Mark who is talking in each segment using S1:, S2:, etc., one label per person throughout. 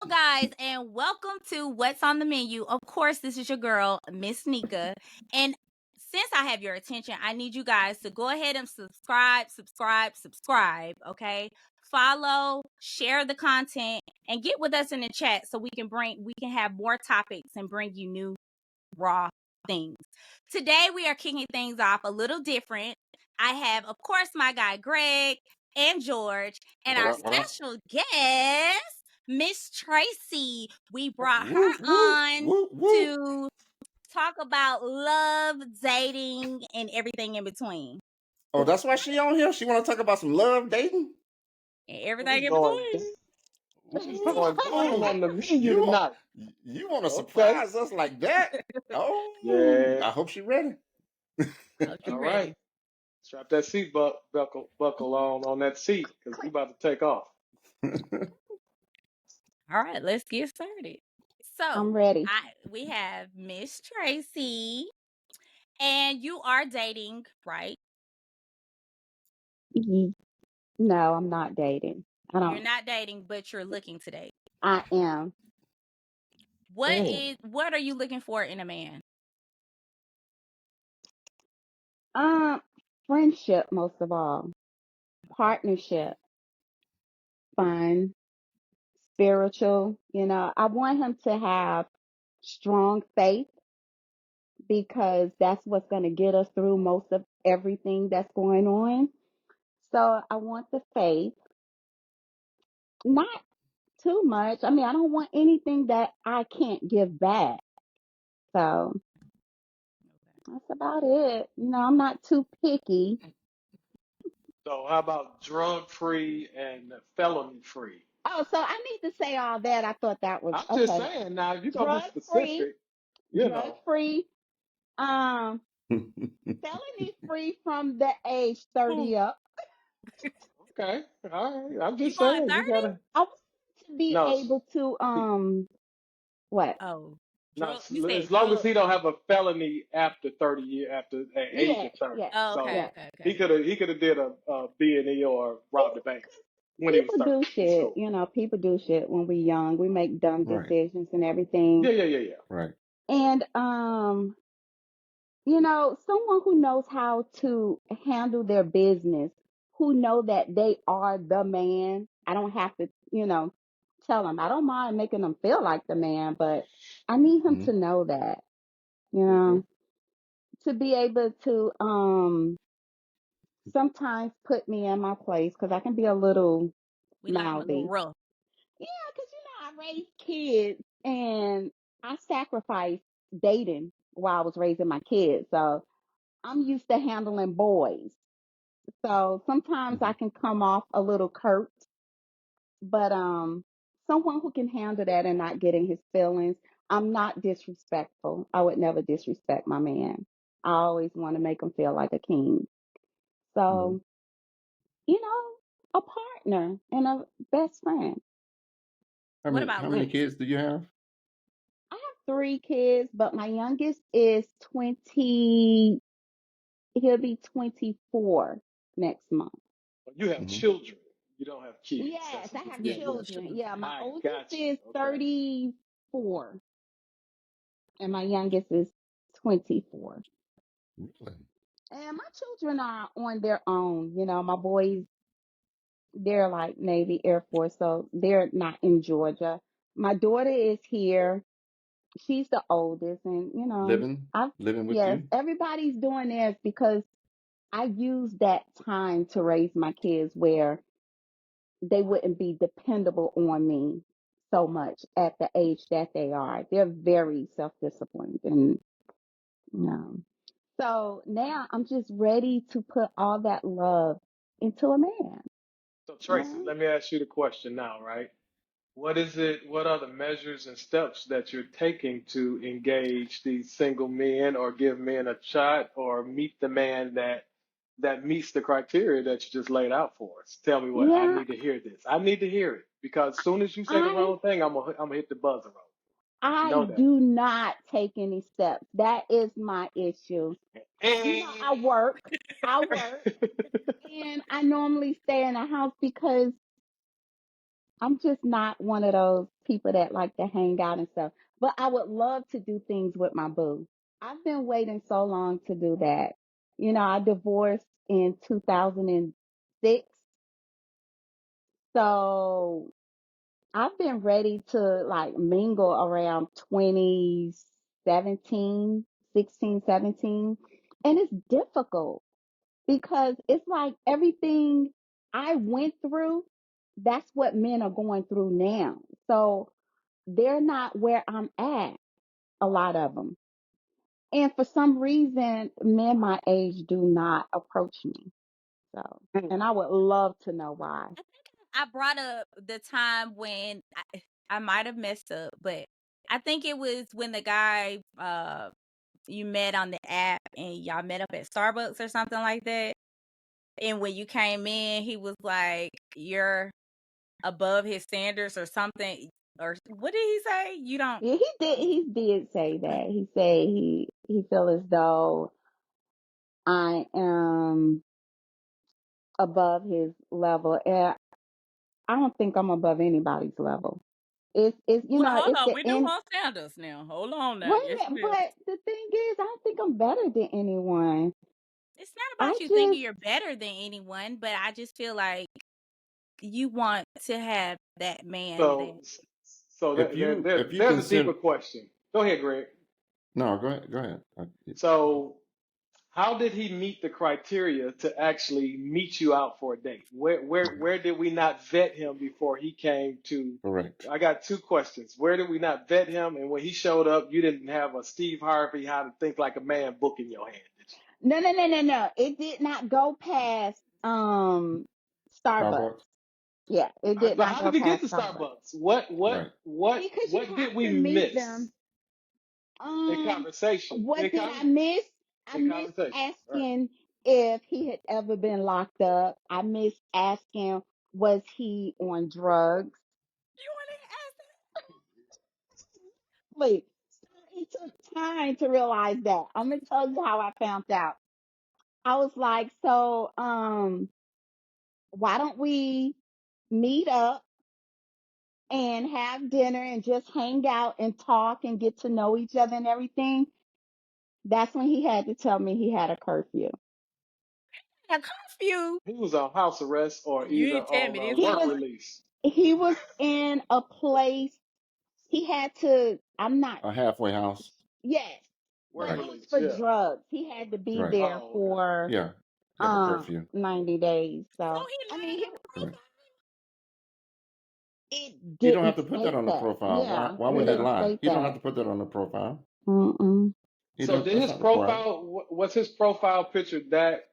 S1: guys, and welcome to What's on the Menu. Of course, this is your girl, Miss Nika. And since I have your attention, I need you guys to go ahead and subscribe, okay? Follow, share the content, and get with us in the chat so we can have more topics and bring you new raw things. Today we are kicking things off a little different. I have, of course, my guy Greg and George, and
S2: What
S1: our
S2: up? What up?
S1: special guest, Miss Tracee. We brought her
S2: Whoop, whoop,
S1: on
S2: whoop, whoop.
S1: to talk about love, dating, and everything in between.
S2: Oh, that's why she on here? She want to talk about some love dating?
S1: And everything
S3: We
S1: in
S3: going
S1: between.
S3: we going down on the menu
S2: You want,
S3: tonight.
S2: you want to
S3: Okay.
S2: surprise us like that? Oh,
S3: Yeah.
S2: I hope she ready.
S1: Hope you
S3: All
S1: ready.
S3: right. Strap that seat buckle on that seat because we about to take off.
S1: All right, let's get started. So
S4: I'm ready.
S1: we have Miss Tracee, and you are dating, right?
S4: No, I'm not dating.
S1: You're not dating, but you're looking to date.
S4: I am.
S1: What are you looking for in a man?
S4: Friendship most of all. Partnership. Fun. Spiritual. I want him to have strong faith because that's what's going to get us through most of everything that's going on. So I want the faith. Not too much. I mean, I don't want anything that I can't give back. So that's about it. I'm not too picky.
S3: So how about drug free and felony free?
S4: Oh, so I need to say all that. I thought that was
S3: I'm just
S4: okay.
S3: saying now if you're gonna be
S4: Drug free,
S3: specific, you
S4: drug
S3: know.
S4: free, um, felony free from the age 30 up.
S3: Okay. All right. I'm
S1: You
S3: just
S1: going
S3: saying you
S1: 30?
S3: gotta
S4: I want to be
S3: no
S4: able to what?
S1: Oh,
S3: no
S1: you said
S3: as long as
S1: drug.
S3: he don't have a felony after 30 years after the age
S4: Yeah,
S3: of 30.
S4: yeah,
S1: Oh,
S3: So
S1: okay,
S4: yeah.
S1: okay,
S3: he
S1: okay.
S3: could have did a B&E or robbed the bank when he was
S4: People
S3: 30.
S4: do
S3: It's
S4: shit.
S3: cool.
S4: People do shit when we're young. We make dumb
S2: Right,
S4: decisions and everything.
S3: Yeah.
S2: right.
S4: And someone who knows how to handle their business, who know that they are the man. I don't have to, tell them. I don't mind making them feel like the man, but I need him
S2: Mm-hmm.
S4: to know that, you
S3: hmm
S4: know, to be able to sometimes put me in my place because I can be a little
S1: We like them a little
S4: mouthy.
S1: rough.
S4: Yeah, because I raised kids and I sacrificed dating while I was raising my kids. So I'm used to handling boys. So sometimes
S2: Mm-hmm.
S4: I can come off a little curt, but someone who can handle that and not get in his feelings. I'm not disrespectful. I would never disrespect my man. I always want to make him feel like a king.
S2: Mm-hmm.
S4: So, a partner and a best friend.
S2: How
S1: What
S2: many
S1: about
S2: how many
S1: looks?
S2: kids do you have?
S4: I have 3 kids, but my youngest is 20. He'll be 24 next month.
S3: You have
S2: Mm-hmm.
S3: children. You don't have kids.
S4: Yes,
S3: That's a
S4: I have
S1: Yeah,
S3: different
S1: you have
S4: children.
S1: children.
S4: Yeah, my
S3: I
S4: oldest
S3: got you.
S4: is
S3: Okay.
S4: 34 and my youngest is 24.
S2: Really?
S4: And my children are on their own. My boys, they're like Navy, Air Force, so they're not in Georgia. My daughter is here. She's the oldest, and
S2: Living
S4: I
S2: living with
S4: yes,
S2: you?
S4: everybody's doing theirs because I use that time to raise my kids where they wouldn't be dependable on me so much at the age that they are. They're very self-disciplined and you know. So now I'm just ready to put all that love into a man.
S3: So Tracy,
S4: Yeah.
S3: let me ask you the question now, right? What is it? What are the measures and steps that you're taking to engage these single men or give men a shot or meet the man that meets the criteria that you just laid out for us? Tell me what I
S4: Yeah,
S3: need to hear this. I need to hear it because as soon as you say the
S4: I
S3: wrong thing, I'm gonna hit the buzzer on.
S4: I
S3: Know that.
S4: do not take any steps. That is my issue. I work. I work and I normally stay in the house because I'm just not one of those people that like to hang out and stuff. But I would love to do things with my boo. I've been waiting so long to do that. You know, I divorced in 2006. So I've been ready to like mingle around 2017, 16, 17. And it's difficult because it's like everything I went through, that's what men are going through now. So they're not where I'm at, a lot of them. And for some reason, men my age do not approach me. So, and I would love to know why.
S1: I think I brought up the time when I might have messed up, but I think it was when the guy you met on the app and y'all met up at Starbucks or something like that. And when you came in, he was like, "You're above his standards" or something. Or what did he say? You don't.
S4: Yeah, he did. He did say that. He said he feel as though I am above his level, and I don't think I'm above anybody's level. It's you
S1: Well,
S4: know
S1: hold
S4: it's
S1: on.
S4: the
S1: We do
S4: end.
S1: want standards now. Hold on
S4: Wait
S1: now.
S4: a
S1: Yes,
S4: minute,
S1: you will.
S4: but the thing is, I don't think I'm better than anyone.
S1: It's not
S4: I
S1: about you thinking
S4: just
S1: you're better than anyone, but I just feel like you want to have that man that.
S3: So, so
S2: If you
S3: there's a deeper
S2: consider,
S3: question. Go ahead, Greg.
S2: no, go ahead.
S3: So, how did he meet the criteria to actually meet you out for a date? Where did we not vet him before he came to?
S2: Correct.
S3: I got two questions. Where did we not vet him? And when he showed up, you didn't have a Steve Harvey, how to think like a man book in your hand, did you?
S4: no. It did not go past Starbucks.
S2: Starbucks.
S4: Yeah, it
S3: All right,
S4: did
S3: but
S4: not
S3: how
S4: go
S3: did we get
S4: past
S3: to
S4: Starbucks
S3: Starbucks? What what
S2: Right.
S3: what
S4: because you
S3: what did
S4: have
S3: we
S4: to meet
S3: miss
S4: them.
S3: in conversation?
S4: What did I miss? I
S3: In
S4: missed
S3: conversation. All right.
S4: asking if he had ever been locked up. I missed asking was he on drugs.
S1: You want to ask?
S4: Wait, so it took time to realize that. I'm gonna tell you how I found out. I was like, so why don't we meet up and have dinner and just hang out and talk and get to know each other and everything? That's when he had to tell me he had a curfew.
S1: A curfew.
S3: He was on house arrest or
S1: You
S3: either
S1: didn't tell
S3: on
S1: me this
S4: He
S3: work
S1: part.
S4: was
S3: release.
S4: he was in a place he had to, I'm not,
S2: A halfway house.
S4: yes, but
S3: Work
S2: Right.
S4: it was
S3: release,
S4: for
S3: yeah.
S4: drugs. He had to be
S2: Right.
S4: there
S3: Oh, okay.
S4: for
S2: Yeah. You have a curfew.
S4: 90 days.
S1: So
S4: So
S1: he
S4: I
S1: lied
S4: mean
S1: on the
S2: Correct.
S1: profile.
S4: it
S2: He don't have
S4: didn't
S2: to put that
S4: state
S2: on the
S4: that.
S2: profile.
S4: Yeah,
S2: Why
S4: it
S2: would he
S4: didn't
S2: lie?
S4: state
S2: He don't have
S4: that.
S2: to put that on the profile.
S4: Mm-mm.
S2: He
S3: So
S2: does.
S3: did
S2: That's
S3: his
S2: not required.
S3: profile, was his profile picture that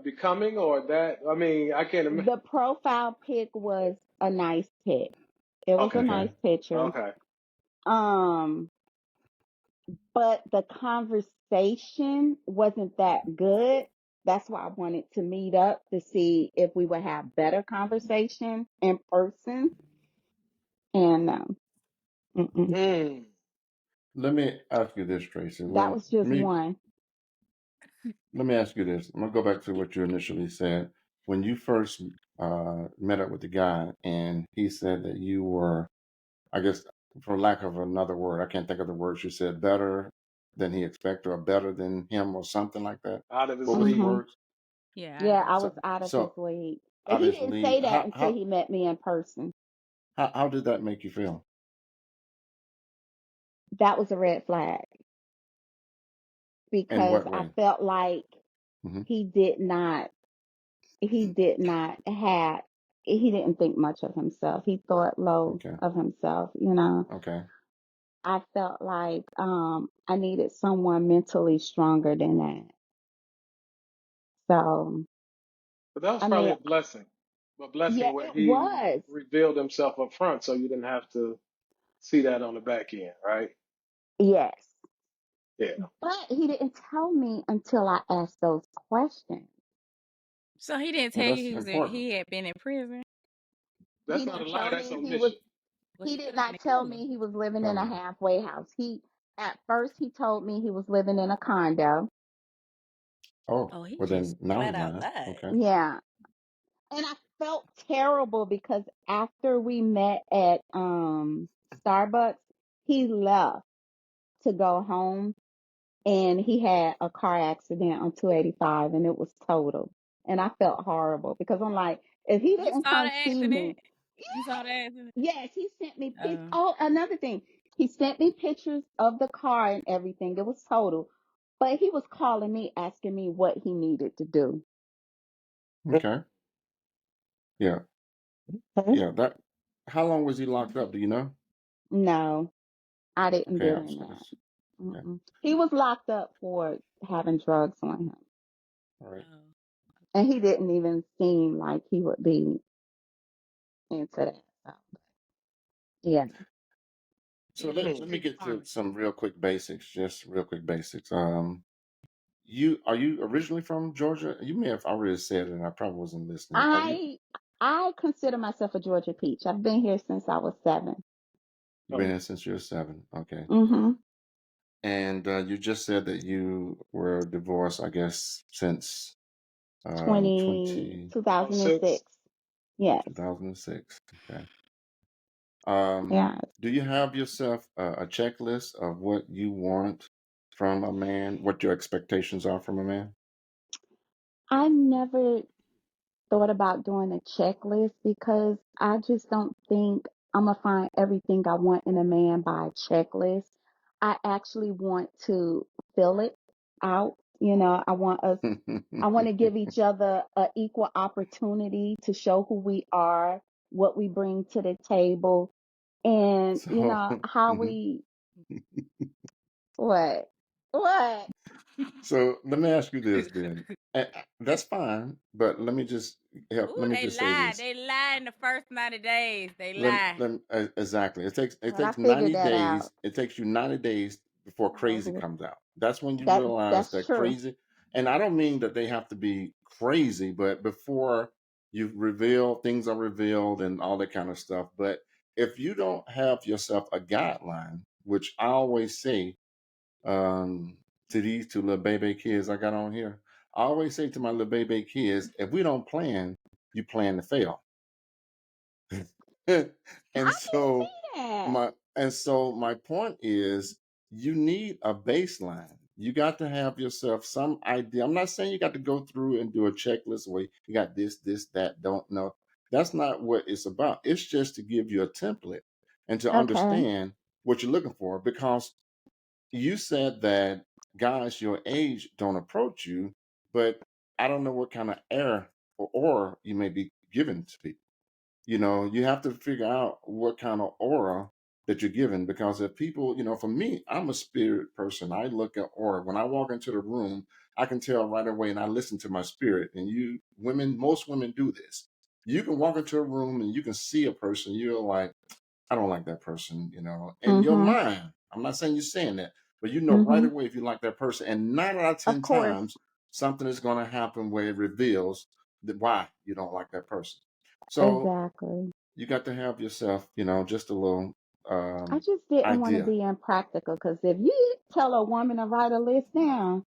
S3: becoming or that, I mean, I can't imagine.
S4: The profile pic was a nice pic. It was a
S3: Okay,
S2: Okay.
S4: nice picture.
S3: okay.
S4: Um, but the conversation wasn't that good. That's why I wanted to meet up to see if we would have better conversation in person. And mm-mm.
S3: Mm.
S2: Let me ask you this, Tracy.
S4: That was just
S2: Me,
S4: one.
S2: let me ask you this. I'm gonna go back to what you initially said when you first met up with the guy, and he said that you were, I guess, for lack of another word, I can't think of the words you said, better than he expected, or better than him, or something like that.
S3: Out of his
S2: What was the
S3: league.
S4: Hmm.
S2: words?
S1: Yeah, out of
S4: Yeah,
S1: his.
S4: I was
S2: So,
S4: out of his
S2: so
S4: league. But
S2: out of
S4: he
S2: his
S4: didn't say
S2: league.
S4: that until he met me in person.
S2: How did that make you feel?
S4: That was a red flag
S2: In
S4: because
S2: what
S4: I
S2: way?
S4: felt like
S2: Hmm.
S4: he did not he did not have he didn't think much of himself. He thought low
S2: Okay.
S4: of himself, you know.
S2: Okay.
S4: I felt like I needed someone mentally stronger than that. So
S3: But that was
S4: I
S3: probably
S4: mean,
S3: a blessing. A blessing
S4: yeah,
S3: where
S4: it
S3: he
S4: was.
S3: revealed himself up front so you didn't have to see that on the back end, right?
S4: Yes.
S3: Yeah.
S4: But he didn't tell me until I asked those questions.
S1: So he didn't
S2: Well,
S1: tell you
S2: that's
S1: he was
S2: important.
S1: he had been in prison.
S3: That's
S4: He
S3: not a
S4: didn't
S3: lie,
S4: tell
S3: that's
S4: me
S3: omission.
S1: Well,
S4: he
S1: he
S4: did
S1: could have
S4: not
S1: been
S4: tell
S1: in.
S4: me he was living in a
S2: Probably.
S4: halfway house. He At first he told me he was living in a condo.
S2: Oh,
S1: Oh, he
S2: well
S1: just
S2: then now
S1: flat
S2: he's
S1: out
S2: lying.
S1: lied.
S2: Okay.
S4: Yeah. And I felt terrible because after we met at Starbucks, he left to go home and he had a car accident on 285 and it was total. And I felt horrible because I'm like, if he
S1: You
S4: didn't
S1: saw the
S4: come see
S1: accident?
S4: me,
S1: You saw the accident?
S4: yes, he sent me pictures.
S1: Oh.
S4: Oh, another thing, he sent me pictures of the car and everything. It was total. But he was calling me, asking me what he needed to do.
S2: Okay. Yeah. Yeah. That. How long was he locked up? Do you know?
S4: No, I didn't
S2: Okay.
S4: get
S2: I was
S4: in
S2: gonna.
S4: that.
S2: Yeah.
S4: He was locked up for having drugs on him.
S2: All right.
S1: Oh.
S4: And he didn't even seem like he would be into that. So, yeah.
S2: So
S1: Yeah,
S2: let me
S1: it's
S2: get to
S1: hard.
S2: some real quick basics. Just real quick basics. You are you originally from Georgia? You may have already said it, and I probably wasn't listening. Are you?
S4: I consider myself a Georgia peach. I've been here since I was 7.
S2: You've been
S3: Oh,
S2: here since you were 7. Okay.
S4: Mm-hmm.
S2: And you just said that you were divorced, I guess, since
S3: 06.
S4: 2006. Yes.
S2: 2006. Okay. Um,
S4: Yeah.
S2: do you have yourself a checklist of what you want from a man, what your expectations are from a man?
S4: I never thought about doing a checklist because I just don't think I'm gonna find everything I want in a man by a checklist. I actually want to fill it out. I want to give each other an equal opportunity to show who we are, what we bring to the table, and
S2: So,
S4: how
S2: mhm.
S4: we what what.
S2: So let me ask you this then. That's fine, but let me just help.
S1: Ooh,
S2: Let me
S1: they
S2: just say
S1: lie.
S2: this.
S1: They lie in the first 90 days. They lie.
S2: Exactly. It
S4: Well, I
S2: takes
S4: figured
S2: 90
S4: that out.
S2: days. It takes you 90 days before crazy
S4: Well,
S2: comes out. That's when you
S4: that
S2: realize
S4: that's
S2: that
S4: true.
S2: crazy. And I don't mean that they have to be crazy, but before you reveal, things are revealed and all that kind of stuff. But if you don't have yourself a guideline, which I always say um, to these two little baby kids I got on here, I always say to my little baby kids, if we don't plan, you plan to fail.
S4: I
S2: and
S4: can
S2: so
S4: see that.
S2: my point is you need a baseline. You got to have yourself some idea. I'm not saying you got to go through and do a checklist where you got this, that, don't know. That's not what it's about. It's just to give you a template and to
S4: Okay.
S2: understand what you're looking for. Because you said that guys your age don't approach you, but I don't know what kind of air or aura you may be given to people. You have to figure out what kind of aura that you're given, because if people, for me, I'm a spirit person. I look at aura. When I walk into the room, I can tell right away, and I listen to my spirit. And most women do this. You can walk into a room and you can see a person. You're like, I don't like that person, in your
S4: Mhm.
S2: mind. I'm not saying you're saying that, but you know right
S4: Mhm.
S2: away if you like that person. And 9 out of
S4: Of
S2: 10
S4: course.
S2: times, something is going to happen where it reveals why you don't like that person. So
S4: Exactly.
S2: you got to have yourself, just a little
S4: I just didn't want to
S2: idea.
S4: be impractical because if you tell a woman to write a list down,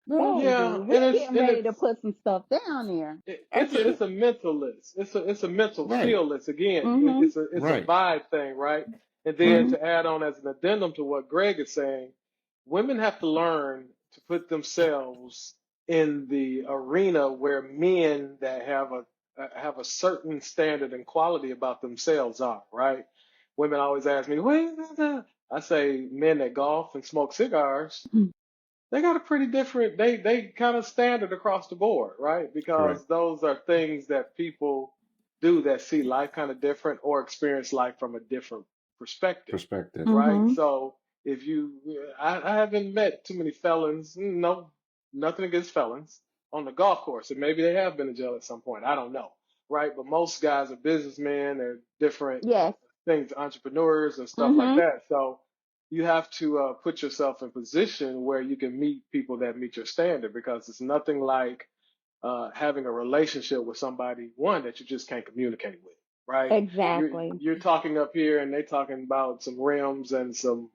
S2: No,
S4: baby,
S3: yeah,
S4: we
S3: and
S4: getting ready to put some stuff down there.
S2: I get
S3: it's
S2: it.
S3: a mental list. It's a mental
S2: Right,
S3: feel list. Again,
S4: Mhm.
S3: it's a
S2: right,
S3: vibe thing, right? And then
S2: right.
S4: Mhm.
S3: to add on as an addendum to what Greg is saying, women have to learn to put themselves in the arena where men that have a certain standard and quality about themselves are, right? Women always ask me, "What is that?" I say, men that golf and smoke cigars, they got a pretty different, they kind of standard across the board, right?
S2: Correct.
S3: Because those are things that people do that see life kind of different or experience life from a different perspective,
S2: Perspective.
S3: right?
S4: Mhm.
S3: So if you, I haven't met too many felons, no, nothing against felons on the golf course, and maybe they have been in jail at some point, I don't know, right? But most guys are businessmen, they're different
S4: Yes.
S3: things, entrepreneurs and stuff like
S4: Mhm.
S3: that. So you have to put yourself in position where you can meet people that meet your standard, because it's nothing like having a relationship with somebody, one, that you just can't communicate with, right?
S4: Exactly.
S3: You're talking up here and they talking about some rims and some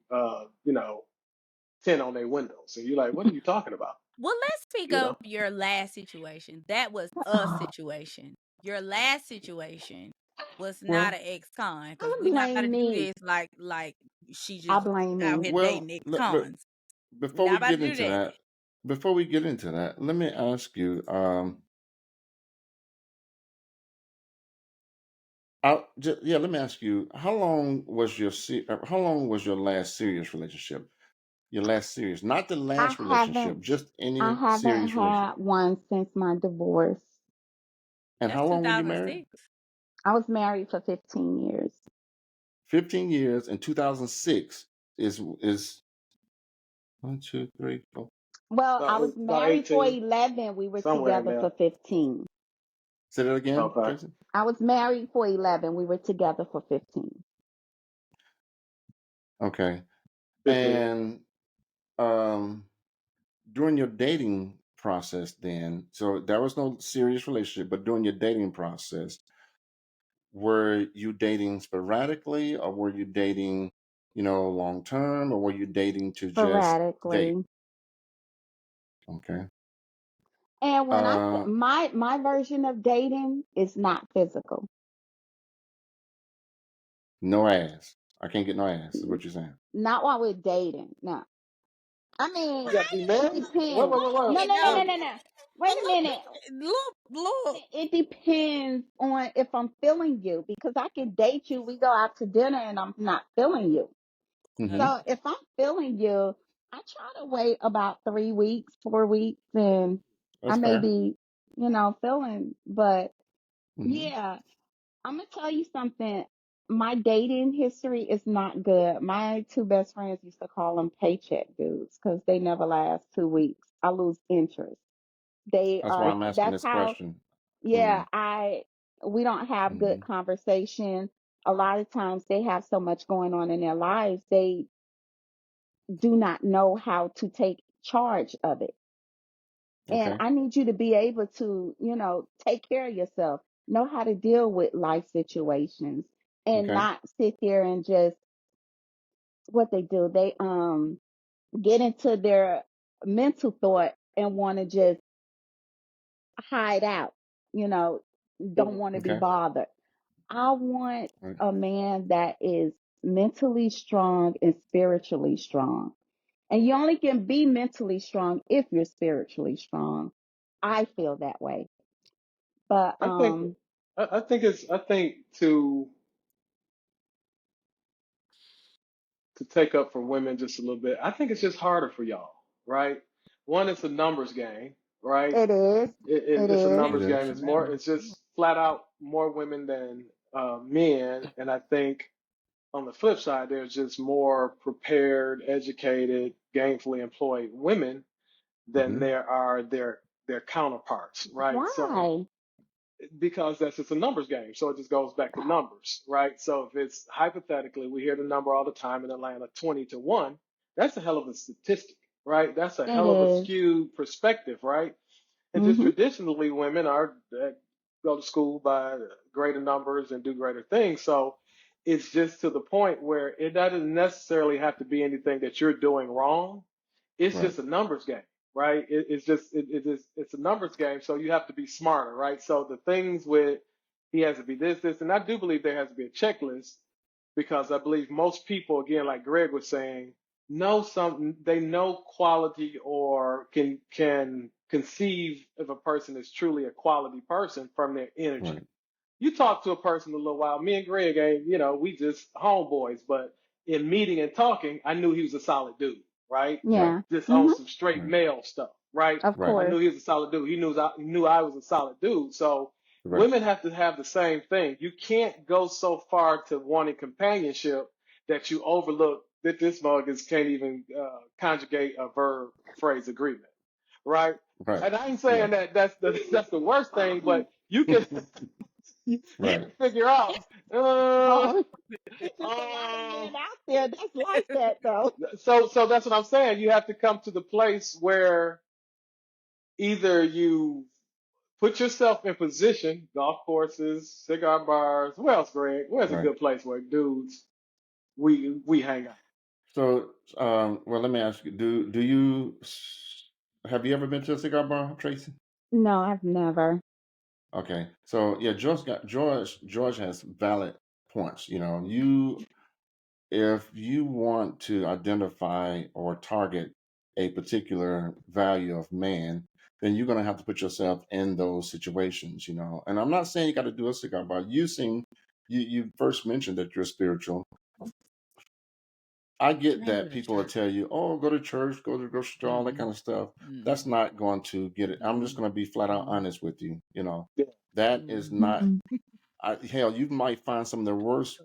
S3: tint on their windows, and you're like, what are you talking about?
S1: Well, let's speak
S3: You
S1: of
S3: know?
S1: your last situation. That was a situation. your last situation was not
S2: Well,
S1: an ex-con, because
S4: I
S1: we're not gonna
S4: blame
S1: do
S4: me.
S1: this like she
S4: I
S1: just
S4: blame
S1: out
S4: me.
S1: here
S2: well,
S1: dating
S2: look,
S1: ex-cons. We're
S2: before
S1: not
S2: we
S1: about to
S2: get
S1: do
S2: into
S1: that.
S2: that, let me ask you. Let me ask you. How long was your last serious relationship? Your last serious, not the
S4: I
S2: last
S4: haven't
S2: relationship, just
S4: I
S2: any
S4: haven't
S2: serious
S4: had
S2: relationship.
S4: one since my divorce.
S2: And
S1: That's
S2: how long were you married?
S1: 2006.
S4: I was married for 15 years.
S2: 15 years. In 2006 is 1, 2, 3, 4.
S4: Well, I was
S3: About
S4: married for
S3: 18,
S4: 11. We were
S3: somewhere in
S4: together
S3: there.
S4: for 15.
S2: Say that again,
S3: Okay.
S2: Tracy.
S4: I was married for 11. We were together for 15.
S2: Okay.
S3: 15.
S2: And um, during your dating process, then, so there was no serious relationship, but during your dating process, were you dating sporadically, or were you dating, long term, or were you dating to just date?
S4: Sporadically.
S2: Okay.
S4: And when I say
S2: Uh,
S4: my version of dating is not physical.
S2: no ass. I can't get no ass, is what you're saying.
S4: Not while we're dating. No. I
S3: You
S4: mean,
S3: got to be
S4: it
S3: married? Wait,
S4: depends.
S3: wait, wait, wait,
S4: No,
S1: Wait,
S4: no, no,
S1: no,
S4: no,
S3: wait.
S4: no, no.
S1: a
S4: Wait a minute.
S1: look.
S4: It depends on if I'm feeling you because I can date you. We go out to dinner and I'm not feeling you.
S2: Mm-hmm.
S4: So if I'm feeling you, I try to wait about 3 weeks, 4 weeks, and I
S2: That's
S4: may
S2: fair.
S4: be, feeling. But
S2: Mm-hmm.
S4: yeah, I'm gonna tell you something. My dating history is not good. My two best friends used to call them paycheck dudes because they never last 2 weeks. I lose interest. They
S2: That's why
S4: are,
S2: I'm asking
S4: that's
S2: this
S4: how,
S2: question.
S4: yeah,
S2: Mm-hmm.
S4: we don't have good
S2: Mm-hmm.
S4: conversation. A lot of times they have so much going on in their lives, they do not know how to take charge of it. And
S2: Okay.
S4: I need you to be able to, take care of yourself, know how to deal with life situations and
S2: Okay.
S4: not sit there and just what they do. They get into their mental thought and want to just hide out, you know, don't want to be
S2: Okay.
S4: bothered. I want
S2: Right.
S4: a man that is mentally strong and spiritually strong. And you only can be mentally strong if you're spiritually strong. I feel that way. But
S3: I think, I think to take up for women just a little bit, I think it's just harder for y'all, right? One, it's a numbers game, right?
S4: it is. It
S3: It's a
S4: is.
S2: It
S3: numbers game.
S2: is.
S3: It's more. It's just flat out more women than men, and I think on the flip side, there's just more prepared, educated, gainfully employed women than
S2: Mm-hmm.
S3: there are their counterparts, right? So
S4: Why?
S3: because that's just a numbers game, so it just goes back to numbers, right? So if it's hypothetically, we hear the number all the time in Atlanta, 20-1, that's a hell of a statistic, right? That's a
S4: It
S3: hell of a
S4: is.
S3: skewed perspective, right? And just
S4: Mm-hmm.
S3: traditionally, women are go to school by greater numbers and do greater things. So it's just to the point where it doesn't necessarily have to be anything that you're doing wrong. It's
S2: Right.
S3: just a numbers game, right? It's a numbers game. So you have to be smarter, right? So the things with he has to be this, and I do believe there has to be a checklist because I believe most people, again, like Greg was saying, know something. They know quality or can conceive if a person is truly a quality person from their energy.
S2: Right.
S3: You talk to a person a little while. Me and Greg ain't, we just homeboys, but in meeting and talking, I knew he was a solid dude, right?
S2: Right.
S4: Yeah.
S3: Just on
S4: Mm-hmm.
S3: some straight
S2: Right.
S3: male stuff, right?
S4: Of
S2: Right.
S3: I
S4: course.
S3: knew he was a solid dude. He knew I was a solid dude. So
S2: Right.
S3: women have to have the same thing. You can't go so far to wanting companionship that you overlook that this mug is can't even conjugate a verb phrase agreement, right?
S2: Right.
S3: And I ain't saying
S2: Right.
S3: that that's the worst thing, but you can you
S2: Right.
S3: can figure out. Uh,
S4: Oh, it's just a lot of
S3: uh,
S4: men out there that's like that though.
S3: so that's what I'm saying. You have to come to the place where either you put yourself in position, golf courses, cigar bars. Where else, Greg? Where's a
S2: Right.
S3: good place where dudes we hang out?
S2: So, well, let me ask you: do you have you ever been to a cigar bar, Tracy?
S4: No, I've never.
S2: Okay. So yeah, George has valid points. You know, if you want to identify or target a particular value of man, then you're going to have to put yourself in those situations, you know. And I'm not saying you got to do a cigar bar. You first mentioned that you're spiritual. I get
S1: Ain't go
S2: that
S1: to
S2: people will
S1: church.
S2: tell you, oh, go to church, go to the grocery store, all that
S1: Mm-mm.
S2: kind of stuff. That's
S1: Mm-mm.
S2: not going to get it. I'm just
S1: Mm-mm.
S2: going to be flat out
S1: Mm-mm.
S2: honest with you. You know,
S3: Yeah.
S2: that is not,
S4: Mm-mm.
S2: hell, you might find some of the worst
S1: In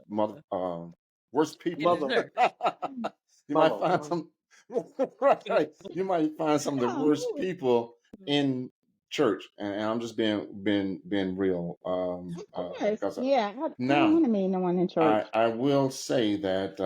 S1: the
S2: people.
S3: Mother,
S1: church.
S2: You might
S3: mama,
S2: find some, right, you might find some of the worst people in church. And I'm just being real.
S4: Of course.
S2: Because
S4: Yeah. I don't want
S2: now
S4: to meet no one in church.
S2: I will say that,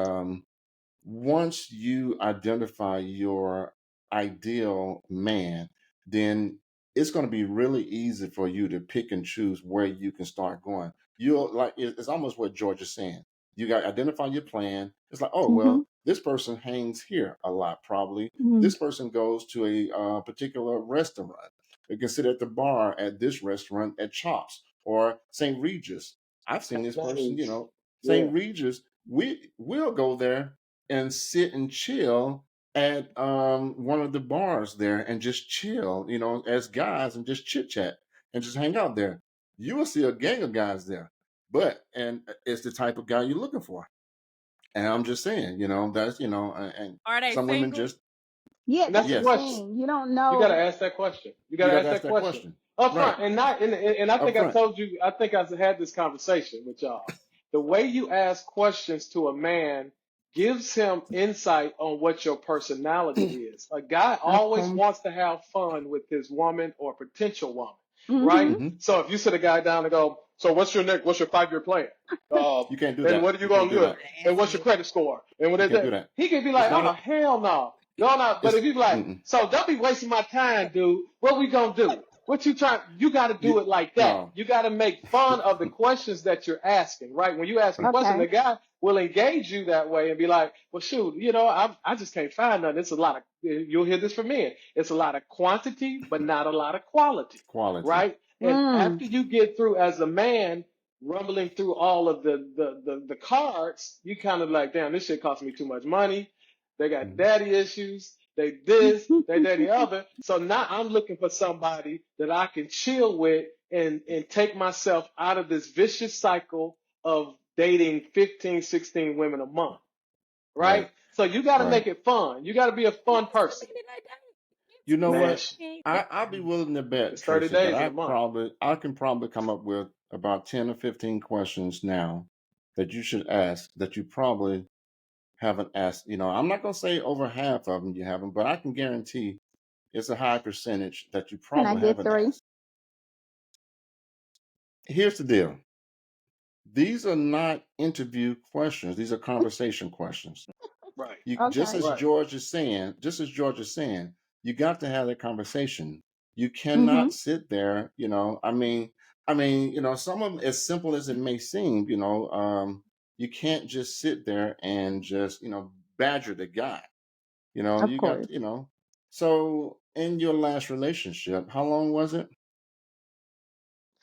S2: once you identify your ideal man, then it's going to be really easy for you to pick and choose where you can start going. You'll like it's almost what George is saying. You got to identify your plan. It's like, oh
S4: Mm-hmm.
S2: well, this person hangs here a lot. Probably
S4: Mm-hmm.
S2: this person goes to a particular restaurant. They can sit at the bar at this restaurant at Chops or St. Regis. I've seen this person, you
S3: names.
S2: know,
S3: Yeah.
S2: St. Regis. We'll go there and sit and chill at one of the bars there and just chill, you know, as guys and just chit chat and just hang out there. You will see a gang of guys there, and it's the type of guy you're looking for. And I'm just saying, you know, that's and
S1: Are they
S2: some women
S1: single?
S2: just
S4: Yeah,
S3: And that's
S4: that's
S3: the
S4: the
S2: yes,
S3: question.
S4: thing. You don't
S3: You got to
S4: know.
S3: ask that question. You got
S2: you
S3: to
S2: got to
S3: ask
S2: ask
S3: that
S2: that
S3: question
S2: question,
S3: up
S2: right
S3: front, and not. And I
S2: up
S3: think I
S2: front.
S3: told you. I think I had this conversation with y'all. The way you ask questions to a man gives him insight on what your personality is. A guy always
S4: Okay.
S3: wants to have fun with his woman or potential woman, right?
S4: Mm-hmm.
S2: Hmm.
S3: So if you sit a guy down and go, so what's your 5 year plan? Uh,
S2: You can't do
S3: and
S2: that.
S3: what are you
S2: You can't
S3: gonna
S2: do
S3: do?
S2: that.
S3: And what's your credit score? And what
S2: You
S3: is
S2: can't do
S3: that?
S2: that.
S3: He could be
S2: It's
S3: like,
S2: not
S3: oh
S2: a.
S3: hell no. No, no, but
S2: It's
S3: if you be like,
S2: mm-mm.
S3: so don't be wasting my time, dude. What we gonna do? What you trying? You got to do
S2: You
S3: it like that.
S2: no.
S3: You got to make fun of the questions that you're asking, right? When you ask a
S2: Right.
S3: question,
S4: Okay.
S3: the guy will engage you that way and be like, well, shoot, I just can't find nothing. It's a lot of, you'll hear this from men. It's a lot of quantity, but not a lot of quality,
S2: Quality.
S3: right? And
S4: Mm.
S3: after you get through as a man, rumbling through all of the cards, you kind of like, damn, this shit cost me too much money. They got
S2: Mhm.
S3: daddy issues. They this, they that, and the other. So now I'm looking for somebody that I can chill with and take myself out of this vicious cycle of dating 15, 16 women a month, right?
S2: Right.
S3: So you got to
S2: Right.
S3: make it fun. You got to be a
S1: How
S3: fun person.
S1: many like that?
S2: You know
S3: Man,
S2: what?
S1: It's
S2: I'd be willing to bet,
S3: it's 30
S2: Tracy, that
S3: days in a month.
S2: I can probably come up with about 10 or 15 questions now that you should ask that you probably haven't asked. You know, I'm not going to say over half of them you haven't, but I can guarantee it's a high percentage that you
S4: Can I
S2: probably
S4: get
S2: haven't
S4: three?
S2: asked. Here's the deal. These are not interview questions. These are conversation questions.
S3: Right,
S2: You
S4: Okay.
S3: right.
S2: just as George is saying, you got to have that conversation. You
S4: Mm-hmm.
S2: cannot sit there, you know. You know, some of them, as simple as it may seem, you know, you can't just sit there and just, you know, badger the guy. You know,
S4: Of
S2: you got,
S4: course.
S2: you know. So in your last relationship, how long was it?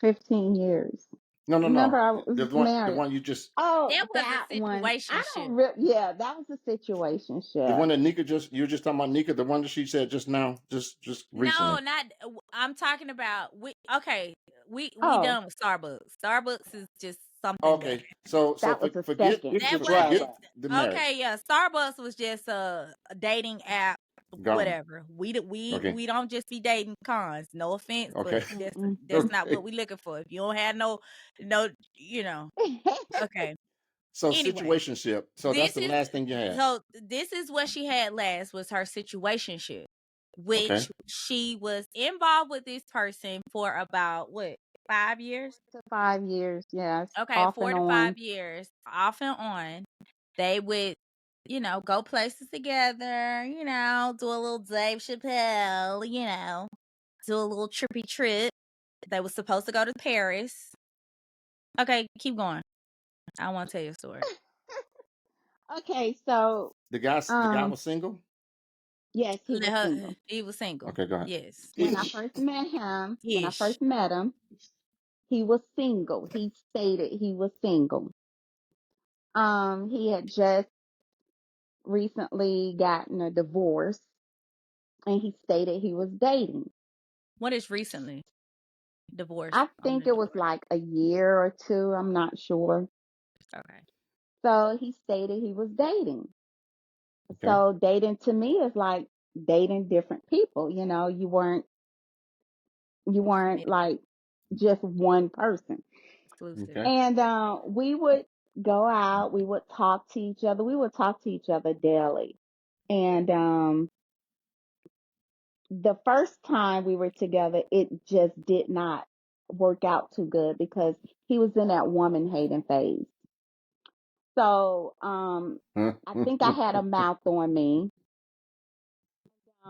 S4: 15 years.
S2: No, no,
S4: Remember,
S2: no.
S4: I
S2: The
S4: was
S2: one, the
S4: married.
S2: one you just,
S4: Oh,
S1: That was
S4: that
S1: a
S4: one. I
S1: situationship.
S4: don't. Yeah, that was a
S2: the
S4: situationship.
S2: one that Nika just, you were just talking about Nika, the one that she said just now, just
S1: No,
S2: recently.
S1: not. I'm talking about. Okay, we
S4: Oh,
S1: done with Starbucks. Starbucks is just something that
S2: Okay, so
S4: that was a
S2: forget
S4: second.
S3: This is
S1: that
S3: a
S1: was
S3: drive
S2: forget
S3: by.
S1: just
S2: the marriage.
S1: okay. Yeah, Starbucks was just a dating app,
S2: Gone.
S1: whatever. We
S2: Okay.
S1: we don't just be dating cons. No offense, but
S2: Okay.
S4: Mm-mm.
S1: that's not
S2: Okay.
S1: what we looking for. If you don't have no, you know. Okay.
S2: So
S1: Anyway,
S2: situationship. So that's
S1: this
S2: the
S1: is
S2: last thing you had.
S1: this is what she had last was her situationship,
S2: Okay.
S1: which she was involved with this person for about what 5 years?
S4: To 5 years, yes,
S1: Okay,
S4: off and
S1: 4 to 5
S4: on.
S1: years, off and on. They would, go places together. Do a little Dave Chappelle. Do a little trippy trip. They were supposed to go to Paris. Okay, keep going. I want to tell you a story.
S4: Okay, so
S2: The guy was single.
S4: yes, he was single.
S1: He was single.
S2: Okay, go ahead.
S1: Yes.
S4: When I first met him,
S1: Ish.
S4: when I first met him, He was single. He stated he was single. He had just recently gotten a divorce, and he stated he was dating.
S1: What is recently? Divorce.
S4: I
S1: On
S4: think
S1: the
S4: it was
S1: divorce.
S4: like a year or two. I'm not sure.
S1: Okay.
S4: So he stated he was dating.
S2: Okay.
S4: So dating to me is like dating different people. You weren't
S1: Committed.
S4: like just one person.
S1: Exclusive.
S2: Okay.
S4: And we would go out, we would talk to each other. We would talk to each other daily. And the first time we were together, it just did not work out too good because he was in that woman hating phase. So I think I had a mouth on me.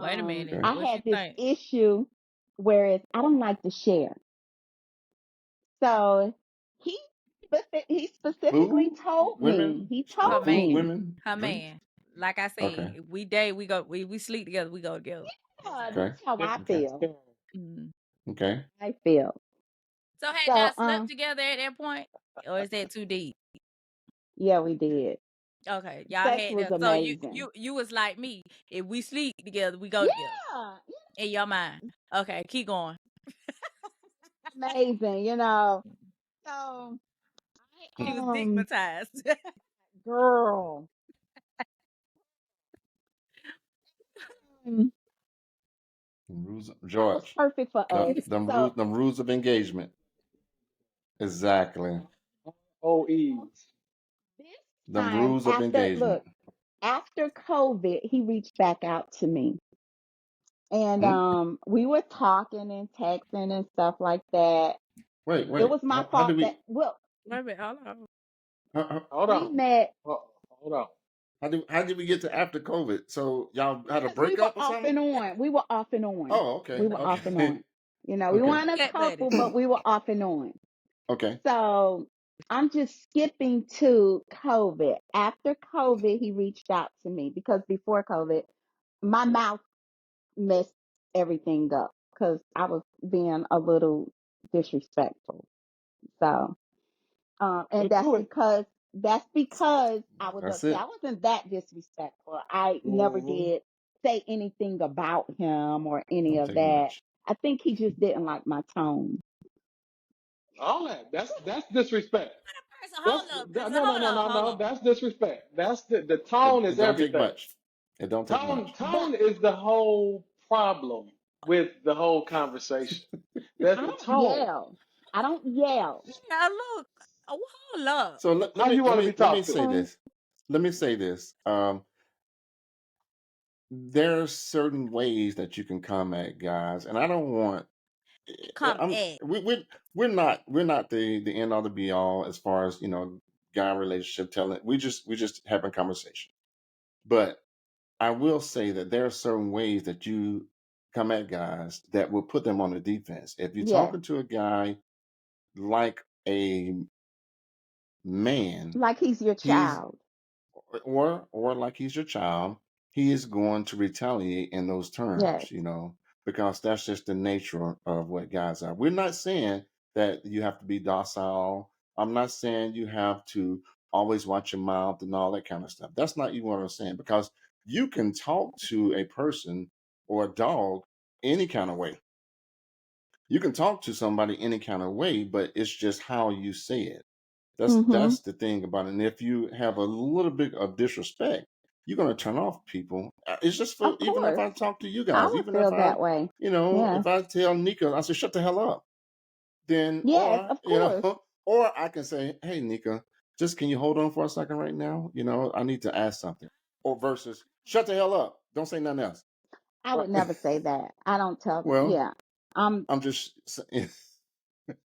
S1: Wait a minute.
S2: Okay.
S4: I
S1: What you
S4: had this
S1: think?
S4: issue where I don't like to share. So he he specifically
S2: Food,
S4: told me.
S2: women,
S4: He
S1: Her
S4: told
S2: food,
S1: man.
S4: me,
S2: women,
S1: Her
S2: drink.
S1: man. Like I
S2: Okay.
S1: said, we date, we go, we sleep together, we go together. That's
S4: yeah,
S1: her.
S2: Okay.
S4: that's how I
S2: Okay.
S4: feel.
S1: Mm.
S2: Okay.
S4: I feel.
S1: So had y'all
S4: So
S1: slept together at that point, or is that too deep?
S4: yeah, we did.
S1: Okay, y'all
S4: Sex
S1: had
S4: was
S1: that. So
S4: amazing.
S1: you was like me. If we sleep together, we go together.
S4: Yeah,
S1: In your mind. Okay, keep going.
S4: amazing. So
S1: She was
S4: I
S1: stigmatized.
S4: girl,
S2: Rules,
S4: that was
S2: George.
S4: perfect for us. So
S2: Them rules of engagement. Exactly.
S3: OEs.
S4: this
S2: Them
S4: time
S2: rules of engagement.
S4: after COVID, he reached back out to me. And
S2: Hmm?
S4: we were talking and texting and stuff like that.
S2: Wait,
S4: It
S2: wait.
S4: was my
S2: How
S4: fault
S2: did
S4: that,
S2: we?
S4: well,
S1: Wait a minute, hold on.
S3: Hold
S4: we
S3: on.
S4: met,
S3: Hold on.
S2: How did we get to after COVID? So y'all had a
S4: because we were
S2: breakup or
S4: off
S2: something?
S4: and on. We were off and on.
S2: Oh,
S4: We
S2: okay.
S4: were off and
S2: Okay.
S4: on. We
S2: Okay.
S4: weren't a
S1: Cat buddy.
S4: couple, but we were off and on.
S2: Okay.
S4: So I'm just skipping to COVID. After COVID, he reached out to me because before COVID, my mouth messed everything up because I was being a little disrespectful. So, and
S3: Get to it.
S4: that's because I was
S2: That's
S4: upset. I
S2: it.
S4: wasn't that disrespectful. I never
S3: Mm-hmm.
S4: did say anything about him or any
S2: Don't
S4: of
S2: take
S4: that.
S2: much.
S4: I think he just didn't like my tone.
S3: All that. That's disrespect.
S1: Person,
S3: That's
S1: hold up,
S3: that,
S1: person,
S3: no no
S1: hold
S3: no
S1: on,
S3: no
S1: hold
S3: no.
S1: on.
S3: That's disrespect. That's the tone
S2: It
S3: is
S2: don't take
S3: everything.
S2: much. It don't take
S3: Tone
S2: much.
S4: But
S3: tone is the whole problem with the whole conversation. That's
S4: I
S3: the
S4: don't
S3: tone.
S4: yell. I don't yell.
S1: Yeah, look. Oh, hold up.
S2: So
S3: How you want to be
S2: let me
S3: talked to?
S2: say this. Let me say this. There are certain ways that you can come at guys, and I don't want.
S1: Come
S2: I'm
S1: at.
S2: we're not the end all the be all as far as guy relationship telling. We just having conversation. But I will say that there are certain ways that you come at guys that will put them on the defense. If you're
S4: Yes.
S2: talking to a guy like a man,
S4: Like he's your
S2: he's
S4: child.
S2: or like he's your child, he is going to retaliate in those
S4: Yes.
S2: terms, because that's just the nature of what guys are. We're not saying that you have to be docile. I'm not saying you have to always watch your mouth and all that kind of stuff. That's not even what I'm saying, because you can talk to a person or a dog any kind of way. You can talk to somebody any kind of way, but it's just how you say it.
S4: Mm-hmm.
S2: That's the thing about it. And if you have a little bit of disrespect, you're gonna turn off people. It's just for
S4: Of
S2: even if
S4: course.
S2: I talk to you
S4: I
S2: guys,
S4: would
S2: even if
S4: feel that way. Yeah.
S2: if I tell Nika, I say shut the hell up, then
S4: Yes, of course.
S2: or I can say, hey Nika, just can you hold on for a second right now? I need to ask something. Or versus shut the hell up, don't say nothing else.
S4: I
S3: Right.
S4: would never say that. I don't tell them.
S2: Well,
S4: Yeah. Um,
S2: I'm just saying.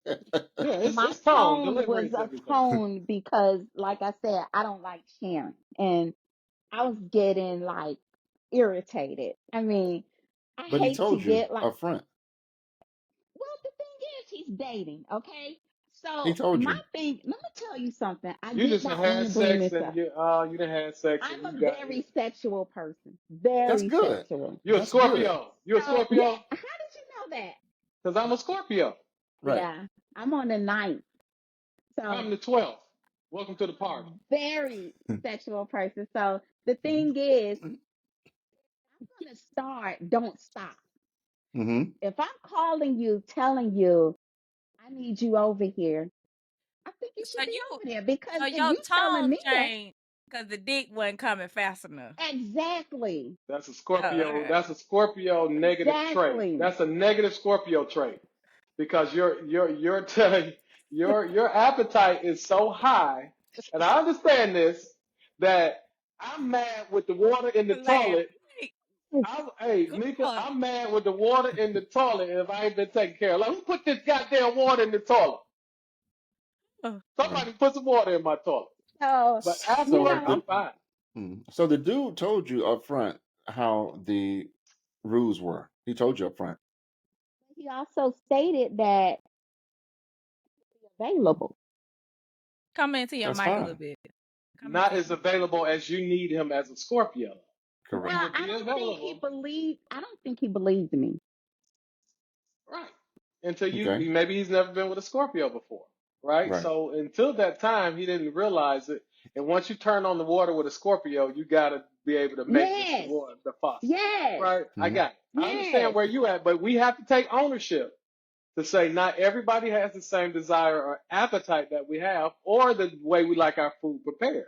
S3: Yeah,
S4: my
S3: it's tone.
S4: tone
S3: Delivery
S4: was
S3: is
S4: a
S3: everything.
S4: tone because, like I said, I don't like sharing. And I was getting like irritated. I mean, I
S2: But he
S4: hate to
S2: told you
S4: get like,
S2: up front.
S4: well, the thing is, he's dating, okay?
S2: He
S4: So,
S2: told
S4: my
S2: you.
S4: thing, let me tell you something. I
S3: You
S4: did
S3: just
S4: not want
S3: had
S4: to bring
S3: sex
S4: this
S3: and
S4: up.
S3: you done had sex and
S4: I'm
S3: you
S4: a
S3: got
S4: very sexual person,
S2: That's
S4: very
S2: good.
S4: sexual.
S3: you a
S2: That's good.
S3: Scorpio. You a
S4: So, yeah,
S3: Scorpio?
S4: how did you know that?
S3: Because I'm a Scorpio.
S2: Right.
S4: Yeah, I'm on the 9th.
S3: I'm
S4: So
S3: the 12th. Welcome to the party.
S4: very sexual person. So the thing is, I'm gonna start, don't stop.
S2: Mm-hmm.
S4: If I'm calling you, telling you I need you over here, I think you
S1: So
S4: should be
S1: you,
S4: over there because
S1: so
S4: if
S1: your
S4: you telling
S1: tone
S4: me that,
S1: changed because the dick wasn't coming fast enough.
S4: exactly,
S3: That's a
S1: Oh, all
S3: Scorpio.
S1: right.
S3: That's a Scorpio negative trait.
S4: exactly.
S3: That's a negative Scorpio trait because your appetite is so high, and I understand this that I'm mad with the water in the
S1: Laugh.
S3: toilet. Hey, Mika,
S1: God.
S3: I'm mad with the water in the toilet if I ain't been taken care of. Like, who put this goddamn water in the toilet?
S1: Oh,
S2: Right.
S3: Somebody put some water in my toilet.
S4: So
S3: But
S4: you
S2: So
S3: afterwards,
S4: know,
S3: I'm fine.
S2: so the dude told you up front how the rules were. He told you up front.
S4: he also stated that available.
S1: come into your
S2: That's
S1: mic a little
S2: fine.
S1: bit. Come
S3: Not
S1: into your
S3: as
S1: mic.
S3: available as you need him as a Scorpio. He
S2: Correct.
S4: Well,
S3: will be available.
S4: I don't think he believed me.
S3: Right. Until
S2: Okay.
S3: maybe he's never been with a Scorpio before. Right.
S2: Right.
S3: So until that time, he didn't realize it. And once you turn on the water with a Scorpio, you got to be able to maintenance
S4: Yes,
S3: the faucet.
S4: yes,
S3: Right. I
S2: Mm-hmm.
S3: got it. I understand
S4: yes.
S3: where you at, but we have to take ownership to say not everybody has the same desire or appetite that we have or the way we like our food prepared.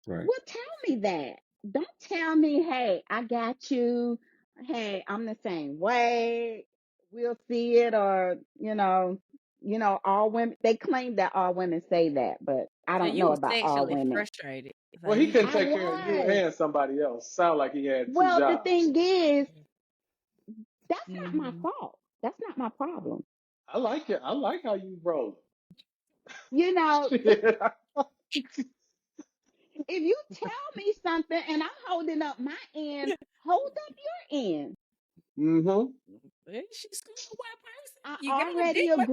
S2: Right.
S4: Well, tell me that. Don't tell me, hey, I got you. Hey, I'm the same way. We'll see it, or all women. They claim that all women say that, but I
S1: So
S4: don't
S1: you
S4: know
S1: were
S4: about all
S1: sexually
S4: women.
S1: frustrated. So
S3: Well, he
S1: you
S3: couldn't
S1: just
S4: I
S3: take care of you
S4: was.
S3: and somebody else. Sound like he had two
S4: Well, the
S3: jobs.
S4: thing is, that's not my
S1: Mhm.
S4: fault. That's not my problem.
S3: I like it. I like how you roll.
S4: You know,
S3: Yeah.
S4: if you tell me something and I'm holding up my end, hold up your end.
S3: Mm-hmm.
S1: She's still a white person.
S4: I
S1: You gotta
S4: already
S1: dick with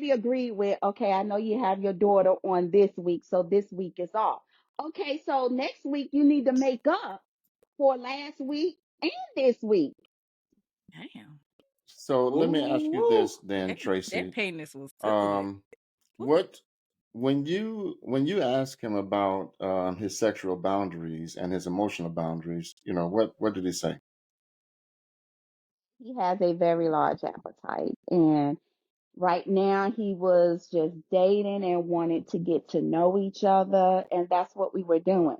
S4: agreed with okay, I know you have your daughter on this week, so this week is off. Okay, so next week you need to make up for last week and this week.
S1: that. Damn.
S2: So let me ask you
S3: Ooh.
S2: this then,
S1: That
S2: Tracy.
S1: penis was tickling.
S2: Um,
S1: Ooh.
S2: what when you ask him about his sexual boundaries and his emotional boundaries, what did he say?
S4: He has a very large appetite, and right now he was just dating and wanted to get to know each other, and that's what we were doing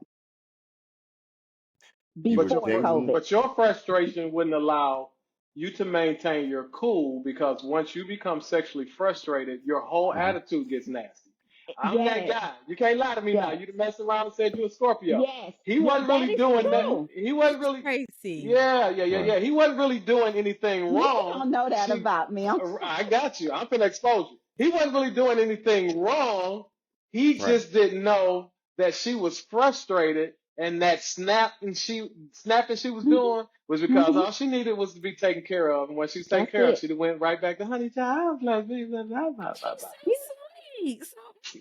S2: You were
S4: before
S2: dating.
S4: COVID.
S3: But your frustration wouldn't allow you to maintain your cool because once you become sexually frustrated, your whole
S2: Mhm.
S3: attitude gets nasty. I'm that
S4: Yes,
S3: guy. You can't lie to me now.
S4: yes,
S3: You messed around and said you're a Scorpio.
S4: yes.
S3: He
S4: Well,
S3: wasn't
S4: that
S3: really
S4: is
S3: doing that.
S4: true.
S3: He
S1: Miss
S3: wasn't really.
S1: Tracee.
S2: Right.
S3: Yeah. He wasn't really doing anything
S4: Mika
S3: wrong.
S4: don't know that
S3: She,
S4: about me. I'm
S3: I
S4: sorry.
S3: got you. I'm finna expose you. He wasn't really doing anything wrong. He
S2: Right.
S3: just didn't know that she was frustrated, and that snapping she was
S4: Hmm.
S3: doing was because
S4: Hmm.
S3: all she needed was to be taken care of. And when she was taken
S4: That's
S3: care of,
S4: it.
S3: she went right back to honey child. Blah, blah, blah, blah, blah, blah,
S1: She's
S3: blah.
S1: so
S4: Yeah,
S1: sweet. So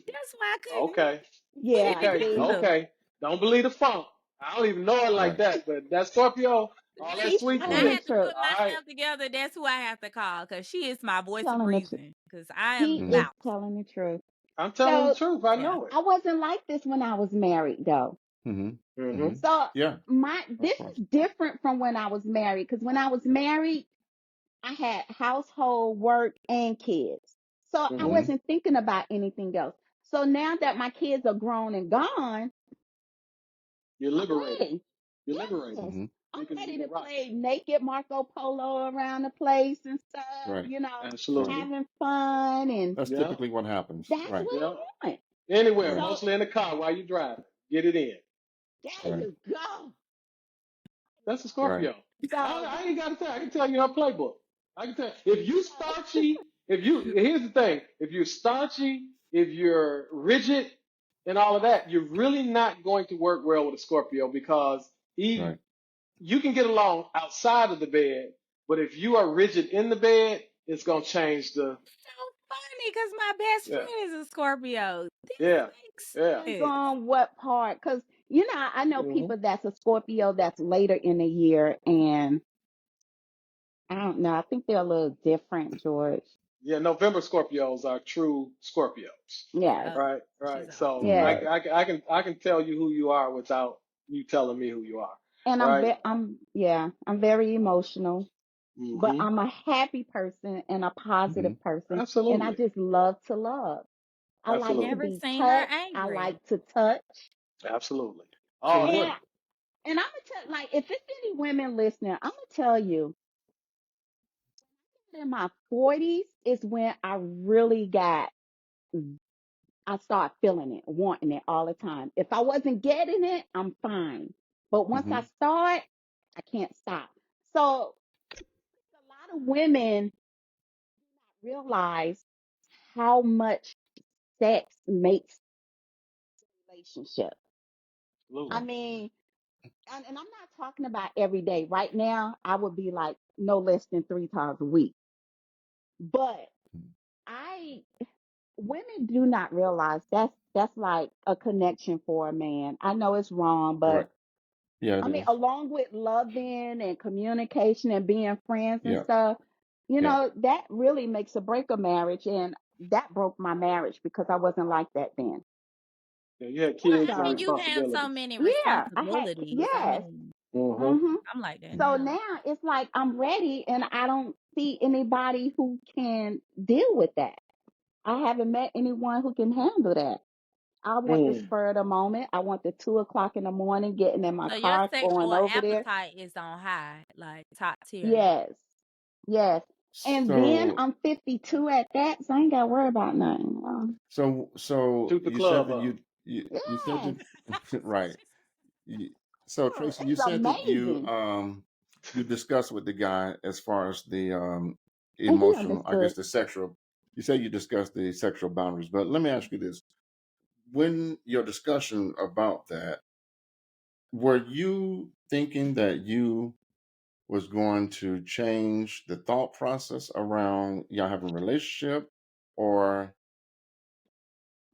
S1: that's why I couldn't
S3: Okay,
S1: get it
S4: yeah.
S3: okay,
S4: See,
S1: together.
S3: okay. Don't believe the funk. I don't even know her like
S2: Right.
S3: that, but that Scorpio, all that
S1: See,
S4: he's
S3: sweet
S1: when
S4: telling
S1: I
S4: the
S3: shit.
S1: had to
S4: truth.
S1: put
S3: All right.
S1: myself together, that's who I have to call because she is my voice of
S4: Telling the truth.
S1: reason. Because I
S4: He
S1: am
S2: Hmm.
S4: is
S1: mouth.
S4: telling the truth.
S3: I'm telling the
S4: So
S3: truth. I
S1: Yeah.
S3: know it.
S4: I wasn't like this when I was married, though.
S2: Hmm.
S3: Hmm.
S2: Hmm.
S4: So
S2: Yeah. Of
S4: this
S2: course.
S4: is different from when I was married. Because when I was married, I had household work and kids. So I
S3: Hmm.
S2: Hmm.
S4: wasn't thinking about anything else. So now that my kids are grown and gone,
S3: You're
S4: I'm
S3: liberated.
S4: ready.
S3: You're liberated.
S4: Yes.
S2: Hmm.
S4: I'm
S3: You
S4: ready
S3: can
S4: to
S3: rock.
S4: play naked Marco Polo around the place and stuff,
S2: Right. Right.
S3: Absolutely.
S4: having fun. And
S2: That's
S3: Yeah.
S2: typically what happens.
S4: that's
S2: Right.
S4: what
S3: Yeah.
S4: I want.
S3: Anywhere,
S2: Right.
S4: So
S3: mostly in the car while you driving. Get it in.
S4: there
S2: Right.
S4: you go.
S3: That's a
S2: Right.
S3: Scorpio.
S4: So
S3: I ain't got to tell. I can tell you her playbook. I can tell. If you starchy, here's the thing. If you're starchy, if you're rigid, and all of that, you're really not going to work well with a Scorpio because
S2: Right.
S3: you can get along outside of the bed, but if you are rigid in the bed, it's gonna change the.
S1: So funny because my best
S3: Yeah.
S1: friend is a Scorpio. This
S3: Yeah.
S1: makes
S3: Yeah.
S4: depends
S1: sense.
S4: on what part, because I know
S3: Hmm.
S4: people that's a Scorpio that's later in the year, and I don't know. I think they're a little different, George.
S3: Yeah, November Scorpios are true Scorpios.
S4: Yes,
S1: Yep.
S3: Right,
S1: She's
S3: right.
S1: a
S3: So
S4: yes.
S2: Right.
S3: I can tell you who you are without you telling me who you are.
S4: And
S3: Right.
S4: I'm very emotional, but
S3: Mm-hmm.
S4: I'm a happy person and a
S2: Hmm.
S4: positive person, and I
S3: Absolutely.
S4: just love to love. I like to
S3: Absolutely.
S1: never
S4: be
S1: seen her
S4: touched. I
S1: angry.
S4: like to touch.
S3: Absolutely.
S2: So
S3: All
S4: And
S3: that.
S2: what?
S4: and I'm gonna tell, like, if it's any women listening, I'm gonna tell you, in my 40s is when I start feeling it, wanting it all the time. If I wasn't getting it, I'm fine. But once I
S2: Hmm.
S4: start, I can't stop. So a lot of women realize how much sex makes a relationship. I
S3: Absolutely.
S4: mean, and I'm not talking about every day. Right now, I would be like no less than 3 times a week. But I women do not realize that's like a connection for a man. I know it's wrong,
S2: Right.
S4: but
S2: Yeah, it
S4: I mean,
S2: is.
S4: along with loving and communication and being friends and
S2: Yeah.
S4: stuff,
S2: Yeah.
S4: that really makes or break a marriage. And that broke my marriage because I wasn't like that then.
S3: Yeah, you had
S1: Well,
S3: kids
S1: I
S3: and
S1: mean,
S4: So
S1: you have so
S3: responsibilities.
S1: many
S4: yeah,
S1: responsibilities. I
S4: yes.
S1: mean,
S3: Mm-hmm.
S4: hmm
S1: I'm like that
S4: So
S1: now.
S4: now it's like I'm ready, and I don't see anybody who can deal with that. I haven't met anyone who can handle that. I want the
S3: Mm.
S4: spur of the moment. I want the 2 o'clock in the morning, getting in my
S1: So your
S4: car, going
S1: sexual
S4: over there.
S1: appetite is on high, like top tier.
S4: Yes, yes. And then
S2: So
S4: I'm 52 at that, so I ain't got to worry about nothing.
S2: so
S3: Shoot the
S2: you said
S3: club
S2: that
S3: up.
S2: you said
S4: Yes,
S2: that right. You, so
S4: oh,
S2: Tracy, you
S4: it's
S2: said that
S4: amazing.
S2: you discussed with the guy as far as the
S4: And he
S2: emotional, I guess
S4: understood.
S2: the sexual. You said you discussed the sexual boundaries, but let me ask you this: when your discussion about that, were you thinking that you was going to change the thought process around y'all having a relationship, or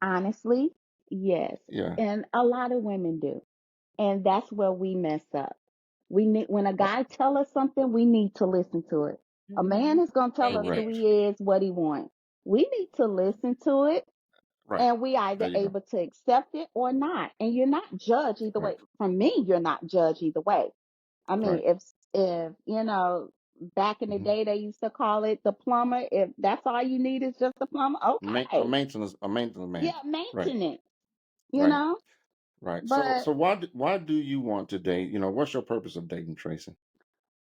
S4: Honestly, yes.
S2: yeah?
S4: And a lot of women do. And that's where we mess up. We need when a
S2: Oh,
S4: guy tell us something, we need to listen to it. A
S1: Hmm.
S4: man is gonna tell
S1: Take
S4: us
S2: right,
S4: who
S1: it.
S4: he is, what he wants. We need to listen to it,
S2: right.
S4: and we
S2: There
S4: either
S2: you go.
S4: able to accept it or not. And you're not judged either
S2: Right,
S4: way. From me, you're not judged either way. I mean,
S2: right.
S4: if back in the
S2: Hmm.
S4: day they used to call it the plumber. If that's all you need is just a plumber, okay.
S2: A maintenance man.
S4: Yeah,
S2: Right,
S4: maintenance, you
S2: right,
S4: know.
S2: right. So
S4: But
S2: so why do you want to date? What's your purpose of dating, Tracy?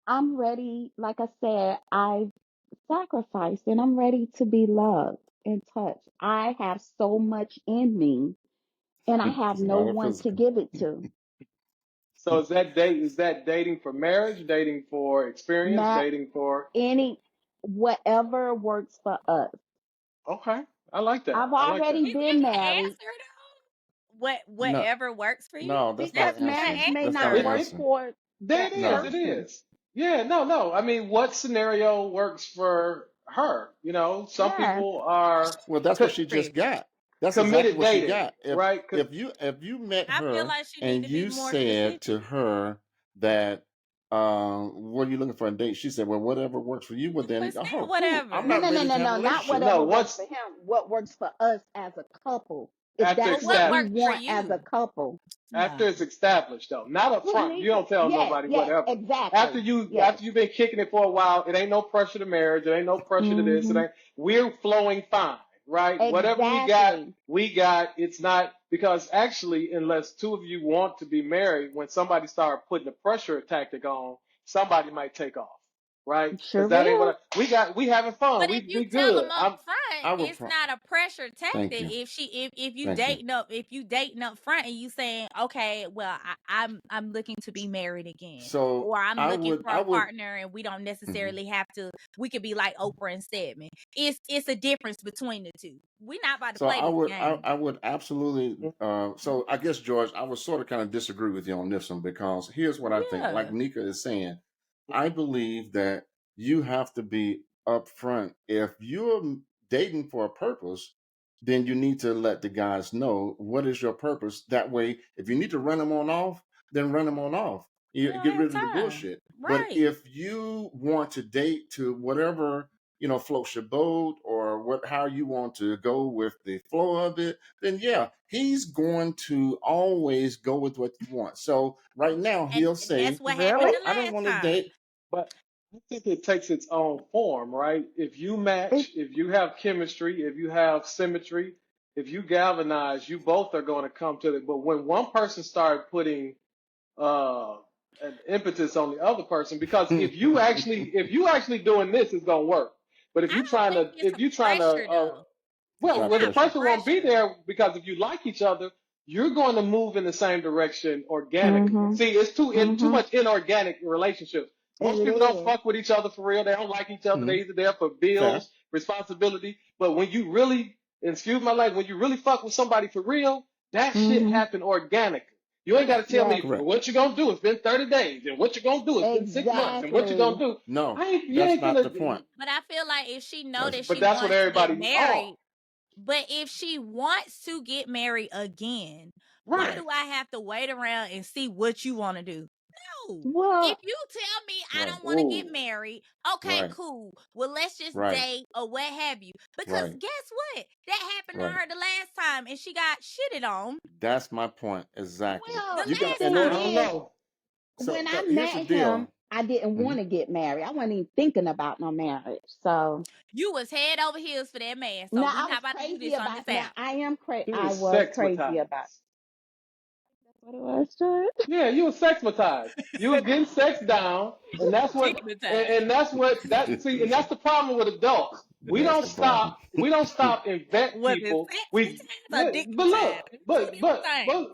S4: I'm ready, like I said, I've sacrificed and I'm ready to be loved and touched. I have so much in me and I have
S2: It's a
S4: no
S2: lot of
S4: one to
S2: physical.
S4: give it to.
S3: So is that dating for marriage, dating for experience,
S4: Not
S3: dating for
S4: any whatever works for us.
S3: okay. I like that.
S4: I've
S3: I like
S4: already
S3: that.
S1: Is that
S4: been
S1: the
S4: married
S1: answer though?
S2: No,
S1: Whatever works for you?
S2: no, that's not
S1: That's
S2: an
S4: because
S1: not
S2: answer.
S4: marriage may
S2: That's
S1: an
S2: not
S4: not
S2: an
S1: answer.
S4: work
S3: It
S2: answer.
S4: for
S3: there it
S4: that
S3: is.
S2: No.
S3: It
S4: person.
S3: is. Yeah, no, no. I mean, what scenario works for her? Some
S4: Yeah,
S3: people are
S2: Well, that's what
S3: co-
S2: she just
S1: Chris,
S2: got. That's exactly
S3: committed
S2: what she
S3: dating,
S2: got. If
S3: right?
S2: if you if you met
S1: I feel
S2: her
S1: like she need
S2: and
S1: to be
S2: you
S1: more
S2: said to
S1: specific.
S2: her that what are you looking for in a date? She said, well, whatever works for you. Well, then,
S1: But still,
S2: oh, cool. I'm
S1: whatever.
S2: not ready to have a
S4: no, not
S2: relationship.
S3: No,
S4: whatever works for
S3: what's
S4: him. What works for us as a couple, if
S3: after
S1: But
S4: that's
S1: what
S4: what we
S1: works
S3: established?
S1: for
S4: want as a
S1: you?
S4: couple.
S3: After
S1: No.
S3: it's established, though, not up
S4: We
S3: front.
S4: need
S3: You
S4: to,
S3: don't tell
S4: yes,
S3: nobody
S4: yes,
S3: whatever.
S4: exactly. Yes.
S3: After you've been kicking it for a while, it ain't no pressure to marriage. It ain't no pressure to this. It
S4: hmm
S3: ain't. We're flowing fine, right? Whatever
S4: Exactly.
S3: we got. It's not because actually, unless two of you want to be married, when somebody start putting the pressure tactic on, somebody might take off, right? Because
S4: Sure
S3: that ain't
S4: will.
S3: what we having fun.
S1: But if you
S3: We
S1: tell
S3: good.
S1: them up front,
S2: I would.
S1: it's not a pressure
S2: Thank
S1: tactic.
S2: you.
S1: If you
S2: Thank you.
S1: dating up front and you saying, okay, well, I'm looking to be married again,
S2: So
S1: or I'm
S2: I
S1: looking
S2: would.
S1: for
S2: I
S1: a
S2: would.
S1: partner, and we don't
S2: Mhm.
S1: necessarily have to. We could be like Oprah and Stedman. It's a difference between the two. We're not about to
S2: So
S1: play
S2: I
S1: this
S2: would. I,
S1: game.
S2: I would absolutely. So I guess George, I would sort of kind of disagree with you on this one because here's what I think. Like
S1: Yeah,
S2: Nika is saying, I believe that you have to be upfront. If you're dating for a purpose, then you need to let the guys know what is your purpose. That way, if you need to run them on off, then run them on off.
S1: we
S2: You
S1: don't
S2: get
S1: have
S2: rid of the
S1: time,
S2: bullshit. But
S1: right?
S2: if you want to date to whatever floats your boat, or how you want to go with the flow of it, then yeah, he's going to always go with what you want. So right now
S1: And
S2: he'll say,
S1: that's what happened
S4: Really?
S2: "Oh,
S1: the
S2: I don't
S1: last
S2: want to
S1: time.
S2: date."
S3: But I think it takes its own form, right? If you
S4: It,
S3: match, if you have chemistry, if you have symmetry, if you galvanize, you both are going to come to it. But when one person started putting uh, an impetus on the other person, because if you actually doing this, it's gonna work. But
S1: I don't think it's
S3: if you trying to
S1: pressure though.
S2: It's
S3: well,
S1: It's
S2: not
S3: well, the
S1: not
S2: pressure.
S3: pressure won't be
S1: pressure.
S3: there because if you like each other, you're going to move in the same direction organically.
S4: mm-hmm,
S3: See, it's too
S4: mm-hmm.
S3: much inorganic relationships. Most
S4: It
S3: people don't
S4: is.
S3: fuck with each other for real. They don't like each other. They
S2: Mhm.
S3: either there for
S2: Fair.
S3: bills, responsibility. But when you really, excuse my language, when you really fuck with somebody for real, that shit
S4: Mm-hmm.
S3: happen organically. You ain't got to
S1: Correct.
S3: tell
S4: Yes.
S3: me
S2: Correct.
S3: what you gonna do. It's been 30 days, and what you gonna do. It's been 6 months, and what you gonna
S4: Exactly.
S3: do.
S2: No,
S3: You
S2: that's
S3: ain't
S2: not
S3: gonna.
S2: the point.
S1: But I feel like if she know
S2: That's
S1: that
S3: But
S1: she
S3: that's what
S1: wants to get
S3: everybody. Oh,
S1: married, but if she wants to get married again, why
S3: right.
S1: do I have to wait around and see what you want to do? No. If
S4: Well,
S1: you tell me I
S2: right,
S1: don't want to get
S3: Ooh.
S1: married, okay,
S2: right,
S1: cool. Well, let's just
S2: right,
S1: date or what have you. Because
S2: right,
S1: guess what? That happened to
S2: right.
S1: her the last time and she got shitted on
S2: That's my point exactly.
S1: the
S4: well,
S2: You
S4: the
S2: got
S1: last
S2: in
S4: thing
S3: I
S2: order.
S3: don't
S1: time.
S4: is,
S3: know.
S2: So
S4: when I
S2: here's the
S4: met him,
S2: deal.
S4: I didn't want
S2: Mhm.
S4: to get married. I wasn't even thinking about no marriage. So
S1: You was head over heels for that man. So
S4: now
S1: we
S4: I
S1: not
S4: was
S1: about to do
S4: crazy
S1: this on this
S4: about. Now
S1: app.
S4: I am
S3: He
S4: I
S3: was
S4: was
S3: sexmatized.
S4: crazy about. That's what it was, George.
S3: Yeah, you was sexmatized. You was getting sex down, and that's what
S1: Stigmatized.
S3: and that's what that see, and that's the problem with adults. We
S2: That's
S3: don't
S2: the problem.
S3: stop. We don't stop and vet
S1: Was it
S3: people.
S1: sexmatized or
S3: But look,
S1: dickmatized? Two different things.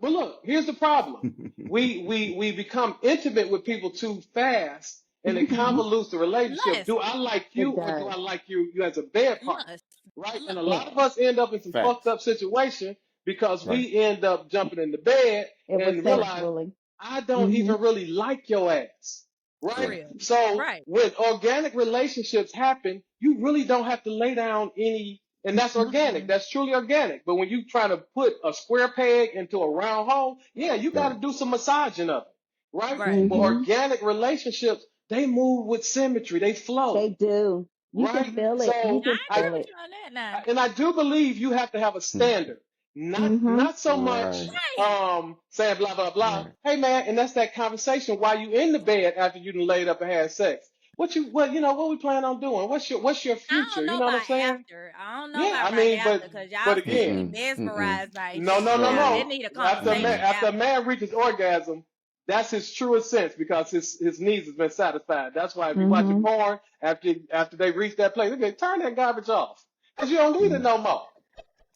S3: but look. Here's the problem. We become intimate with people too fast, and it
S4: Mm-hmm.
S3: convolutes the relationship.
S1: Lust.
S3: Do I like you,
S4: It
S3: or do
S4: does.
S3: I like you as a bed partner?
S1: Lust.
S3: Right? And a
S1: Lust.
S3: lot
S4: It
S3: of us end up in some fucked
S2: Facts.
S3: up situation because
S2: Right.
S3: we end up jumping in the bed
S4: it was
S3: and realize
S4: sexually.
S3: I don't
S4: Mm-hmm.
S3: even really like your ass.
S1: For
S3: Right?
S2: Right.
S1: real.
S3: So
S1: Right.
S3: when organic relationships happen, you really don't have to lay down any, and that's organic.
S1: Mm-mm.
S3: That's truly organic. But when you try to put a square peg into a round hole, yeah, you got
S2: Right.
S3: to do some massaging of it. Right?
S1: Right.
S3: But
S4: Mm-hmm.
S3: organic relationships, they move with symmetry. They flow.
S4: They do. You can
S3: Right?
S4: feel it. You
S3: So
S1: I
S4: can
S1: agree
S4: feel
S1: with
S4: it.
S1: you on that now.
S3: and I do believe you have to have a
S2: Hmm.
S3: standard,
S4: Mm-hmm.
S3: not so much
S2: Right.
S1: Right.
S3: saying blah blah blah.
S2: Right.
S3: Hey man, and that's that conversation while you in the bed after you done laid up and had sex. What we plan on doing? What's your
S1: I
S3: future?
S1: don't
S3: You
S1: know
S3: know what I'm
S1: about
S3: saying?
S1: after. I don't know
S3: Yeah,
S1: about
S3: I
S1: right
S3: mean, but
S1: after because
S3: but
S1: y'all seem to be
S3: again,
S2: Mm-mm. Mm-mm.
S1: mesmerized by each
S3: no
S1: other
S3: no
S1: now.
S2: No.
S1: They
S3: no.
S1: need a
S3: After
S1: conversation
S2: Mm-mm.
S3: a
S1: after.
S3: man reaches orgasm, that's his truest sense because his needs has been satisfied. That's why if you watching
S4: Mm-hmm.
S3: porn after they reach that place, okay, turn that garbage off because you don't need it
S2: Mm.
S3: no more.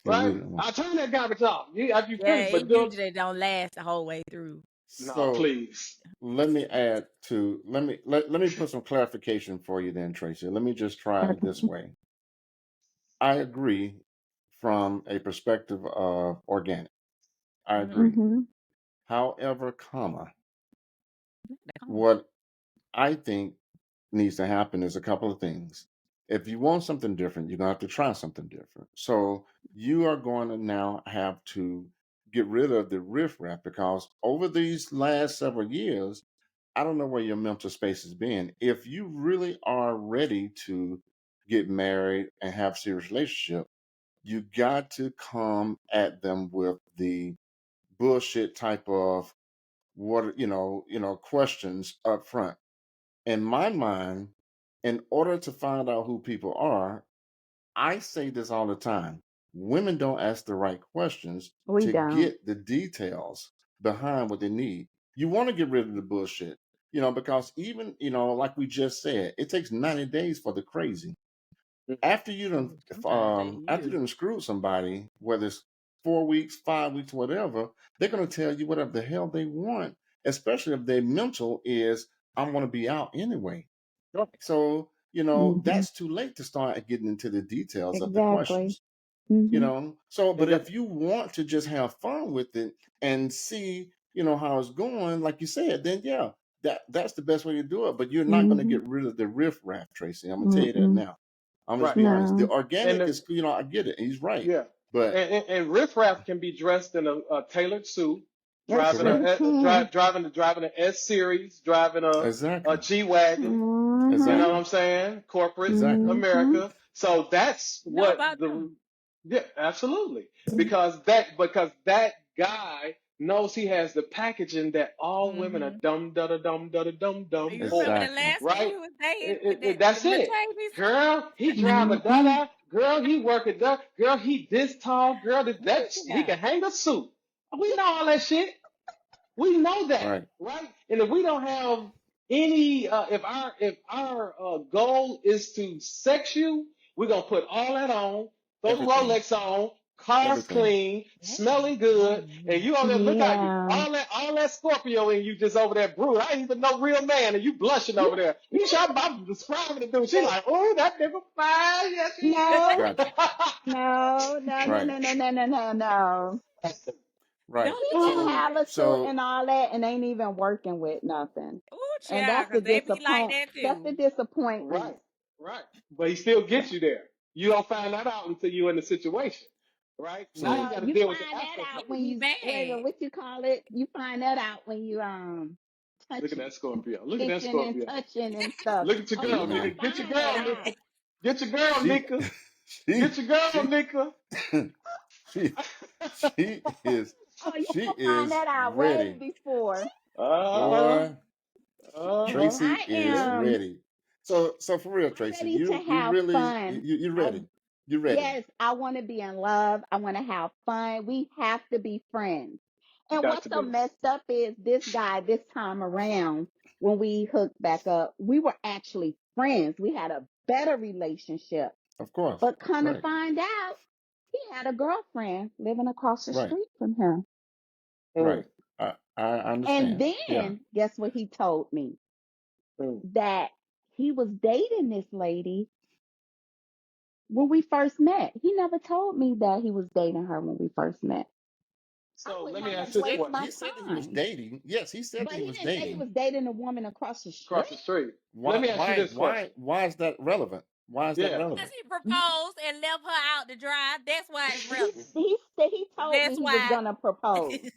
S2: Don't
S3: Right?
S2: need it.
S3: I turn that garbage off. After you
S1: Yeah,
S3: finish,
S1: it
S3: but do
S1: usually don't last the whole way through.
S3: no,
S2: So
S3: please.
S2: let me add to let me put some clarification for you then, Tracy. Let me just try it this way. I agree from a perspective of organic. I
S1: Mm-hmm.
S2: agree.
S4: Mm-hmm.
S2: However, what I think needs to happen is a couple of things. If you want something different, you're gonna have to try something different. So you are going to now have to get rid of the riffraff because over these last several years, I don't know where your mental space has been. If you really are ready to get married and have serious relationship, you got to come at them with the bullshit type of questions up front. In my mind, in order to find out who people are, I say this all the time. Women don't ask the right questions
S4: We
S2: to
S4: don't.
S2: get the details behind what they need. You want to get rid of the bullshit, because even, like we just said, it takes 90 days for the crazy. After you done,
S1: Sometimes they
S2: after you
S1: use.
S2: done screwed somebody, whether it's 4 weeks, 5 weeks, whatever, they're going to tell you whatever the hell they want, especially if their mental is, I want to be out anyway.
S3: Sure.
S2: So,
S4: Mm-hmm.
S2: that's too late to start getting into the details of the
S4: Exactly.
S2: questions.
S4: Mm-hmm.
S2: So,
S3: And
S2: but
S3: that,
S2: if you want to just have fun with it and see, how it's going, like you said, then yeah, that's the best way to do it. But you're not going to
S4: Mm-hmm.
S2: get rid of the riffraff, Tracy. I'm gonna tell you that
S4: Mm-mm.
S2: now. I'm just
S3: right.
S2: be honest. The
S4: No.
S3: And
S2: organic
S3: the,
S2: is, I get it. He's right.
S3: yeah.
S2: But
S3: And riffraff can be dressed in a tailored suit.
S4: Yes,
S3: driving
S2: Correct.
S4: you can.
S3: driving a S series, driving a
S2: Exactly.
S3: G wagon. You know
S4: Mm-hmm.
S3: what
S2: Exactly.
S3: I'm saying? Corporate
S2: Exactly.
S4: Mm-hmm.
S3: America. So that's
S1: Know
S3: what
S1: about them.
S3: the yeah, absolutely. Because that guy knows he has the packaging that all women are
S1: Mm-hmm.
S3: dumb da da dumb da da dumb dumb
S1: You remember
S3: for,
S1: the
S2: Exactly.
S1: last one
S3: right?
S1: we was dating with that the
S3: That's it.
S1: Mercedes?
S3: Girl, he drive a da
S4: Mm-hmm.
S3: da. Girl, he work a da. Girl, he this tall. Girl,
S4: Oh,
S3: he
S4: yeah.
S3: can hang a suit. We know all that shit. We know that,
S2: Right.
S3: right? And if we don't have any, if our goal is to sex you, we're gonna put all that on, throw the
S2: Everything.
S3: Rolex on, cars
S2: Everything.
S3: clean,
S1: Damn.
S3: smelling good, and you over there look how you
S4: Yeah.
S3: all that Scorpio in you just over there brood. I ain't even no real man, and you blushing over there. You shot about describing the dude. She like, oh, that nigga fine, yes he
S4: No,
S2: Gotcha.
S4: no, no, no,
S2: Right.
S4: no, no, no, no, no, no.
S2: Right.
S1: Don't
S4: He
S1: do
S4: can
S2: So
S1: it.
S4: have a suit
S2: so
S4: and all that and ain't even working with nothing.
S1: Ooh,
S4: And
S1: child,
S4: that's the
S1: because they be like
S4: disappoint.
S1: that
S4: That's the
S1: too.
S4: disappointment.
S3: right, right. But he still gets you there. You don't find that out until you're in the situation, right? Now you
S2: so
S3: got to
S4: You
S3: deal with the
S4: find that
S3: after
S1: He
S4: out
S3: effects.
S4: when
S1: be
S4: you wait a
S1: mad.
S4: minute, what you call it? You find that out when you
S3: Look at
S4: touching,
S3: that Scorpio. Look at that
S4: fixing and
S3: Scorpio.
S4: touching and stuff.
S3: Look at your
S4: Oh, you
S3: girl,
S4: gonna
S2: man,
S3: nigga. Get your
S4: find that
S3: girl,
S4: out.
S3: Nika. Get your girl,
S2: she
S3: Nika.
S2: she
S3: Get your girl,
S2: she
S3: Nika.
S2: she she is
S4: Oh, you
S2: she
S4: gonna find
S2: is
S4: that out way
S2: ready.
S4: before.
S3: Uh-huh.
S2: Boy,
S3: Uh-huh.
S2: Tracy
S4: I
S2: is
S4: am.
S2: ready. So for real,
S4: I'm
S2: Tracy,
S4: ready to
S2: you
S4: have
S2: really
S4: fun.
S2: you
S4: I
S2: ready. You ready.
S4: Yes, I want to be in love. I want to have fun. We have to be friends. And
S3: Got
S4: what's
S3: to
S4: so
S3: be.
S4: messed up is this guy, this time around, when we hooked back up, we were actually friends. We had a better relationship.
S2: Of course.
S4: But kind of
S2: Right.
S4: find out, he had a girlfriend living across the
S2: Right.
S4: street from him.
S3: Mm,
S2: Right. I
S4: And
S2: understand. Yeah.
S4: then, guess what he told me?
S3: mm.
S4: That he was dating this lady when we first met. He never told me that he was dating her when we first met. I
S3: So
S4: wouldn't
S3: let me
S4: want
S3: ask
S4: to
S3: this
S4: waste
S3: question.
S4: my
S2: He said that he was
S4: time.
S2: dating. Yes, he said
S4: But
S2: that he
S4: he
S2: was
S4: didn't say he
S2: dating.
S4: was dating a woman across the
S3: Across
S4: street.
S3: the street. Let
S2: Why
S3: me ask you
S2: why
S3: this question.
S2: why is that relevant? Why is that
S3: Yeah.
S1: Because
S2: relevant?
S1: he proposed and left her out to dry. That's why it's relevant.
S4: He told me
S1: That's
S4: he was
S1: why.
S4: gonna propose.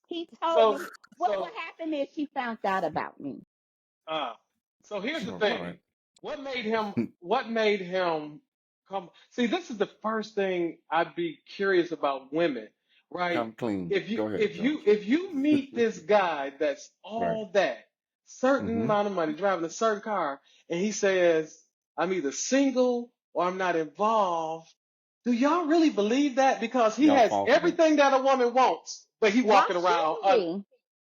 S4: He told me
S3: So
S4: what
S3: so
S4: happened is she found out about me.
S3: Uh, so here's the
S2: Oh, all
S3: thing.
S2: right.
S3: What made him what made him come see this is the first thing I'd be curious about women, right?
S2: Come clean.
S3: If you
S2: Go ahead,
S3: if you
S2: Jones.
S3: if you meet this guy that's
S2: Right.
S3: all that, certain
S2: Mm-hmm.
S3: amount of money, driving a certain car, and he says, I'm either single or I'm not involved, do y'all really believe that? Because he
S2: Y'all
S3: has
S2: fall for that.
S3: everything that a woman wants, but he
S4: Why
S3: walking around
S4: shouldn't we?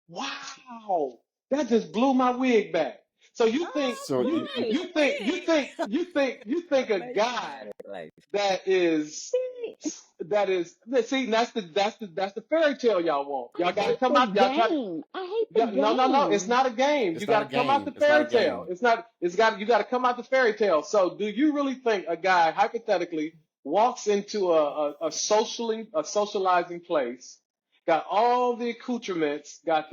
S3: wow, that just blew my wig back. So you think
S2: So
S1: Blue
S2: you,
S3: you
S2: you
S1: man,
S3: you think you
S1: wig.
S3: think you think you think a
S1: Like,
S3: guy
S1: like,
S3: that is
S4: See,
S3: see that's the fairy tale y'all want.
S4: I
S3: Y'all got to
S4: hate
S3: come
S4: the
S3: out. Y'all try.
S4: game. I hate the
S3: Yeah, no, it's
S4: game.
S3: not a game. You
S2: it's
S3: got
S2: not a
S3: to come out
S2: game.
S3: the
S2: It's not a
S3: fairy tale.
S2: game.
S3: It's not. It's got. You got to come out the fairy tale. So, do you really think a guy hypothetically walks into a socializing place, got all the accoutrements, got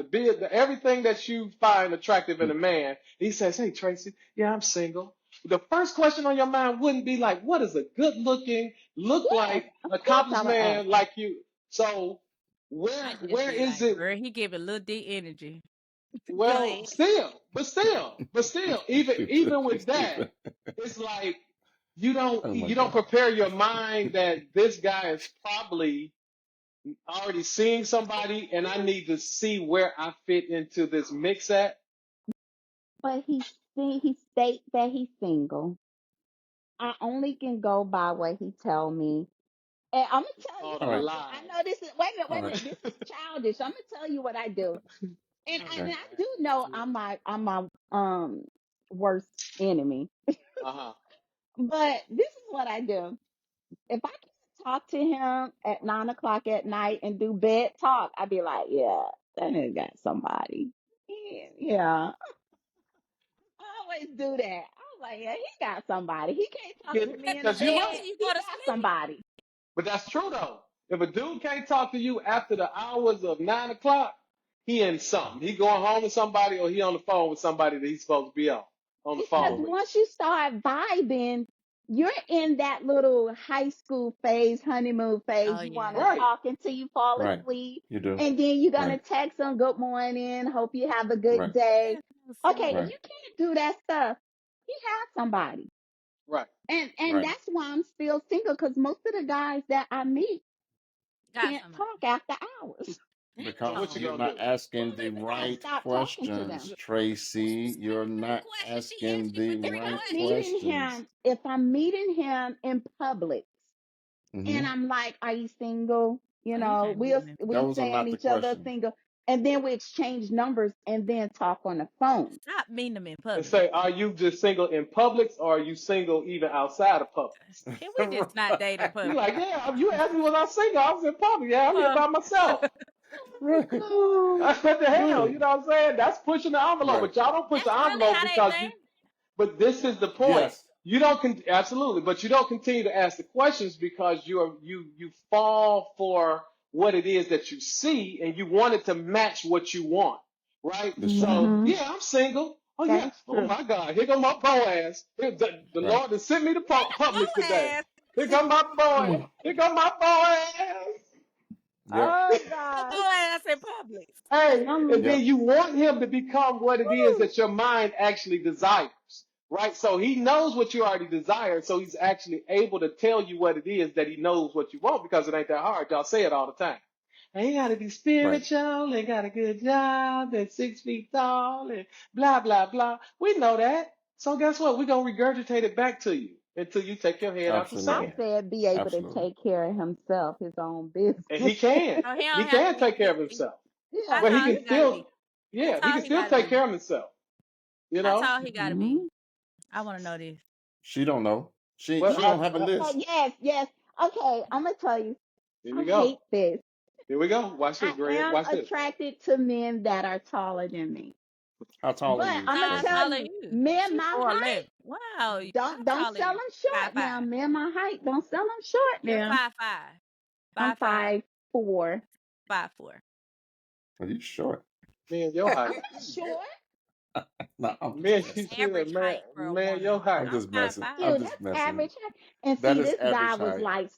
S3: everything that you find attractive in a man? He says, "Hey, Tracy, yeah, I'm single." The first question on your mind wouldn't be like, "What is a good looking, look
S4: Yes,
S3: like,
S4: of course I
S3: accomplished
S4: would ask.
S3: man like you?" So, where
S1: I just
S3: where
S1: be
S3: is
S1: like,
S3: it?
S1: girl, he give a little D energy. Go
S3: Well,
S1: ahead.
S3: still, even
S2: She's
S3: with that,
S2: stupid.
S3: it's like you don't
S2: Oh my
S3: you don't
S2: God.
S3: prepare your mind that this guy is probably already seeing somebody, and I need to see where I fit into this mix at.
S4: But he states that he's single. I only can go by what he tell me. And I'm gonna tell you
S3: All the
S2: All right.
S4: something. I
S3: lies.
S4: know this is
S2: All
S4: wait a
S2: right.
S4: minute. This is childish. I'm gonna tell you what I do. And
S2: Okay.
S4: I do know I'm my worst enemy.
S3: Uh-huh.
S4: But this is what I do. If I can't talk to him at 9 o'clock at night and do bed talk, I'd be like, yeah, that nigga got somebody. Yeah. I always do that. I was like, yeah, he got somebody. He can't talk to me
S1: At
S4: in
S1: the
S4: the
S3: Because you're
S1: bed
S3: right.
S4: bed.
S1: till you
S4: He
S1: go to
S4: got
S1: sleep.
S4: somebody.
S3: But that's true though. If a dude can't talk to you after the hours of 9 o'clock, he in something. He going home with somebody, or he on the phone with somebody that he's supposed to be on the phone
S4: Because
S2: So
S3: with.
S4: once you start vibing, you're in that little high school phase, honeymoon phase.
S1: Oh
S4: You want
S1: yeah.
S4: to
S3: Right,
S4: talk until you fall
S2: Right.
S4: asleep.
S2: You do.
S4: And then you're going to
S2: Right.
S4: text them, good morning. Hope you have a good
S2: Right.
S4: day.
S1: That's so
S4: Okay, if
S1: silly.
S2: Right.
S4: you can't do that stuff, you have somebody.
S3: right.
S4: And
S2: Right.
S4: that's why I'm still single because most of the guys that I meet
S1: Got
S4: can't
S1: somebody.
S4: talk after hours.
S3: So
S2: Because
S3: what you
S1: Damn.
S2: you're
S3: gonna
S2: not
S3: do?
S2: asking the
S4: I
S2: right
S4: stopped talking to
S2: questions,
S4: them.
S2: Tracy. You're
S1: What
S2: not
S1: question? She
S2: asking
S1: asked you for
S2: the
S4: If
S1: three
S2: right
S4: I'm
S1: questions.
S4: meeting
S2: questions.
S4: him, if I'm meeting him in public and
S2: Hmm.
S4: I'm like, "Are you single?" You
S1: Oh, you
S4: know,
S1: can't meet them in
S4: we
S2: Those are
S4: saying
S2: not the
S4: each other
S2: questions.
S4: single, and then we exchange numbers and then talk on the phone.
S1: Stop meeting them in
S3: And
S1: public.
S3: say, are you just single in Publix, or are you single even outside of Publix?
S1: Can we just not date in
S3: You
S1: public?
S3: like, yeah, you asked me was I single. I was in public. Yeah, I'm here
S1: Huh?
S3: by myself.
S2: Right.
S4: Oh
S3: What the hell?
S2: Right.
S3: You know what I'm saying? That's pushing the envelope,
S2: Right.
S3: but y'all don't push
S1: That's
S3: the
S1: really
S3: envelope
S1: how they
S3: because you.
S1: think.
S3: But this is the point.
S2: Yes.
S3: You don't absolutely, but you don't continue to ask the questions because you fall for what it is that you see, and you want it to match what you want, right?
S2: That's right.
S3: So
S4: hmm
S3: yeah, I'm single. Oh yeah.
S4: That's
S3: Oh
S4: true.
S3: my God. Here go my Boaz. The
S2: Right.
S3: Lord has sent me to Publix today.
S1: Boaz.
S3: Here go my boy.
S2: Mm.
S3: Here go my Boaz.
S2: Yep.
S4: Oh
S1: A
S4: God.
S1: Boaz in public.
S3: Hey, and
S4: Um.
S3: then
S2: Yep.
S3: you want him to become what it is
S1: Woo.
S3: that your mind actually desires, right? So he knows what you already desire, so he's actually able to tell you what it is that he knows what you want because it ain't that hard. Y'all say it all the time. And he got to be
S2: Right.
S3: spiritual and got a good job and 6 feet tall and blah, blah, blah. We know that. So guess what? We're going to regurgitate it back to you until you take your head out the
S4: I
S2: Absolutely.
S3: sand.
S4: said be able to
S2: Absolutely.
S4: take care of himself, his own
S3: And
S4: business.
S3: he can.
S1: Oh, he
S3: He
S1: don't have to
S3: can
S1: be
S3: take care of himself.
S1: how
S4: Yeah.
S3: But he
S1: tall
S3: can
S1: he gotta
S3: still,
S1: be? How
S3: yeah, he
S1: tall
S3: can
S1: he
S3: still
S1: gotta
S3: take
S1: be?
S3: care of himself, you
S1: How
S3: know?
S1: tall he gotta be?
S4: Mhm.
S1: I wanna know this.
S2: She don't know. She
S3: Well,
S2: she don't have a
S4: Okay,
S2: list.
S4: yes, yes. Okay, I'm gonna tell you.
S3: here
S4: I
S3: we go.
S4: hate this.
S3: Here we go. Watch
S4: I
S3: this, Greg.
S4: am
S3: Watch this.
S4: attracted to men that are taller than me.
S2: How tall are
S4: But
S2: you,
S4: I'm gonna
S1: Size
S2: Tracy?
S4: tell
S1: taller than
S4: you,
S1: you.
S4: men
S1: She
S4: my height,
S1: 4'11". Wow, how
S4: don't
S1: tall are
S4: sell
S1: you?
S4: them
S1: Five
S4: short now.
S1: five.
S4: Men my height, don't sell them short
S1: You're
S4: now.
S1: 5'5".
S4: I'm
S1: 5'5".
S4: 5'4".
S1: 5'4".
S2: Are you short?
S3: Man, your
S4: I'm
S3: height.
S4: not short.
S2: No, I'm just
S3: Man,
S1: That's
S3: you
S2: messing.
S3: see that,
S1: average
S3: man,
S1: height for a
S3: man, your
S1: woman.
S2: I'm
S3: height.
S1: I'm
S2: just
S1: five
S2: messing. I'm
S1: five.
S4: Dude,
S2: just
S4: that's
S2: messing.
S4: average height. And
S2: That
S4: see,
S2: is
S4: this guy
S2: average
S4: was
S2: height.
S4: like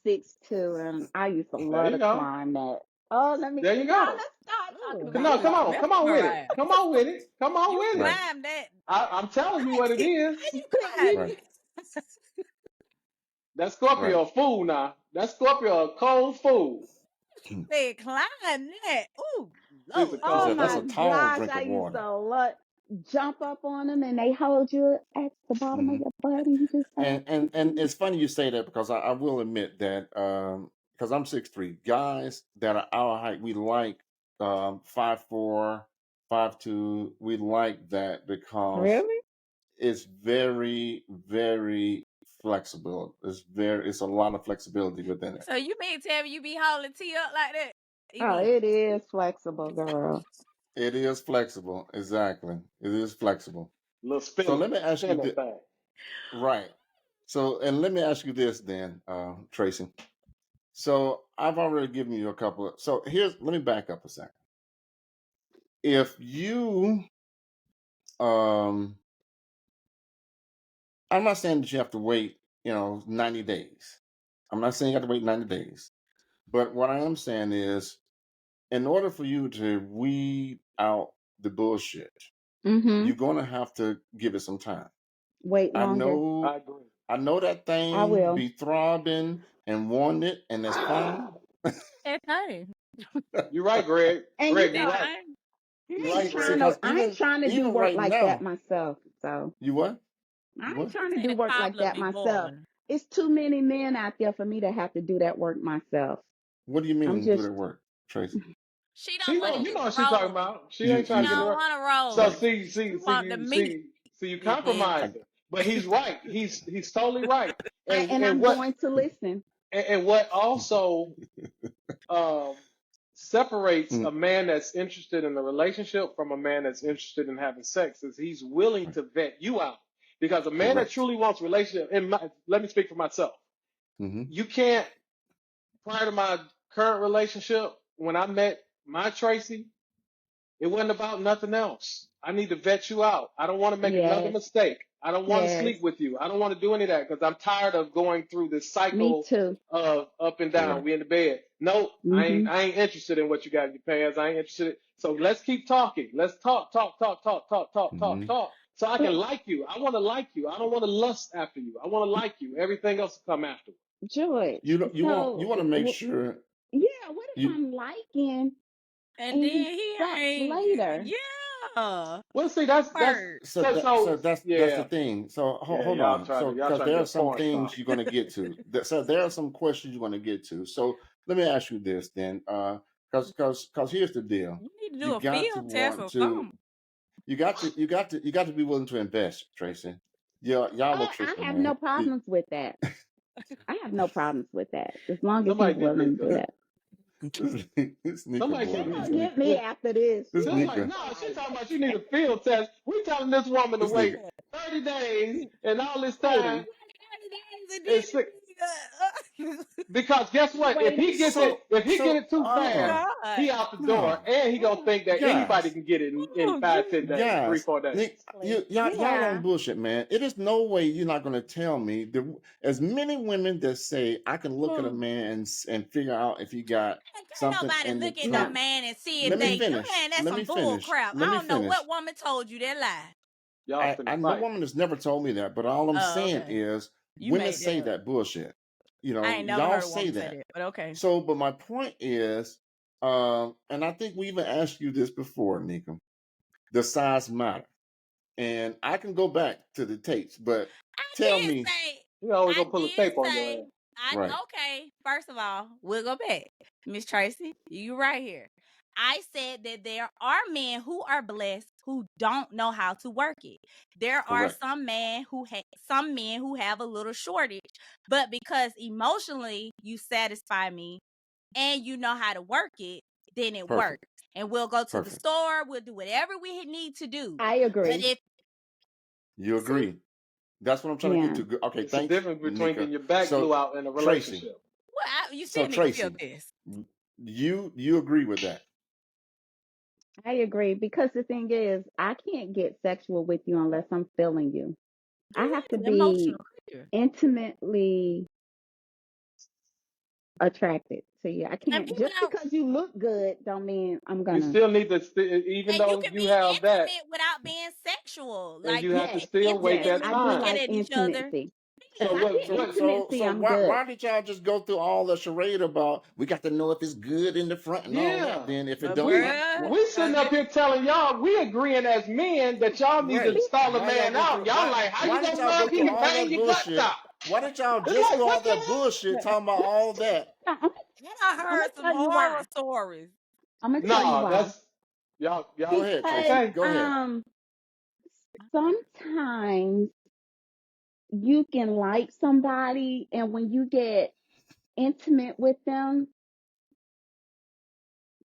S4: 6'2", and I used to
S3: There
S4: love
S3: you
S4: to
S3: go.
S4: climb that. Oh, let me.
S3: There you
S4: Now
S3: go.
S4: let's start talking
S1: Ooh,
S3: Come
S4: about
S3: on,
S1: you
S3: come
S1: a
S3: on,
S4: something.
S3: come on with it.
S1: mesmerized.
S3: Come on with it. Come on
S1: You
S3: with it.
S2: Right.
S1: climbed that.
S3: I'm telling you what it
S1: How
S3: is.
S1: you
S4: You,
S1: climbed
S2: Right.
S1: it?
S3: That
S2: Right.
S3: Scorpio a fool now. That Scorpio a cold fool.
S1: Said climb that. Ooh,
S3: He's a
S1: Lord
S2: She
S4: oh
S3: cold
S2: said that's
S4: my
S2: a
S3: fool.
S2: tall
S4: gosh,
S2: drink
S4: I
S2: of
S4: used
S2: water.
S4: to jump up on them and they hold you at the bottom of
S2: Hmm.
S4: your butt and you just have.
S2: And it's funny you say that because I will admit that because I'm 6'3", guys that are our height, we like 5'4", 5'2". We like that because
S4: Really?
S2: it's very, very flexible. It's a lot of flexibility within it.
S1: So you mean tell me you be hauling tea up like that? You
S4: Oh,
S1: mean
S4: it is flexible, girl.
S2: It is flexible. Exactly. It is flexible.
S3: Little
S2: So
S3: spin,
S2: let me ask you
S3: spin
S2: this.
S3: that thing.
S2: Right. So, and let me ask you this then, Tracy. So I've already given you a couple of, so let me back up a second. If you, um, I'm not saying that you have to wait, 90 days. I'm not saying you have to wait 90 days. But what I am saying is, in order for you to weed out the bullshit,
S4: Mm-hmm.
S2: you're going to have to give it some time.
S4: Wait
S2: I
S4: longer.
S2: know,
S3: I agree.
S2: I know that
S4: I
S2: thing
S4: will.
S2: be throbbing and wanting it, and that's fine.
S1: that thing?
S3: You're right, Greg.
S4: And you
S3: Greg, you're
S1: That
S4: know,
S3: right.
S1: thing?
S3: You're right,
S2: See,
S3: Greg.
S2: because
S4: I ain't trying to do
S2: even
S4: work
S2: right
S4: like that
S2: now,
S4: myself. So
S2: you what?
S4: I
S2: You
S4: ain't
S2: what?
S4: trying to
S1: Say
S4: do
S1: the
S4: work like
S1: cobbler
S4: that
S1: be
S4: myself.
S1: boiling.
S4: It's too many men out there for me to have to do that work myself.
S2: What do you
S4: I'm
S2: mean do
S4: just
S2: that work, Tracy?
S1: She
S3: She
S1: don't want
S3: know,
S1: to
S3: you
S1: get
S3: know
S1: the
S3: what she's talking
S1: rolling.
S3: about. She
S2: You
S3: ain't
S1: She
S3: trying to get
S2: you
S3: it
S1: don't
S3: right.
S1: want to
S3: So
S2: right.
S1: roll.
S3: see,
S1: She
S3: see,
S1: want the
S3: you
S1: meat.
S3: see, you
S1: You big.
S2: I
S3: compromising. But he's right. He's totally right. And
S4: and
S3: and
S4: I'm
S3: what
S4: going to listen.
S3: and what also um separates
S2: Mm,
S3: a man that's interested in a relationship from a man that's interested in having sex is he's willing
S2: right.
S3: to vet you out. Because a man that
S2: Correct.
S3: truly wants relationship, let me speak for myself.
S2: Mm-hmm.
S3: You can't, prior to my current relationship, when I met my Tracy, it wasn't about nothing else. I need to vet you out. I don't want to make another
S4: Yes.
S3: mistake. I don't want to
S4: Yes,
S3: sleep with you. I don't want to do any of that because I'm tired of going through this
S4: me
S3: cycle
S4: too.
S3: of up and down.
S2: Correct.
S3: We in the bed. No,
S4: Mhm.
S3: I ain't interested in what you got in your pants. I ain't interested. So let's keep talking. Let's talk, talk, talk, talk, talk, talk, talk,
S2: Hmm.
S3: talk. So I can
S4: But
S3: like you. I want to like you. I don't want to lust after you. I want to like you. Everything else will come after.
S4: George,
S2: You want to make sure
S4: yeah, what if
S2: you
S4: I'm liking
S1: And
S4: and
S1: then
S4: he
S1: he
S4: sucks
S1: ain't,
S4: later?
S1: yeah.
S3: Well, see, that's
S1: Hurt.
S2: so
S3: so
S2: that's the
S3: yeah,
S2: thing. So
S3: yeah.
S2: hold on. So
S3: Y'all
S2: because
S3: trying to
S2: there
S3: be
S2: are
S3: a
S2: some
S3: porn star.
S2: things you're going to get to. So there are some questions you're going to get to. So let me ask you this then. Because here's the deal.
S1: You need to
S2: You
S1: do a
S2: got to
S1: field test
S2: want
S1: or
S2: to.
S1: something.
S2: You got to be willing to invest, Tracy. Y'all are
S4: I
S2: tripping,
S4: have no
S2: man.
S4: problems with that. I have no problems with that as long as he's
S3: Somebody get
S4: willing to
S3: Nika.
S4: do that.
S2: This Nika
S3: Somebody
S2: boy.
S3: get
S4: They
S2: This
S4: gonna
S3: Nika.
S2: Nika.
S4: get me after this.
S2: This
S4: She
S3: She's
S4: ain't
S3: like,
S2: Nika.
S3: no,
S4: gonna
S3: she's
S4: like
S3: talking
S4: it.
S3: about you need a field test. We telling this woman to
S2: This
S3: wait
S2: Nika.
S3: 30 days and all this
S4: Waiting.
S3: time is sick. Because guess what? If he
S4: Waiting.
S3: gets it, if he get it too
S1: Oh
S3: fast,
S2: No,
S3: he
S1: God.
S3: out the door,
S2: no,
S3: and he gonna think that anybody
S2: guys.
S3: can get it in
S1: Oh
S3: 5, 10 days,
S1: Jesus.
S3: 3, 4 days.
S2: Nick, y'all
S4: Yeah.
S2: on bullshit, man. It is no way you're not going to tell me. As many women that say I can look at a man and figure out if he got
S1: Can't
S2: something
S1: nobody
S2: in the
S1: look at no
S4: No.
S2: trunk.
S1: man and see if
S2: Let me
S1: they,
S4: Mm-mm.
S2: finish.
S1: man, that's
S2: Let
S1: some
S2: me
S1: bull
S2: finish.
S1: crap.
S2: Let
S1: I
S2: me
S1: don't know
S2: finish.
S1: what woman told you that lie.
S3: Y'all finna
S2: No
S3: fight.
S2: woman has never told me that, but all I'm
S1: Oh,
S2: saying
S1: okay.
S2: is
S1: You
S2: women
S1: made
S2: say
S1: that up.
S2: that bullshit. You
S1: I
S2: know,
S1: ain't never
S2: y'all
S1: heard a
S2: say
S1: woman say
S2: that.
S1: that, but okay.
S2: So, but my point is, and I think we even asked you this before, Nika, the size matter. And I can go back to the tapes, but
S1: I
S2: tell
S1: did
S2: me,
S1: say,
S3: You always
S1: I
S3: gonna pull a
S1: did
S3: tape on your
S1: say,
S3: ass.
S2: right,
S1: okay, first of all, we'll go back. Miss Tracee, you right here. I said that there are men who are blessed who don't know how to work it. There are
S2: correct,
S1: some some men who have a little shortage, but because emotionally you satisfy me and you know how to work it, then it
S2: perfect,
S1: works. And we'll go to the
S2: perfect.
S1: store, we'll do whatever we need to do.
S4: I
S1: But
S4: agree.
S1: if
S2: You
S1: see,
S2: agree? That's what I'm trying to get
S4: Yeah.
S2: to. Okay,
S3: It's the
S2: thanks,
S3: difference between
S2: Nika.
S3: getting your back blew
S2: So,
S3: out in a
S2: Tracy,
S3: relationship.
S1: you
S2: so
S1: still need to feel
S2: Tracy,
S1: this.
S2: you agree with that?
S4: I agree because the thing is, I can't get sexual with you unless I'm feeling you. I have to
S1: Emotional
S4: be
S1: creature.
S4: intimately attracted to you. I
S1: And
S4: can't
S1: people
S4: just
S1: don't
S4: because you look good don't mean I'm
S3: You
S4: gonna.
S3: still need to, even
S1: and you
S3: though
S1: can
S3: you
S1: be
S3: have that,
S1: intimate without being sexual.
S3: and
S1: Like
S3: you
S1: you
S3: have to
S1: can
S4: Yes,
S3: still wait
S4: yes,
S3: that
S1: intimately
S4: I do
S3: time.
S1: looking
S4: like
S1: at each other.
S4: intimacy.
S3: So
S1: Yeah.
S4: If I
S3: what?
S4: get
S2: So
S3: What?
S2: so
S4: intimacy,
S2: so
S4: I'm
S2: why
S4: good.
S2: why did y'all just go through all the charade about we got to know if it's good in the front and all that?
S3: Yeah.
S2: Then if it
S1: But
S2: don't,
S3: We
S1: bruh,
S3: we sitting up here telling y'all we agreeing as men that y'all need to
S2: right?
S3: stall a
S2: Why y'all
S3: man
S2: go
S3: out.
S2: through?
S3: Y'all like, how you
S2: Why did
S3: gonna
S2: y'all go
S3: love
S2: through
S3: him and
S2: all
S3: bang
S2: that
S3: your guts
S2: bullshit?
S3: out?
S2: Why did y'all
S3: It's
S2: just
S3: like,
S2: do all
S3: what the
S2: that bullshit talking about all that?
S4: I'm
S1: I
S4: gonna
S1: heard some
S4: tell you
S1: horror
S4: why.
S1: stories.
S4: I'm gonna tell you
S3: hell? No,
S4: why.
S3: that's y'all.
S2: Go ahead,
S4: Because
S2: Tracy.
S3: Okay.
S2: Go ahead.
S4: sometimes you can like somebody, and when you get intimate with them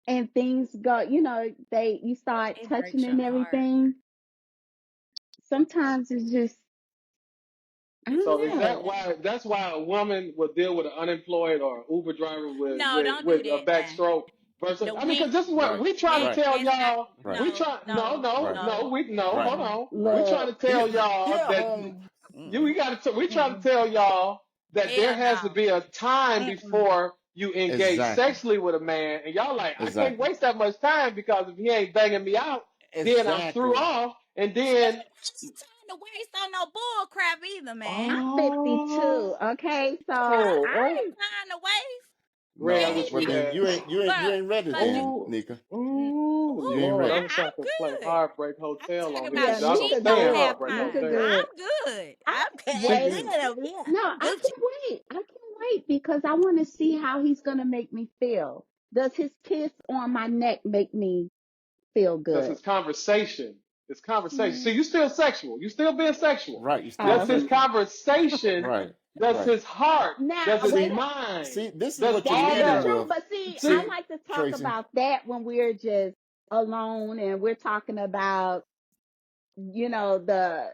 S4: and things go, you start
S1: It breaks
S4: touching
S1: your
S4: and
S1: heart.
S4: everything. Sometimes it's just, I
S3: So
S4: don't
S3: is that
S4: know.
S3: why? That's why a woman will deal with an unemployed or Uber driver with
S1: No,
S3: with
S1: don't do
S3: with a
S1: that now.
S3: backstroke versus.
S1: The
S3: I mean,
S1: we
S3: because this is what
S2: Right,
S3: we trying to
S2: right,
S3: tell
S1: it's not
S3: y'all.
S2: right,
S3: We
S1: no,
S3: try no
S1: no,
S3: no
S2: right,
S3: no
S1: no,
S3: we no
S2: right,
S3: hold
S1: no.
S3: on. We
S2: right.
S3: trying to
S4: Look,
S3: tell y'all
S2: Here
S3: that
S2: home.
S3: we got to we trying to
S4: mm-mm,
S3: tell y'all that there
S1: Hell
S3: has to
S1: no.
S3: be a time
S4: mm-mm.
S3: before you engage
S2: Exactly,
S3: sexually with a man, and y'all like I can't
S2: exactly,
S3: waste that much time because if he ain't banging me out, then I'm through
S2: exactly.
S3: off, and
S1: Shit,
S3: then
S1: ain't time to waste on no bull crap either, man.
S4: I'm
S3: oh
S4: 52, okay? So
S3: oh.
S1: Ain't time to waste.
S3: Greg, I
S2: No,
S3: wish
S1: And
S2: but
S3: we
S2: then
S3: had.
S2: you
S1: but
S2: ain't ready
S1: but you
S2: then,
S3: Oh,
S2: Nika.
S3: oh,
S2: You ain't
S3: Lord!
S1: I,
S3: I
S2: ready.
S3: wish I could play
S1: I'm good.
S3: Heartbreak
S1: I'm
S3: Hotel on
S1: talking
S3: here
S1: about
S4: yeah,
S3: because y'all
S1: she
S3: gonna
S4: Nika
S3: stay in
S1: don't
S4: good.
S1: have
S3: Heartbreak
S4: Nika
S1: time.
S3: Hotel.
S4: good.
S1: I'm good.
S4: I
S1: We
S3: She,
S4: wait.
S1: good over here.
S4: No,
S1: I'm
S4: I
S1: Gucci.
S4: can wait. I can wait because I want to see how he's gonna make me feel. Does his kiss on my neck make me feel
S3: because
S4: good?
S3: it's conversation. It's conversation. See,
S4: Mm,
S3: you still sexual. You still being sexual.
S2: Right, you still
S3: Does his
S4: um,
S2: sexual.
S3: conversation?
S2: Right,
S3: Does
S2: right.
S3: his heart?
S4: now
S3: Does his
S4: wait.
S3: mind?
S2: See, this is
S3: Does
S2: what you're
S3: all
S4: That is
S2: leading
S3: that?
S4: true,
S2: with.
S4: but see, I
S3: See,
S2: See,
S4: like to talk
S2: Tracy.
S4: about that when we're just alone and we're talking about, the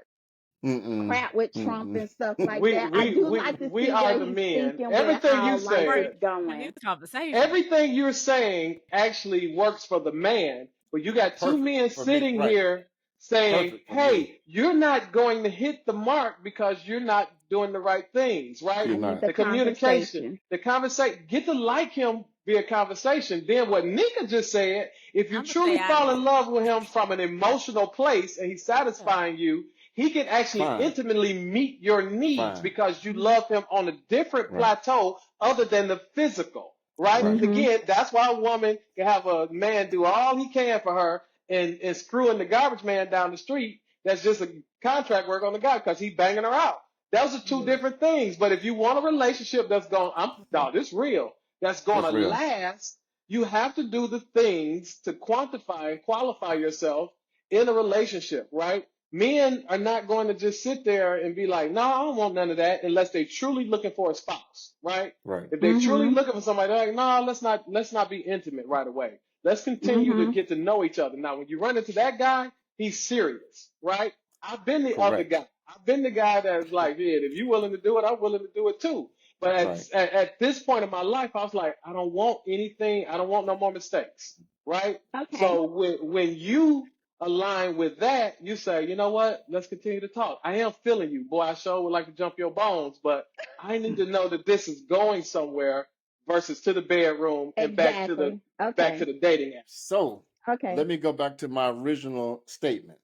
S2: Mm-mm,
S4: crap with Trump
S2: mm-mm.
S4: and stuff like that. I do like to
S3: we
S4: see
S3: are
S4: where
S3: the
S4: he's
S3: men.
S4: thinking with
S3: Everything you
S4: how life
S1: Right.
S4: is
S3: said.
S1: This
S4: going.
S1: conversation.
S3: Everything you're saying actually works for the man, but you got two
S2: Perfect
S3: men
S2: for me.
S3: sitting
S2: Right,
S3: here saying,
S2: Perfect for me.
S3: hey, you're not going to hit the mark because you're not doing the right things, right?
S2: You're
S4: I need
S2: not.
S4: the
S3: The communication,
S4: conversation.
S3: get to like him via conversation. Then what Nika just said, if you
S1: I'm gonna say
S3: truly
S1: I
S3: fall
S1: did.
S3: in love with him from an emotional place and he's satisfying you, he can actually
S2: Fine.
S3: intimately meet your needs
S2: Fine.
S3: because you love him on a different
S2: Right.
S3: plateau other than the physical, right?
S2: Right.
S4: Mm-hmm.
S3: Again, that's why a woman can have a man do all he can for her and screwing the garbage man down the street. That's just a contract work on the guy because he's banging her out. Those are two different things. But if you want a relationship that's going, no, this real, that's going
S2: That's
S3: to
S2: real.
S3: last, you have to do the things to quantify and qualify yourself in a relationship, right? Men are not going to just sit there and be like, no, I don't want none of that unless they're truly looking for a spouse, right?
S2: Right.
S3: If they're truly
S4: Mm-hmm.
S3: looking for somebody, they're like, no, let's not be intimate right away. Let's continue to
S4: Mm-hmm.
S3: get to know each other. Now, when you run into that guy, he's serious, right? I've been the other
S2: Correct.
S3: guy. I've been the guy that's like, yeah, if you're willing to do it, I'm willing to do it too. But
S2: Right.
S3: at this point in my life, I was like, I don't want anything. I don't want no more mistakes, right?
S4: Okay.
S3: So when you align with that, you say, you know what? Let's continue to talk. I am feeling you, boy. I sure would like to jump your bones, but I need to know that this is going somewhere versus to the bedroom and back to
S4: Exactly.
S3: the dating app.
S2: So
S4: Okay.
S2: let me go back to my original statement.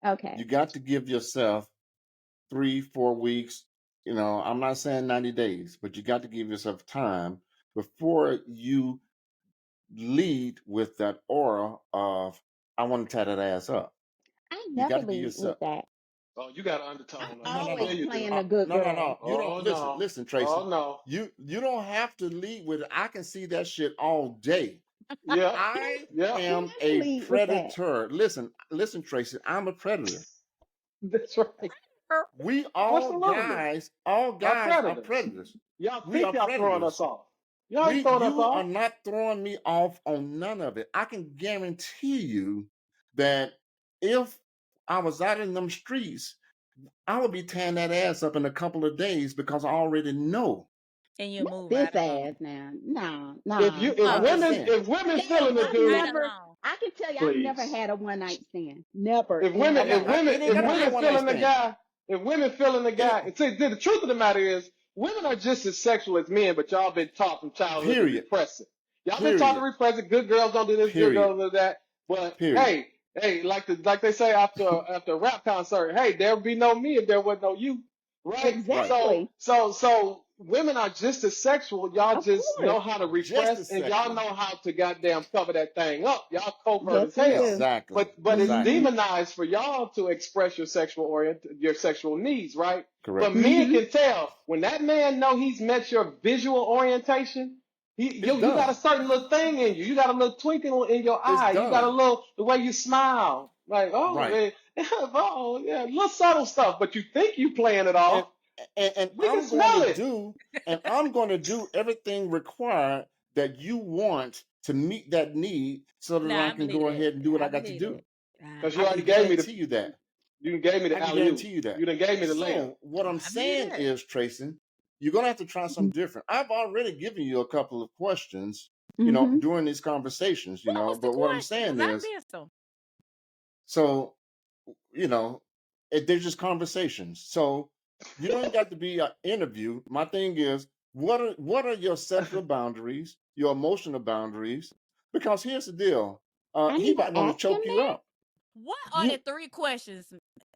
S4: Okay.
S2: You got to give yourself 3-4 weeks. You know, I'm not saying 90 days, but you got to give yourself time before you lead with that aura of, I want to tie that ass up.
S4: I
S2: You got
S4: never
S2: to give
S4: lead
S2: yourself.
S4: with that.
S3: Oh, you got an
S4: I'm
S3: undertone on
S2: No,
S3: it.
S2: no,
S4: always
S3: Yeah,
S2: no.
S3: you do.
S4: playing a good
S2: No, no,
S4: girl.
S2: no. You
S3: Oh
S2: don't
S3: no.
S2: listen, Tracy.
S3: Oh no.
S2: You don't have to lead with it. I can see that shit all day.
S3: Yeah.
S2: I
S3: Yeah.
S4: I
S2: am
S4: never
S2: a
S4: lead with that.
S2: predator. Listen, Tracy. I'm a predator.
S3: That's right.
S2: We all
S3: Absolutely.
S2: guys
S3: Our
S2: are
S3: predators.
S2: predators.
S3: Y'all
S2: We
S3: think
S2: are
S3: y'all throwing us
S2: predators.
S3: off. Y'all ain't throwing us
S2: You are
S3: off.
S2: not throwing me off on none of it. I can guarantee you that if I was out in them streets, I would be tearing that ass up in a couple of days because I already know.
S1: And you
S4: Not
S1: move
S4: this
S1: right along.
S4: ass now. Nah,
S3: If
S4: nah.
S3: you if
S2: I'm just
S3: women
S2: saying.
S3: if women
S4: Hell,
S3: feeling the
S4: I've
S3: dude,
S1: Right
S4: never.
S1: along.
S4: I can tell you, I've never
S3: please.
S4: had a one night stand. Never
S3: If
S4: in my
S3: women
S2: Okay,
S3: if
S4: life.
S3: women
S2: it ain't
S3: if
S2: got to be a
S3: women
S4: Never.
S2: one night
S3: feeling the
S2: stand.
S3: guy, if women feeling the
S2: It,
S3: guy, and see the truth of the matter is women are just as sexual as men, but y'all been taught from childhood to
S2: period.
S3: repress it. Y'all been taught to
S2: Period.
S3: repress it. Good girls don't do this, good
S2: Period.
S3: girls don't do that. But
S2: Period.
S3: hey, like they say after a rap concert, hey, there'd be no me if there was no you. Right?
S2: Right.
S3: So
S4: Exactly.
S3: so women are just as sexual. Y'all
S4: Of
S3: just
S4: course.
S3: know how to
S2: Just
S3: repress
S2: as
S3: and y'all
S2: sexual.
S3: know how to goddamn cover that thing up. Y'all covert
S4: Yes,
S3: as
S4: we
S3: hell.
S4: do.
S2: Exactly.
S3: But it's
S4: Mm-hmm.
S2: Exactly.
S3: demonized for y'all to express your your sexual needs, right? But
S2: Correct.
S3: men
S4: Mm-hmm.
S3: can tell when that man know he's met your visual orientation.
S2: It's
S3: You got a
S2: done.
S3: certain little thing in you. You got a little twinkle in your
S2: It's
S3: eye. You got a
S2: done.
S3: little the way you smile. Like, oh,
S2: Right.
S3: man, oh yeah, little subtle stuff. But you think you playing it
S2: And
S3: off.
S2: and
S3: We can smell it.
S2: I'm going to do everything required that you want to meet that need so that
S1: Nah,
S2: I
S1: I
S2: can
S1: believe
S2: go
S1: that.
S2: ahead and do what
S1: I
S2: I got to
S1: believe
S2: do.
S1: that. I
S3: Because you
S2: I
S1: believe
S3: already
S2: can
S1: that.
S3: gave me
S2: guarantee you that.
S3: the
S2: I can
S3: alley oop.
S2: guarantee you that.
S3: You done gave me the layup.
S2: So what I'm
S1: I believe
S2: saying
S1: that.
S2: is, Tracy, you're gonna have to try something different. I've already given you a couple of questions,
S4: Mm-hmm.
S2: during these conversations,
S1: What was the
S2: but what I'm
S1: question? Because
S2: saying
S1: I
S2: is,
S1: missed them.
S2: so, you know, they're just conversations. So you don't got to be an interview. My thing is, what are your sexual boundaries, your emotional boundaries? Because here's the deal.
S4: I
S2: He
S4: need
S2: might
S4: to
S2: want to
S4: ask him
S2: choke you
S4: that.
S2: out.
S1: What are
S2: You
S1: the 3 questions,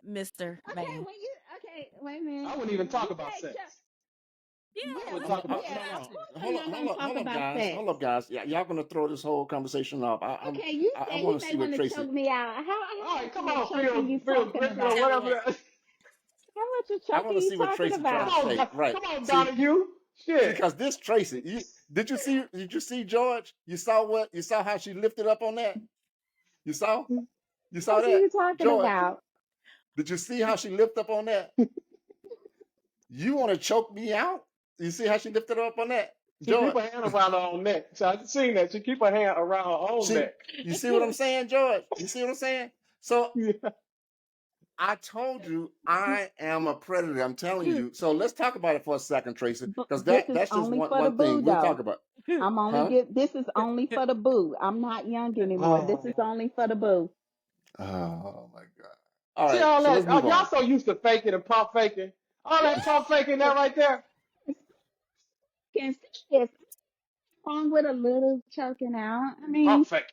S1: Mr.
S4: Okay,
S1: Man?
S4: when you okay, wait a
S3: I
S4: minute.
S3: wouldn't even
S4: You
S3: talk about
S4: say
S3: sex. I
S1: Yeah,
S3: wouldn't
S1: let's
S3: talk
S1: talk
S3: about
S2: no,
S1: about
S4: yeah,
S3: sex.
S4: of
S2: no.
S1: it.
S4: course I'm not gonna talk
S2: Hold up,
S4: about
S2: guys.
S4: sex.
S2: Hold up, guys. Y'all gonna throw this whole conversation off.
S4: Okay, you
S2: I
S4: say he
S2: want to
S4: may
S2: see what
S4: want to
S2: Tracy.
S4: choke me out.
S3: All
S4: How
S3: right,
S4: much
S3: come
S4: of a
S3: on,
S4: choking you
S3: Phil
S4: talking
S3: Griffin or
S4: about?
S1: Tell me
S3: whatever
S1: what.
S3: that.
S4: How much of
S2: I want
S4: choking
S2: to
S4: you
S2: see what
S4: talking
S2: Tracy trying
S3: Come
S2: to
S4: about?
S3: on,
S2: say. Right.
S3: come on,
S2: See,
S3: Donahue.
S2: see,
S3: Shit.
S2: because this Tracy, did you see George? You saw how she lifted up on that? You saw? You
S4: How
S2: saw
S4: much are
S2: that?
S4: you talking
S2: George,
S4: about?
S2: did you see how she lifted up on that? You want to choke me out? You see how she lifted up on that?
S3: She keep
S2: George,
S3: her hand around her own neck. So I seen that. She keep her hand around her own
S2: see,
S3: neck.
S2: you see what I'm saying, George? You see what I'm saying? So
S3: Yeah.
S2: I told you I am a predator. I'm telling you. So let's talk about it for a second, Tracy, because
S4: This is
S2: that's just
S4: only for the
S2: one
S4: boo,
S2: thing we'll talk
S4: though.
S2: about.
S4: I'm only
S2: Huh?
S4: give. This is only for the boo. I'm not young anymore. This
S3: Oh,
S4: is only for the boo.
S2: Oh my God. All
S3: See
S2: right,
S3: all
S2: so let's
S3: that? Oh,
S2: move
S3: y'all
S2: on.
S3: so used to faking and pump faking. All that pump faking that right there.
S4: Can see this wrong with a little choking out. I
S3: Pump
S4: mean,
S3: faking.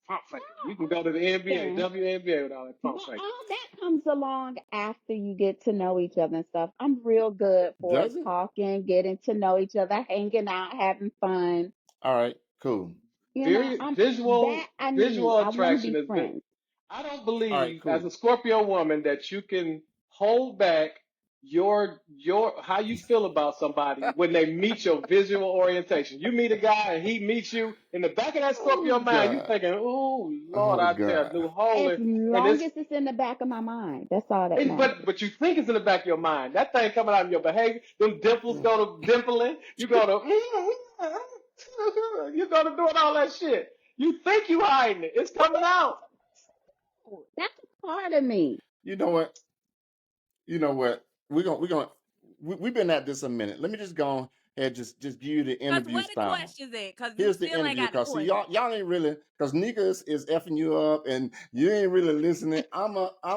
S3: Pump faking. You can go to the NBA,
S4: listen,
S3: WNBA with all that
S4: but
S3: pump faking.
S4: all that comes along after you get to know each other and stuff. I'm real good for
S2: Does it?
S4: talking, getting to know each other, hanging out, having fun.
S2: All right, cool.
S4: You know,
S3: Very
S4: I'm
S3: visual
S4: that I need.
S3: visual
S4: I want to
S3: attraction
S4: be
S3: is big.
S4: friends.
S3: I don't
S2: All right,
S3: believe as
S2: cool.
S3: a Scorpio woman that you can hold back your how you feel about somebody when they meet your visual orientation. You meet a guy and he meets you in the back of that
S2: Oh
S3: Scorpio mind, you
S2: God.
S3: thinking, "Oh Lord,
S2: Oh
S3: I tear a
S2: God.
S3: new hole
S4: As
S3: in," and
S4: long as it's in the back of my mind, that's all that matters.
S3: but you think it's in the back of your mind. That thing coming out of your behavior, them dimples
S2: Mm.
S3: go to dimpling, you go to you go to doing all that shit. You think you hiding it. It's
S4: But
S3: coming out.
S4: that's a part of me.
S2: You know what? You know what? We've been at this a minute. Let me just go ahead, just give you the
S1: Cause
S2: interview
S1: where the
S2: style.
S1: questions at? Cause you
S2: Here's the
S1: still ain't
S2: interview,
S1: got the
S2: cause see
S1: question.
S2: y'all ain't really, cause Nika is effing you up and you ain't really listening. I'm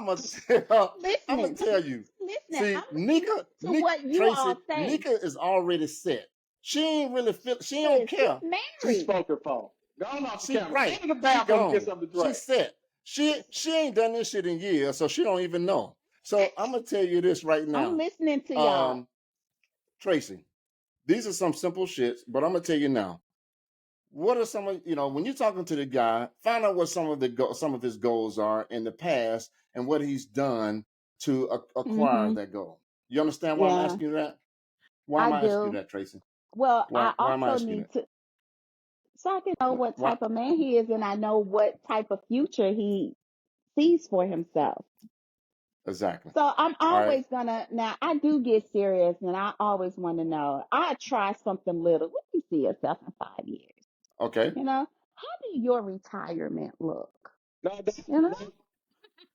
S4: Listening,
S2: tell you.
S4: listening.
S2: See,
S4: I'm listening to what you
S2: Tracy,
S4: all say.
S2: Nika is already set. She ain't really feel. She don't
S4: Sis, she's
S2: care.
S3: She
S4: married.
S3: spoke her phone. Go on off the
S2: She
S3: camera. Go
S2: right.
S3: to the
S2: She
S3: bathroom and get
S2: gone.
S3: something to
S2: She
S3: drink.
S2: set. She ain't done this shit in years, so she don't even know. So I'm gonna tell you this right
S4: I'm
S2: now,
S4: listening to y'all.
S2: um, Tracy. These are some simple shits, but I'm gonna tell you now. What are some of when you're talking to the guy, find out what some of his goals are in the past and what he's done to acquire
S4: Hmm.
S2: that goal. You understand why I'm
S4: Yeah,
S2: asking you that? Why
S4: I
S2: am I asking you
S4: do.
S2: that, Tracy?
S4: Well, I
S2: Why am I
S4: also
S2: asking you
S4: need to, so I can know
S2: that?
S4: what
S2: Why?
S4: type of man he is and I know what type of future he sees for himself.
S2: Exactly.
S4: So I'm
S2: All right.
S4: always gonna, now I do get serious and I always want to know. I try something little. What do you see yourself in 5 years?
S2: Okay.
S4: You know, how do your retirement look?
S3: No,
S4: You know,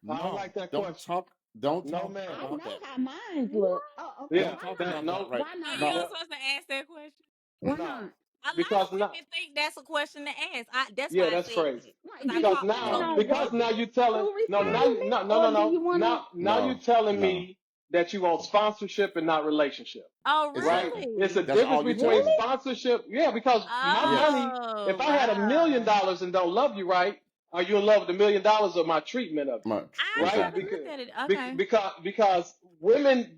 S3: I don't
S2: No,
S3: like that
S2: don't
S3: question.
S2: talk. Don't
S3: No,
S2: talk
S3: ma'am.
S4: I
S2: about
S4: know
S2: that.
S4: how mine
S1: What?
S4: look. Oh, okay.
S3: Yeah,
S2: Don't
S4: Why
S2: talk
S3: that
S4: not?
S2: about that
S3: no,
S2: right
S4: Why
S1: No,
S4: not?
S1: you
S2: now.
S1: were
S3: no,
S1: supposed to ask that question.
S4: Why
S3: no.
S4: not?
S1: A lot
S3: Because
S1: of
S3: now,
S1: women think that's a question to ask. That's why
S3: yeah,
S1: I
S3: that's
S1: said
S3: crazy.
S1: it.
S4: Right.
S1: Because
S4: Do
S1: I
S4: you
S3: Because
S1: talk to
S4: plan
S1: so
S2: No,
S3: now,
S4: on
S1: many
S3: because
S1: women.
S3: now
S4: working
S3: you telling
S4: through
S3: no,
S2: no,
S4: retirement or do you want to?
S3: now you
S2: no,
S3: telling
S2: no.
S3: me that you want sponsorship and not relationship.
S1: Oh,
S3: Right?
S2: Exactly.
S3: It's a
S1: really?
S2: That's
S3: difference
S2: all you're
S3: between
S2: telling me.
S4: Really?
S3: sponsorship. Yeah, because my
S2: Yes.
S3: money, if
S1: Oh,
S3: I had $1 million
S1: wow.
S3: and don't love you right, are you in love with $1 million of my treatment of you?
S2: Much.
S1: I
S3: Right?
S1: never
S2: Exactly.
S1: looked
S3: Because
S1: at it. Okay.
S3: because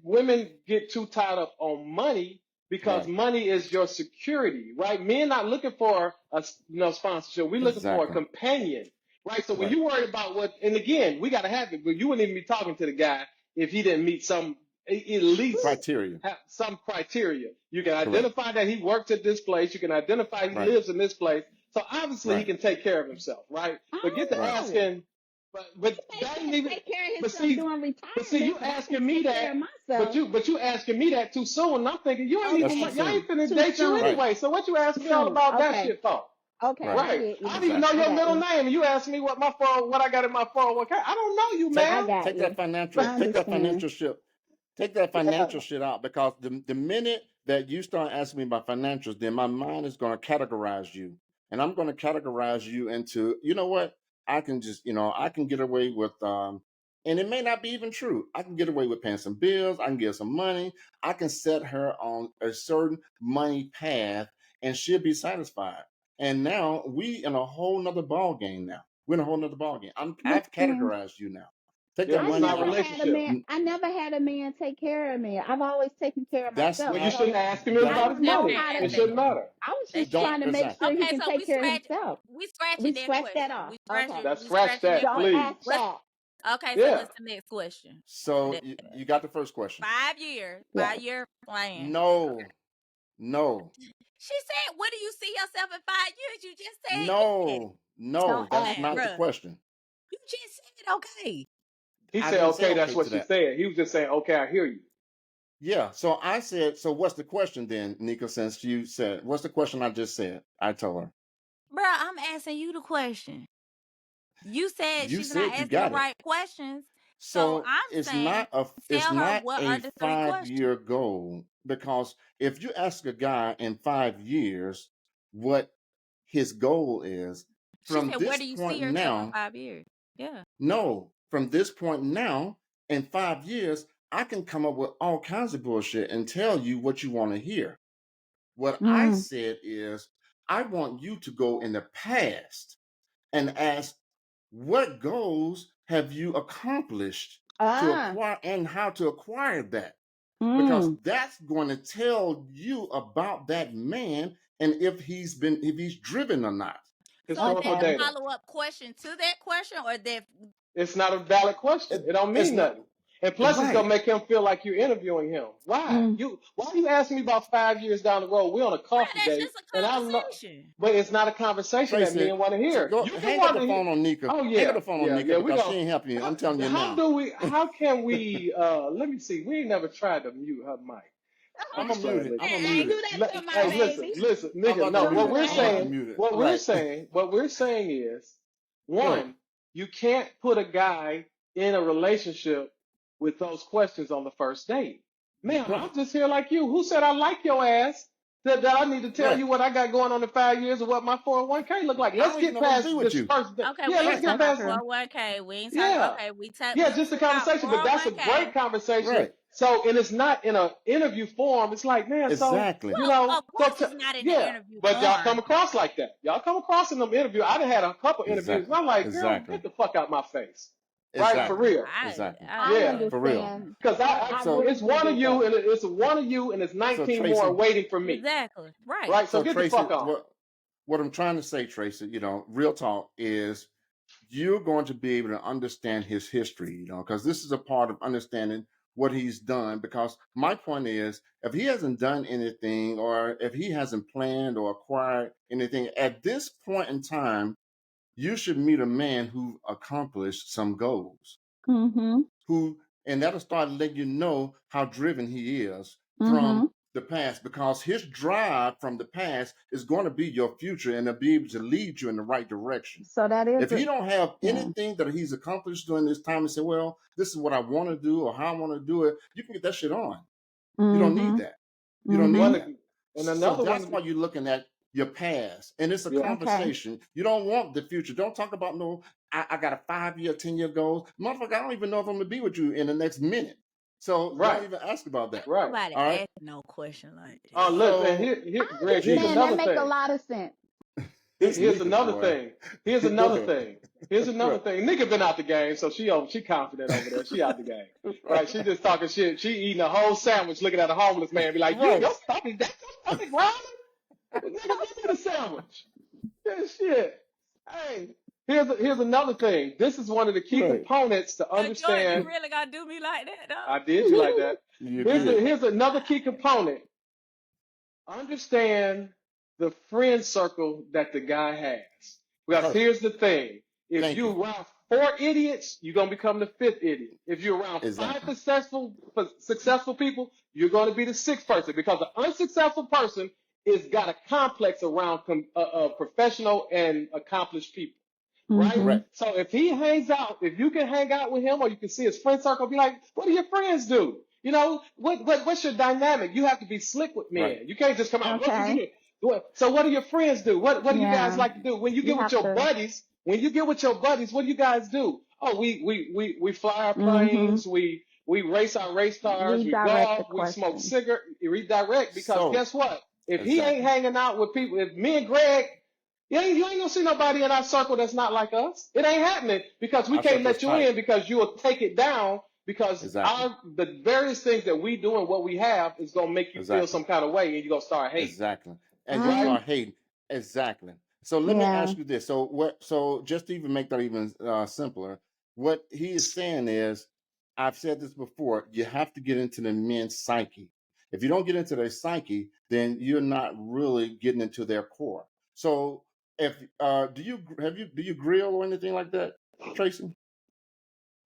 S3: women get too tied up on money because
S2: Right.
S3: money is your security, right? Men not looking for a sponsorship. We're looking for a
S2: Exactly.
S3: companion, right? So when
S2: Right.
S3: you worry about what, and again, we got to have it, but you wouldn't even be talking to the guy if he didn't meet some at least
S2: Criteria.
S3: have some criteria. You can
S2: Correct.
S3: identify that he works at this place. You can identify he
S2: Right.
S3: lives in this place. So obviously he
S2: Right.
S3: can take care of himself, right?
S4: I
S3: But get to
S2: Right.
S4: don't know.
S3: asking,
S4: He
S3: but
S4: may
S3: that ain't
S4: can't
S3: even.
S4: take care of
S3: But
S4: himself
S3: see,
S4: during
S3: you
S4: retirement, but I can
S3: asking me
S4: take care
S3: that.
S4: of myself.
S3: But you asking me that too soon. And I'm thinking you ain't
S2: That's
S3: even
S2: too
S4: Okay,
S3: y'all
S2: soon.
S3: ain't finna
S4: too
S3: date you
S4: soon.
S2: Right.
S3: anyway. So what you
S4: Too
S3: asking me all
S4: soon.
S3: about that
S4: Okay,
S3: shit for?
S4: okay,
S2: Right.
S4: I
S3: Right.
S4: get
S3: I
S4: you.
S3: don't even know
S2: Exactly.
S4: I
S3: your
S4: got
S3: middle
S4: you.
S3: name, and you ask me what I got in my 401k. I don't know you,
S2: Take
S4: I
S3: man.
S4: got
S2: take that
S4: you.
S2: financial
S4: I
S2: take that
S4: understand.
S2: financial shit. Take that
S3: Yeah.
S2: financial shit out because the minute that you start asking me about financials, then my mind is going to categorize you, and I'm going to categorize you into what I can just I can get away with and it may not be even true. I can get away with paying some bills. I can get some money. I can set her on a certain money path, and she'll be satisfied. And now we in a whole nother ball game. Now we're in a whole nother ball game. I've
S4: Listen,
S2: categorized you now. Take
S3: Yeah,
S2: that
S3: but
S4: I
S3: it's
S2: money
S3: not
S4: never
S2: out.
S4: had a
S3: relationship.
S4: man. I never had a man take care of me. I've always taken care of
S2: That's
S3: Well,
S4: myself.
S3: you shouldn't
S4: So
S3: ask him
S2: that
S1: I
S3: about
S1: was
S3: his
S4: I
S1: just
S4: know
S3: money.
S4: how
S1: gonna
S3: It
S1: ask
S4: to.
S1: that
S3: shouldn't
S1: question.
S3: matter.
S4: I was
S1: That's
S4: just
S2: don't
S1: it.
S4: trying to make
S2: exactly.
S4: sure he
S1: Okay,
S4: can
S1: so
S4: take care of himself.
S1: we
S4: We
S1: scratching that
S4: scratch that
S1: question.
S4: off. Okay.
S3: That's
S1: We
S3: scratch
S1: scratching that
S3: that,
S4: Don't
S1: question.
S4: ask
S3: please.
S1: What's
S4: that.
S1: okay? So
S3: Yeah.
S1: what's the next question?
S2: So
S1: The
S2: you got the first question.
S1: 5 year,
S4: Yes.
S1: 5 year plan.
S2: No, no,
S1: She said, "What do you see yourself in 5 years?" You just said yes.
S2: no.
S4: Don't
S2: That's
S4: ask
S1: Man,
S2: not the
S4: it.
S1: bruh,
S2: question.
S1: you just said okay.
S3: He
S2: I
S3: said,
S2: didn't say
S3: okay, that's
S2: okay
S3: what
S2: to
S3: she
S2: that.
S3: said. He was just saying, okay, I hear you.
S2: Yeah. So I said. So what's the question then, Nika? Since you said, what's the question I just said? I told her.
S1: Bruh, I'm asking you the question. You said
S2: You
S1: she's not
S2: said you
S1: asking the
S2: got it.
S1: right questions. So
S2: So
S1: I'm saying,
S2: it's
S1: tell her
S2: not
S1: what
S2: a
S1: are the three questions.
S2: 5 year goal because if you ask a guy in 5 years what his goal is
S1: She
S2: from
S1: said, "Where
S2: this
S1: do you see
S2: point
S1: yourself in
S2: now,
S1: 5 years?" Yeah.
S2: No, from this point now, in 5 years, I can come up with all kinds of bullshit and tell you what you want to hear. What I
S4: Mm.
S2: said is, I want you to go in the past and ask, what goals have you accomplished to
S4: Ah.
S2: acquire and how to acquire that? Because
S4: Mm.
S2: that's going to tell you about that man and if he's driven or not.
S1: So is
S3: Historical
S1: that
S4: Okay.
S1: a
S3: data.
S1: follow-up question to that question, or that?
S3: It's not a valid question. It don't
S2: It's
S3: mean
S2: not
S3: nothing. And plus, it's gonna
S2: right,
S3: make him feel like you're interviewing him. Why?
S4: Mm.
S3: Why are you asking me about 5 years down the road? We're on a
S1: Right,
S3: coffee
S1: that's
S3: date,
S1: just a
S3: and I'm not.
S1: conversation.
S3: But it's not a conversation that
S2: Tracy.
S3: men want to hear.
S2: Go
S3: You can
S2: hang up
S3: want
S2: the
S3: to hear.
S2: phone on Nika.
S3: Oh
S2: Hang up
S3: yeah,
S2: the phone on
S3: yeah,
S2: Nika
S3: yeah. We
S2: because
S3: go.
S2: she ain't helping you. I'm telling you
S3: How
S2: now.
S3: do we? How can we? Let me see. We ain't never tried to mute her mic. I'm
S2: I'm
S4: Oh,
S2: gonna
S3: just
S2: mute
S3: playing
S2: it.
S3: with
S2: I'm
S3: you.
S2: gonna
S4: hey,
S2: mute
S4: do
S2: it.
S4: that to my
S3: Hey,
S4: baby.
S3: listen,
S2: I'm
S3: nigga.
S2: about to
S3: No,
S4: Don't
S2: mute
S4: do
S2: it. I'm about to
S4: that.
S2: mute it.
S3: what we're
S2: Right.
S3: saying, what we're saying is,
S2: Go.
S3: one, you can't put a guy in a relationship with those questions on the first date. Man, I'm
S2: Right.
S3: just here like you. Who said I like your ass? That I need to tell
S2: Right.
S3: you what I got going on in 5 years or what my 401k look like.
S2: I
S3: Let's
S2: don't even
S3: get
S2: know what to do
S3: past
S2: with
S3: this
S2: you.
S3: first date.
S1: Okay,
S3: Yeah,
S1: we
S3: let's
S1: ain't
S3: get
S1: talking
S4: That's
S1: about
S3: past.
S4: true.
S1: 401k. We ain't talking.
S3: Yeah.
S1: Okay,
S3: Yeah,
S1: we
S3: just a
S1: took out
S3: conversation, but that's a
S1: 401k.
S3: great conversation.
S2: Right.
S3: So, and it's not in an interview form. It's like, man, so,
S2: Exactly.
S1: Well, of course,
S3: so,
S1: it's not in the
S3: yeah.
S1: interview
S3: But y'all come
S1: form.
S3: across like that. Y'all come across in them interviews. I done had a couple interviews, and
S2: Exactly.
S3: I'm like, girl,
S2: Exactly.
S3: get the fuck out my face. Right? For
S2: Exactly.
S3: real.
S2: Exactly.
S4: I
S3: Yeah.
S2: For real.
S4: understand.
S3: Because
S4: I
S2: So
S4: really
S3: it's
S4: do
S3: one of
S4: get
S3: you,
S4: that.
S3: and it's one of you, and it's
S2: so
S3: 19 more
S2: Tracy.
S3: waiting for me.
S1: exactly right.
S3: Right? So
S2: So
S3: get the
S2: Tracy,
S3: fuck on.
S2: what I'm trying to say, Tracy, real talk is you're going to be able to understand his history, because this is a part of understanding what he's done. Because my point is, if he hasn't done anything or if he hasn't planned or acquired anything at this point in time, you should meet a man who accomplished some goals,
S4: Mm-hmm.
S2: and that'll start letting you know how driven he is
S4: Mm-hmm.
S2: from the past, because his drive from the past is going to be your future and it'll be able to lead you in the right direction.
S4: So that is
S2: If he don't have
S4: yeah.
S2: anything that he's accomplished during this time and say, well, this is what I want to do or how I want to do it, you can get that shit on. You don't need
S4: Mm-hmm.
S2: that. You don't
S4: Mm-hmm.
S2: need
S3: One,
S2: that.
S3: and
S2: So
S3: another
S2: that's
S3: one,
S2: why you're looking at your past. And it's a
S3: yeah.
S4: Okay.
S2: conversation. You don't want the future. Don't talk about no, I got a 5-year, 10-year goal. Motherfucker, I don't even know if I'm gonna be with you in the next minute. So don't
S3: Right,
S2: even ask about
S1: Ain't
S2: that.
S3: right.
S1: nobody
S2: All right.
S1: ask no question like
S3: Oh,
S1: that.
S3: look, man,
S2: So
S4: I
S3: Greg, here's
S2: Jesus,
S4: understand. That
S3: another
S4: make a
S3: thing.
S4: lot of sense.
S2: this
S3: Here's
S2: Nika
S3: another
S2: boy.
S3: thing. Here's
S2: Go
S3: another
S2: ahead.
S3: thing. Here's another
S2: Right.
S3: thing. Nigga been out the game, so she confident over there. She out the game. Right? She just talking shit. She eating a whole sandwich looking at a homeless man be like,
S2: Right.
S3: your stomach, that's your stomach growling? Nigga, give me the sandwich. Yeah, shit. Hey, here's another thing. This is one of the key
S2: Right.
S3: components to
S1: Now, Jordan, you
S3: understand.
S1: really gonna do me like that, though?
S3: I did you like that.
S2: You
S3: Here's
S2: did.
S3: here's another key component. Understand the friend circle that the guy has. Because
S2: Perfect.
S3: here's the thing. If
S2: Thank you.
S3: you around 4 idiots, you're gonna become the fifth idiot. If you're around five
S2: Exactly.
S3: successful people, you're gonna be the sixth person. Because an unsuccessful person is got a complex around professional and accomplished people. Right?
S4: Mm-hmm.
S2: Correct.
S3: So if you can hang out with him or you can see his friend circle, be like, what do your friends do? What's your dynamic? You have to be slick with
S2: Right.
S3: men. You can't just come out, what you
S4: Okay.
S3: do? So what do your friends do? What do you guys
S4: Yeah.
S3: like to do? When you
S4: You
S3: get with
S4: have
S3: your
S4: to.
S3: buddies, what do you guys do? Oh, we fly our
S4: Mm-hmm.
S3: planes, we race our race cars, we
S4: Redirect the
S3: golf, we smoke
S4: question.
S3: cigarette, redirect, because
S2: So
S3: guess what? If he ain't
S2: exactly.
S3: hanging out with people, if me and Greg, you ain't gonna see nobody in our circle that's not like us. It ain't happening because we
S2: Our
S3: can't
S2: circle's
S3: let you
S2: tight.
S3: in because you will take it down because
S2: Exactly.
S3: the various things that we do and what we have is gonna make you feel
S2: Exactly.
S3: some kind of way and you're gonna start hating.
S2: Exactly. And you
S3: Right?
S4: Mm,
S2: start hating. Exactly. So let me
S4: yeah.
S2: ask you this. So just to even make that even simpler, what he is saying is, I've said this before, you have to get into the men's psyche. If you don't get into their psyche, then you're not really getting into their core. So if do you grill or anything like that, Tracy?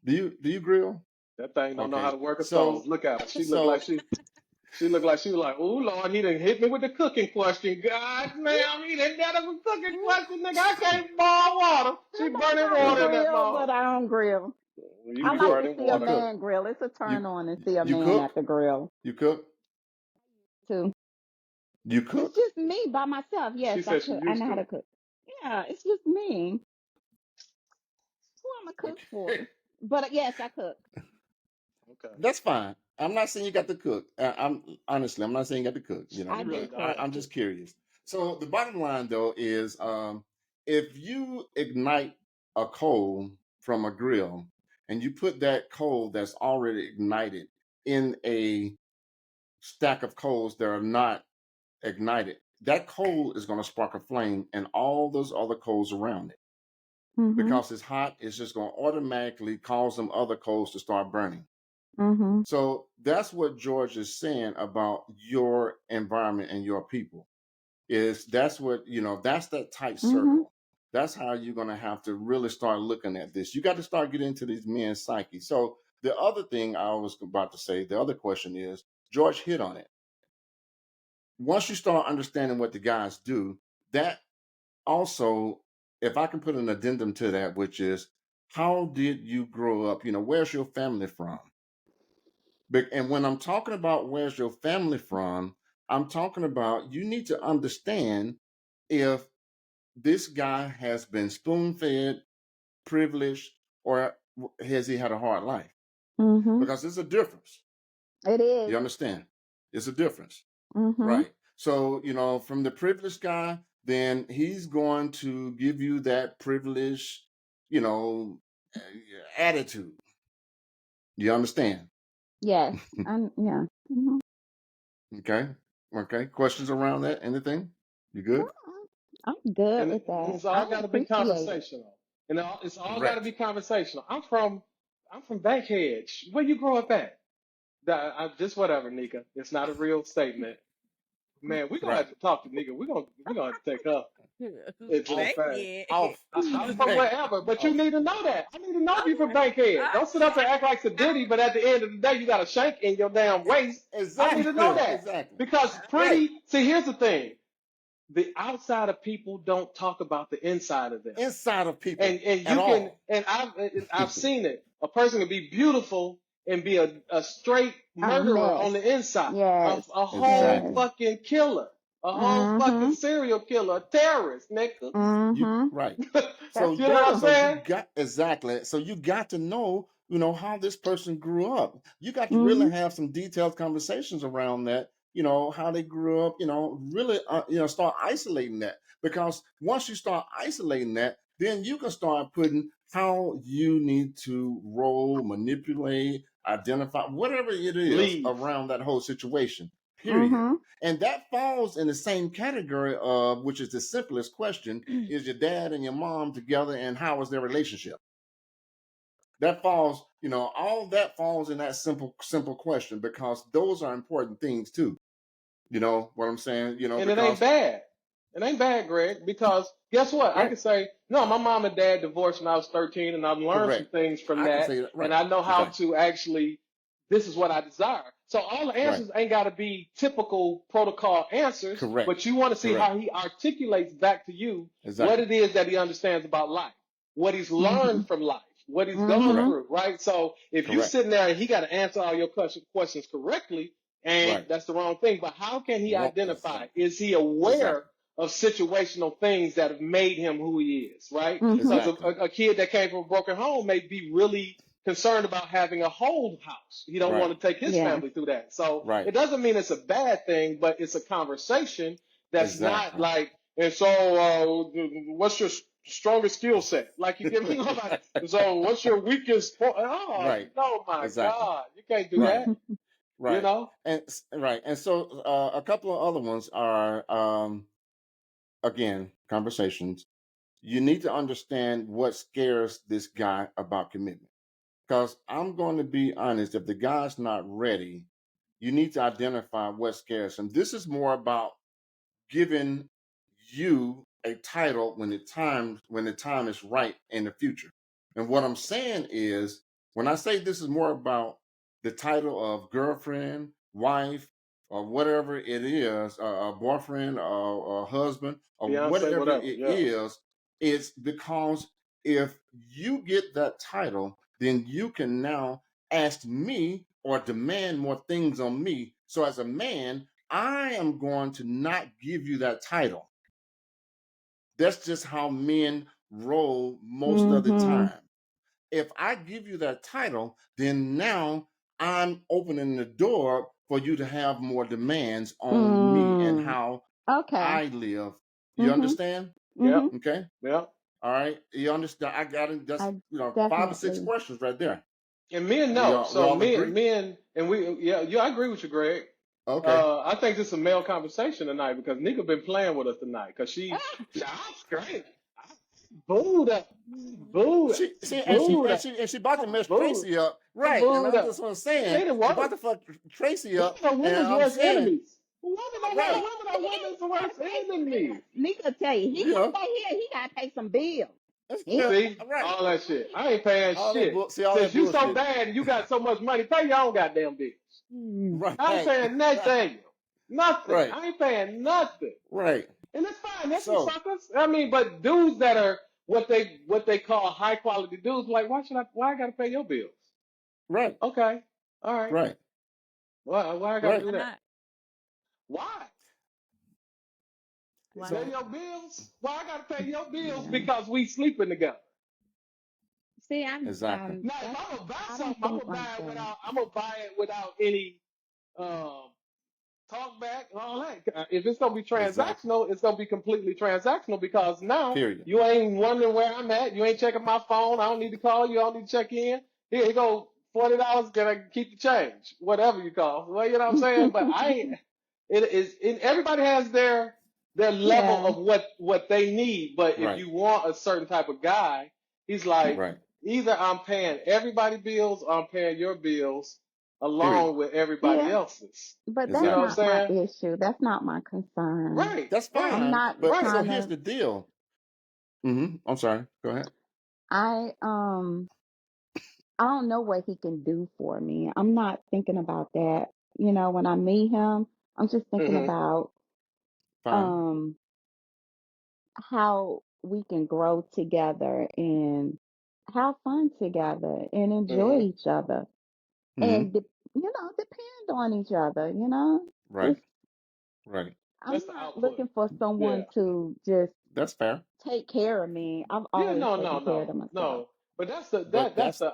S2: Do you grill?
S3: That thing don't know how
S2: Okay.
S3: to work a stove.
S2: So
S3: Look at her. She looked like
S2: so
S3: she looked like she was like, oh Lord, he done hit me with the cooking question. God damn, he done got a cooking question, nigga. I can't boil water.
S4: I
S3: She
S4: know
S3: burning
S4: how to
S3: water
S2: yeah,
S3: in that
S4: grill,
S3: mouth.
S4: but I don't grill.
S3: You
S4: I
S3: be
S4: like to
S3: burning
S4: see a
S2: you
S3: water.
S2: cook.
S4: man grill. It's a
S2: You
S4: turn on to see a
S2: you
S4: man
S2: cook?
S4: at the grill
S2: You cook?
S4: too.
S2: You
S4: It's
S2: cook?
S4: just me by myself. Yes,
S3: She
S4: I
S3: said she
S4: cook. I
S3: used
S4: know how
S3: to.
S4: to cook. Yeah, it's just me. I'm a cook for?
S2: Okay.
S4: But yes, I cook.
S3: Okay.
S2: That's fine. I'm not saying you got to cook. I'm not saying you got to cook,
S4: I
S3: You really
S4: do
S2: but
S3: don't.
S4: cook.
S2: I'm just curious. So the bottom line though is if you ignite a coal from a grill and you put that coal that's already ignited in a stack of coals that are not ignited, that coal is going to spark a flame and all those other coals around it.
S4: Mhm.
S2: Because it's hot, it's just going to automatically cause them other coals to start burning.
S4: Mhm.
S2: So that's what George is saying about your environment and your people. Is that's what, that's that tight
S4: Mhm.
S2: circle. That's how you're going to have to really start looking at this. You got to start getting into these men's psyche. So the other thing I was about to say, the other question is, George hit on it. Once you start understanding what the guys do, that also, if I can put an addendum to that, which is, how did you grow up? Where's your family from? And when I'm talking about where's your family from, I'm talking about you need to understand if this guy has been spoon fed, privileged, or has he had a hard life?
S4: Mhm.
S2: Because there's a difference.
S4: It is.
S2: You understand? It's a difference.
S4: Mhm.
S2: Right. So, from the privileged guy, then he's going to give you that privileged, you know, attitude. You understand?
S4: Yes. Yeah. Mhm.
S2: Okay. Okay. Questions around that? Anything? You good?
S4: I'm good
S3: And
S4: with that.
S3: it's all
S4: I
S3: got to be
S4: appreciate it.
S3: conversational. It's all got to be
S2: Correct.
S3: conversational. I'm from Bankhead. Where you grow up at? Just whatever, Nika. It's not a real statement. Man, we're gonna
S2: Right.
S3: have to talk to Nika. We're gonna have to take her into the
S2: Off.
S3: thing.
S1: Bankhead.
S2: Off.
S3: I'm from
S2: Hey.
S3: wherever, but you
S2: Off.
S3: need to know that. I need to know if you're from
S1: Okay.
S3: Bankhead. Don't sit up and act like Sadiddy, but at the end of the day, you got a shank in your damn waist. I need to know
S2: Exactly.
S3: that.
S2: Exactly.
S3: Because
S2: Right.
S3: see, here's the thing. The outside of people don't talk about the inside of them.
S2: Inside of people
S3: And
S2: at
S3: you can,
S2: all.
S3: and I've seen it. A person can be beautiful and be a straight
S4: A
S3: murderer
S4: mess.
S3: on the inside.
S4: Yes.
S3: A whole
S4: Yes.
S2: Exactly.
S3: fucking killer. A whole fucking
S4: Mhm.
S3: serial killer, a terrorist, nigga.
S2: You
S4: Mhm.
S2: right.
S4: That's
S3: You know what I'm
S4: true.
S2: So you
S3: saying?
S2: got exactly. So you got to know, how this person grew up. You got to really
S4: Mhm.
S2: have some detailed conversations around that. How they grew up. Really, start isolating that, because once you start isolating that, then you can start putting how you need to roll, manipulate, identify, whatever it is
S3: Leave.
S2: around that whole situation. Period.
S4: Mhm.
S2: And that falls in the same category of, which is the simplest question: is your dad and your mom together, and how was their relationship? That falls, all that falls in that simple question, because those are important things too. You know what I'm saying?
S3: And it ain't
S2: Because
S3: bad. It ain't bad, Greg, because guess what? I
S2: right,
S3: can say, no, my mom and dad divorced when I was 13, and I've learned some
S2: correct.
S3: things from
S2: I can
S3: that,
S2: say that
S3: and
S2: right.
S3: I know how
S2: Exactly.
S3: to actually, this is what I desire. So all the
S2: Right.
S3: answers ain't got to be typical protocol answers,
S2: Correct.
S3: but you want to see
S2: Correct.
S3: how he articulates back to you what
S2: Exactly.
S3: it is that he understands about life, what he's learned
S4: Mhm.
S3: from life, what he's gone
S2: Correct.
S4: Mhm.
S3: through, right? So if you
S2: Correct.
S3: sitting there and he got to answer all your questions correctly, and
S2: Right.
S3: that's the wrong thing. But how can he
S2: Wrong.
S3: identify?
S2: Exactly.
S3: Is he aware
S2: Exactly.
S3: of situational things that have made him who he is, right?
S4: Mhm.
S3: Because
S2: Exactly.
S3: a kid that came from a broken home may be really concerned about having a whole house. He don't
S2: Right.
S3: want to take his
S4: Yes.
S3: family through that. So
S2: Right.
S3: it doesn't mean it's a bad thing, but it's a conversation that's not
S2: Exactly.
S3: like, and so what's your strongest skill set? Like you give me nobody. So what's your weakest point? Oh
S2: Right.
S3: no, my
S2: Exactly.
S3: God, you can't do
S2: Right.
S3: that. You
S2: Right.
S3: know.
S2: Right. And so a couple of other ones are, again, conversations. You need to understand what scares this guy about commitment. Because I'm going to be honest, if the guy's not ready, you need to identify what scares him. This is more about giving you a title when the time is right in the future. And what I'm saying is, when I say this is more about the title of girlfriend, wife, or whatever it is, a boyfriend or husband, or
S3: Beyonce,
S2: whatever
S3: whatever.
S2: it
S3: Yeah.
S2: is, it's because if you get that title, then you can now ask me or demand more things on me. So as a man, I am going to not give you that title. That's just how men roll most of the
S4: Mhm.
S2: time. if I give you that title, then now I'm opening the door for you to have more demands on me and how
S4: Okay.
S2: I live. You understand?
S3: Yep.
S2: Okay.
S3: Yep.
S2: All right. You understand? I got it. That's
S4: I
S2: 5 or 6
S4: definitely.
S2: questions right there.
S3: And men know.
S2: We
S3: So
S2: all agree?
S3: and we, yeah, I agree with you, Greg.
S2: Okay.
S3: I think this is a male conversation tonight because Nika been playing with us tonight because she, I'm great. I booed up, booed, booed up,
S2: She about to mess
S3: booed,
S2: Tracy up,
S3: I'm
S2: right? And
S3: booed
S2: that's
S3: up.
S2: just what I'm
S3: It
S2: saying.
S3: ain't
S2: She about
S3: work.
S2: to fuck Tracy up,
S3: Women are
S2: and
S3: women's
S2: I'm
S3: worst
S2: saying,
S3: enemies. Women are
S2: right?
S3: worst enemies.
S4: Nika tell you, he
S2: You
S4: gotta
S2: know,
S4: stay here. He gotta pay some bills. He,
S3: See,
S2: right?
S3: all that shit. I ain't paying
S2: All that
S3: shit.
S2: all that
S3: Since you so
S2: bullshit,
S3: bad and you got so much money, pay your own goddamn bills.
S2: right?
S3: I ain't paying nothing. Nothing.
S2: Right?
S3: I ain't paying nothing.
S2: Right?
S3: And it's fine. There's some
S2: So,
S3: suckers. I mean, but dudes that are what they call high quality dudes, like why I gotta pay your bills?
S2: right,
S3: Okay. All right.
S2: right,
S3: Why I gotta
S2: right.
S3: do
S1: Why
S3: that?
S1: not?
S3: Why?
S1: Why
S3: Pay
S2: So,
S1: not?
S3: your bills? Why I gotta pay your bills
S4: yeah.
S3: because we sleeping together?
S4: See,
S2: exactly.
S3: Now if I'm gonna buy
S4: I don't
S3: something,
S4: think like that.
S3: I'm gonna buy it without any um talk back and all that. If it's gonna be
S2: Exactly.
S3: transactional, it's gonna be completely transactional because now
S2: Period.
S3: you ain't wondering where I'm at. You ain't checking my phone. I don't need to call you. I don't need to check in. Here you go, $40. Can I keep the change? Whatever you call. Well, you know what I'm saying. But I ain't. It is. Everybody has their level
S4: Yeah,
S3: of what they need. But if
S2: Right.
S3: you want a certain type of guy, he's like
S2: Right.
S3: either I'm paying everybody bills or I'm paying your bills
S2: Period.
S3: along with everybody
S4: yeah,
S3: else's.
S4: but
S3: You
S4: that's
S3: know what I'm
S2: Exactly.
S4: not my
S3: saying?
S4: issue. That's not my concern.
S3: Right,
S2: That's
S3: right,
S4: I'm
S2: fine.
S4: not
S2: But
S3: right.
S2: so
S4: trying
S2: here's
S4: to.
S2: the deal. I'm sorry. Go ahead.
S4: I I don't know what he can do for me. I'm not thinking about that. When I meet him, I'm just thinking
S3: Hmm.
S4: about
S2: Fine.
S4: um how we can grow together and have fun together and enjoy
S3: Hmm.
S4: each other
S2: hmm
S4: and depend on each other.
S2: Right.
S4: Just
S2: Right.
S4: I'm
S3: That's the
S4: not
S3: output.
S4: looking for
S3: Yeah.
S4: someone to just
S2: That's fair.
S4: take care of me. I've
S3: Yeah.
S4: always
S3: No.
S4: taken
S3: No.
S4: care of
S3: No.
S4: myself.
S3: No. But that's the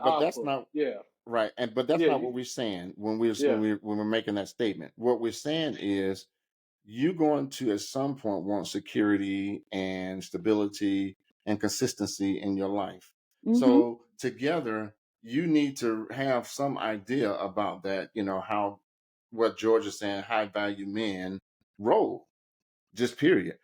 S2: But that's
S3: output.
S2: not
S3: Yeah.
S2: right. But that's
S3: Yeah.
S2: not what we're saying
S3: Yeah.
S2: when we're making that statement. What we're saying is you're going to at some point want security and stability and consistency in your life.
S4: Mhm.
S2: So together you need to have some idea about that, how what George is saying, high value men roll. Just period.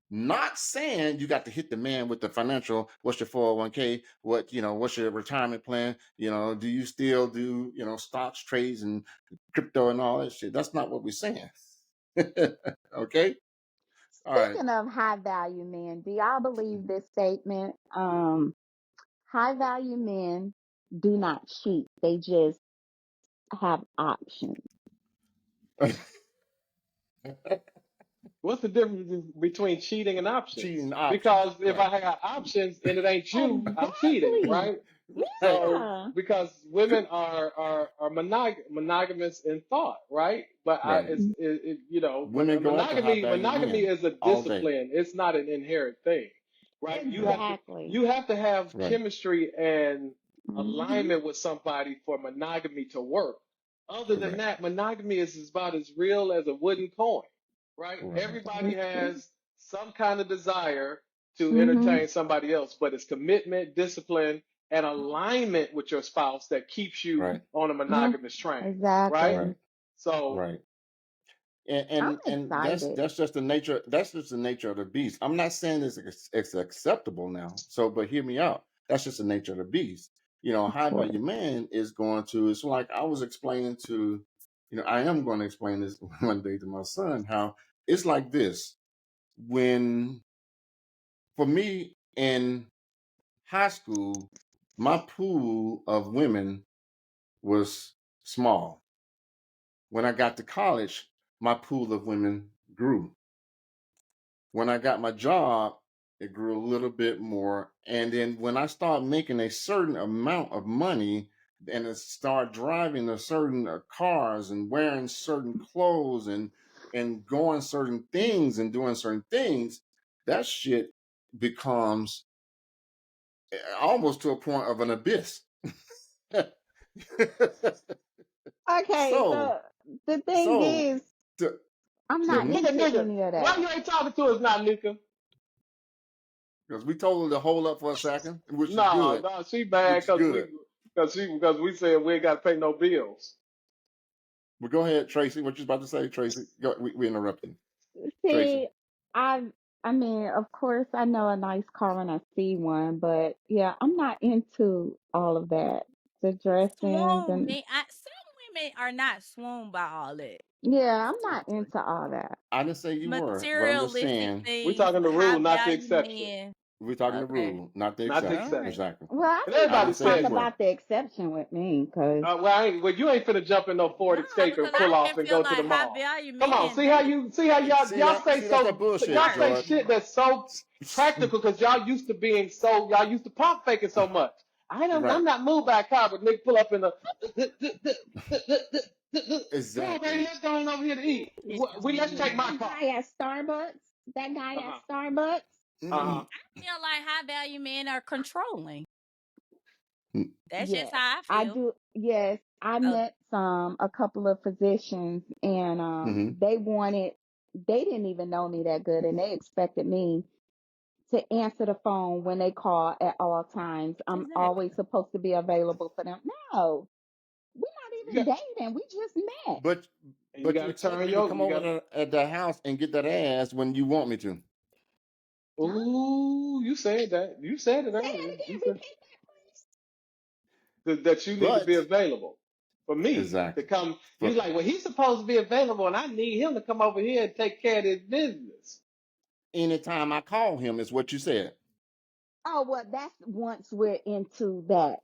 S2: Not saying you got to hit the man with the financial, what's your 401k, what's your retirement plan, do you still do, stocks, trades, and crypto and all that shit. That's not what we're saying. Okay? All right.
S4: Speaking of high value men, do y'all believe this statement? High value men do not cheat. They just have options.
S3: What's the difference between cheating and options?
S2: Cheating options.
S3: Because if
S2: Right.
S3: I got options and it ain't you, I'm cheating,
S4: Exactly.
S3: right?
S2: Right.
S3: So
S4: Yeah.
S3: because women are monogamous in thought, right? But
S2: Right.
S3: but
S2: Women go after high value
S3: monogamy
S2: men
S3: is a
S2: all day.
S3: discipline. It's not an inherent thing, right?
S2: Right.
S4: Exactly.
S3: You have to have
S2: Right.
S3: chemistry and
S4: Hmm.
S3: alignment with somebody for monogamy to work. Other than
S2: Correct.
S3: that, monogamy is about as real as a wooden coin, right?
S2: Right.
S3: Everybody
S4: So true.
S3: has some kind of desire to
S4: Hmm.
S3: entertain somebody else, but it's commitment, discipline, and alignment with your spouse that keeps you
S2: Right.
S3: on a
S4: Yeah,
S3: monogamous train, right?
S2: Right.
S4: exactly.
S3: So,
S2: Right. and
S4: I'm
S2: and that's
S4: excited.
S2: that's just the nature of the beast. I'm not saying it's acceptable now, so but hear me out. That's just the nature of the beast. A
S4: Of
S2: high
S4: course.
S2: value man is going to, it's like I was explaining to, I am going to explain this one day to my son, how it's like this. When For me in high school, my pool of women was small. When I got to college, my pool of women grew. When I got my job, it grew a little bit more. And then when I started making a certain amount of money and it start driving a certain cars and wearing certain clothes and going certain things and doing certain things, that shit becomes almost to a point of an abyss.
S4: Okay,
S2: so
S4: so the thing
S2: so
S4: is,
S2: to,
S4: I'm not
S2: mhm,
S4: into
S3: Nigga,
S4: any of
S3: why
S4: that.
S3: you ain't talking to us now, Nika?
S2: because we told her to hold up for a second, which is
S3: No,
S2: good,
S3: no, she mad
S2: which is
S3: because
S2: good.
S3: we said we ain't got to pay no bills.
S2: But go ahead, Tracy. What you about to say, Tracy? We interrupted. Tracy.
S4: See, I I mean, of course, I know a nice car when I see one, but yeah, I'm not into all of that. The dressings
S1: Swoon.
S4: and
S1: Some women are not swooned by all that.
S4: yeah, I'm not into all that.
S2: I didn't say you were, but I'm just
S1: Materialistic
S2: saying
S3: We
S1: things,
S3: talking the
S1: high
S3: rule, not the
S1: value
S3: exception.
S1: men.
S2: we're talking the
S1: Okay.
S2: rule, not the
S3: Not the
S1: All
S2: exception.
S1: right.
S3: exception.
S2: Exactly.
S4: Well, I
S3: And
S4: think
S2: I
S4: you
S3: everybody
S2: didn't
S4: can
S2: say
S4: talk
S3: said,
S2: you were.
S4: about the exception with me, because
S3: well, you ain't finna jump in no Ford
S1: No,
S3: Escape and
S1: because
S3: pull
S1: I
S3: off
S1: even
S3: and
S1: feel
S3: go to the
S1: like high
S3: mall.
S1: value
S3: Come on,
S1: men,
S3: see how y'all
S2: See that's bullshit,
S3: say
S2: George.
S3: shit that's so practical because y'all used to pump faking so much. I'm
S2: Right.
S3: not moved by a car, but nigga pull up in the come on, baby,
S2: Exactly.
S3: let's go on over here to eat. Let's take my
S4: that
S3: car.
S4: guy at Starbucks, that guy at
S3: Uh-huh.
S4: Starbucks,
S3: Uh-huh.
S2: Mm,
S1: I feel like high value men are controlling.
S2: mm,
S1: That's just
S4: yes,
S1: how I
S4: I
S1: feel.
S4: do. Yes, I
S1: So
S4: met a couple of physicians, and
S2: mhm.
S4: they didn't even know me that good, and they expected me to answer the phone when they call at all times. I'm
S1: exactly.
S4: always supposed to be available for them. No, we're
S3: You
S4: not even
S3: got
S4: dating. We just met.
S2: But
S3: you
S2: you
S3: gotta
S2: expect
S3: turn
S2: me to
S3: your
S2: come
S3: you
S2: over
S3: got
S2: to, at the house and get that ass when you want me to.
S4: Huh?
S3: ooh, you said that. You said it
S4: Say
S3: earlier.
S4: that again.
S3: You said
S4: Repeat that, please.
S3: that you need to be
S2: But
S3: available for me to
S2: exactly.
S3: come. You
S2: But
S3: like, well, he's supposed to be available, and I need him to come over here and take care of his business.
S2: anytime I call him is what you said.
S4: Oh, well, that's once we're into that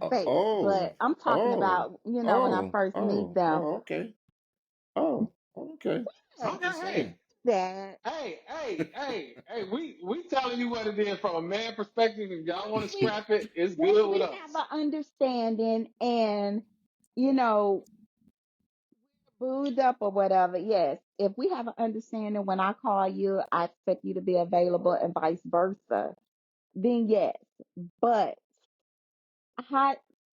S2: Oh,
S4: phase.
S2: oh,
S4: But I'm talking
S2: oh,
S4: about, when I first meet them.
S2: okay. Oh, okay.
S4: Yeah,
S2: I'm just
S3: Okay,
S2: saying.
S4: that
S3: hey, we telling you what it is from a man perspective. If y'all want to
S4: we
S3: scrap it, it's
S4: once
S3: good with
S4: we have
S3: us.
S4: an understanding and you know booed up or whatever, yes. If we have an understanding when I call you, I expect you to be available and vice versa. Then yes. But high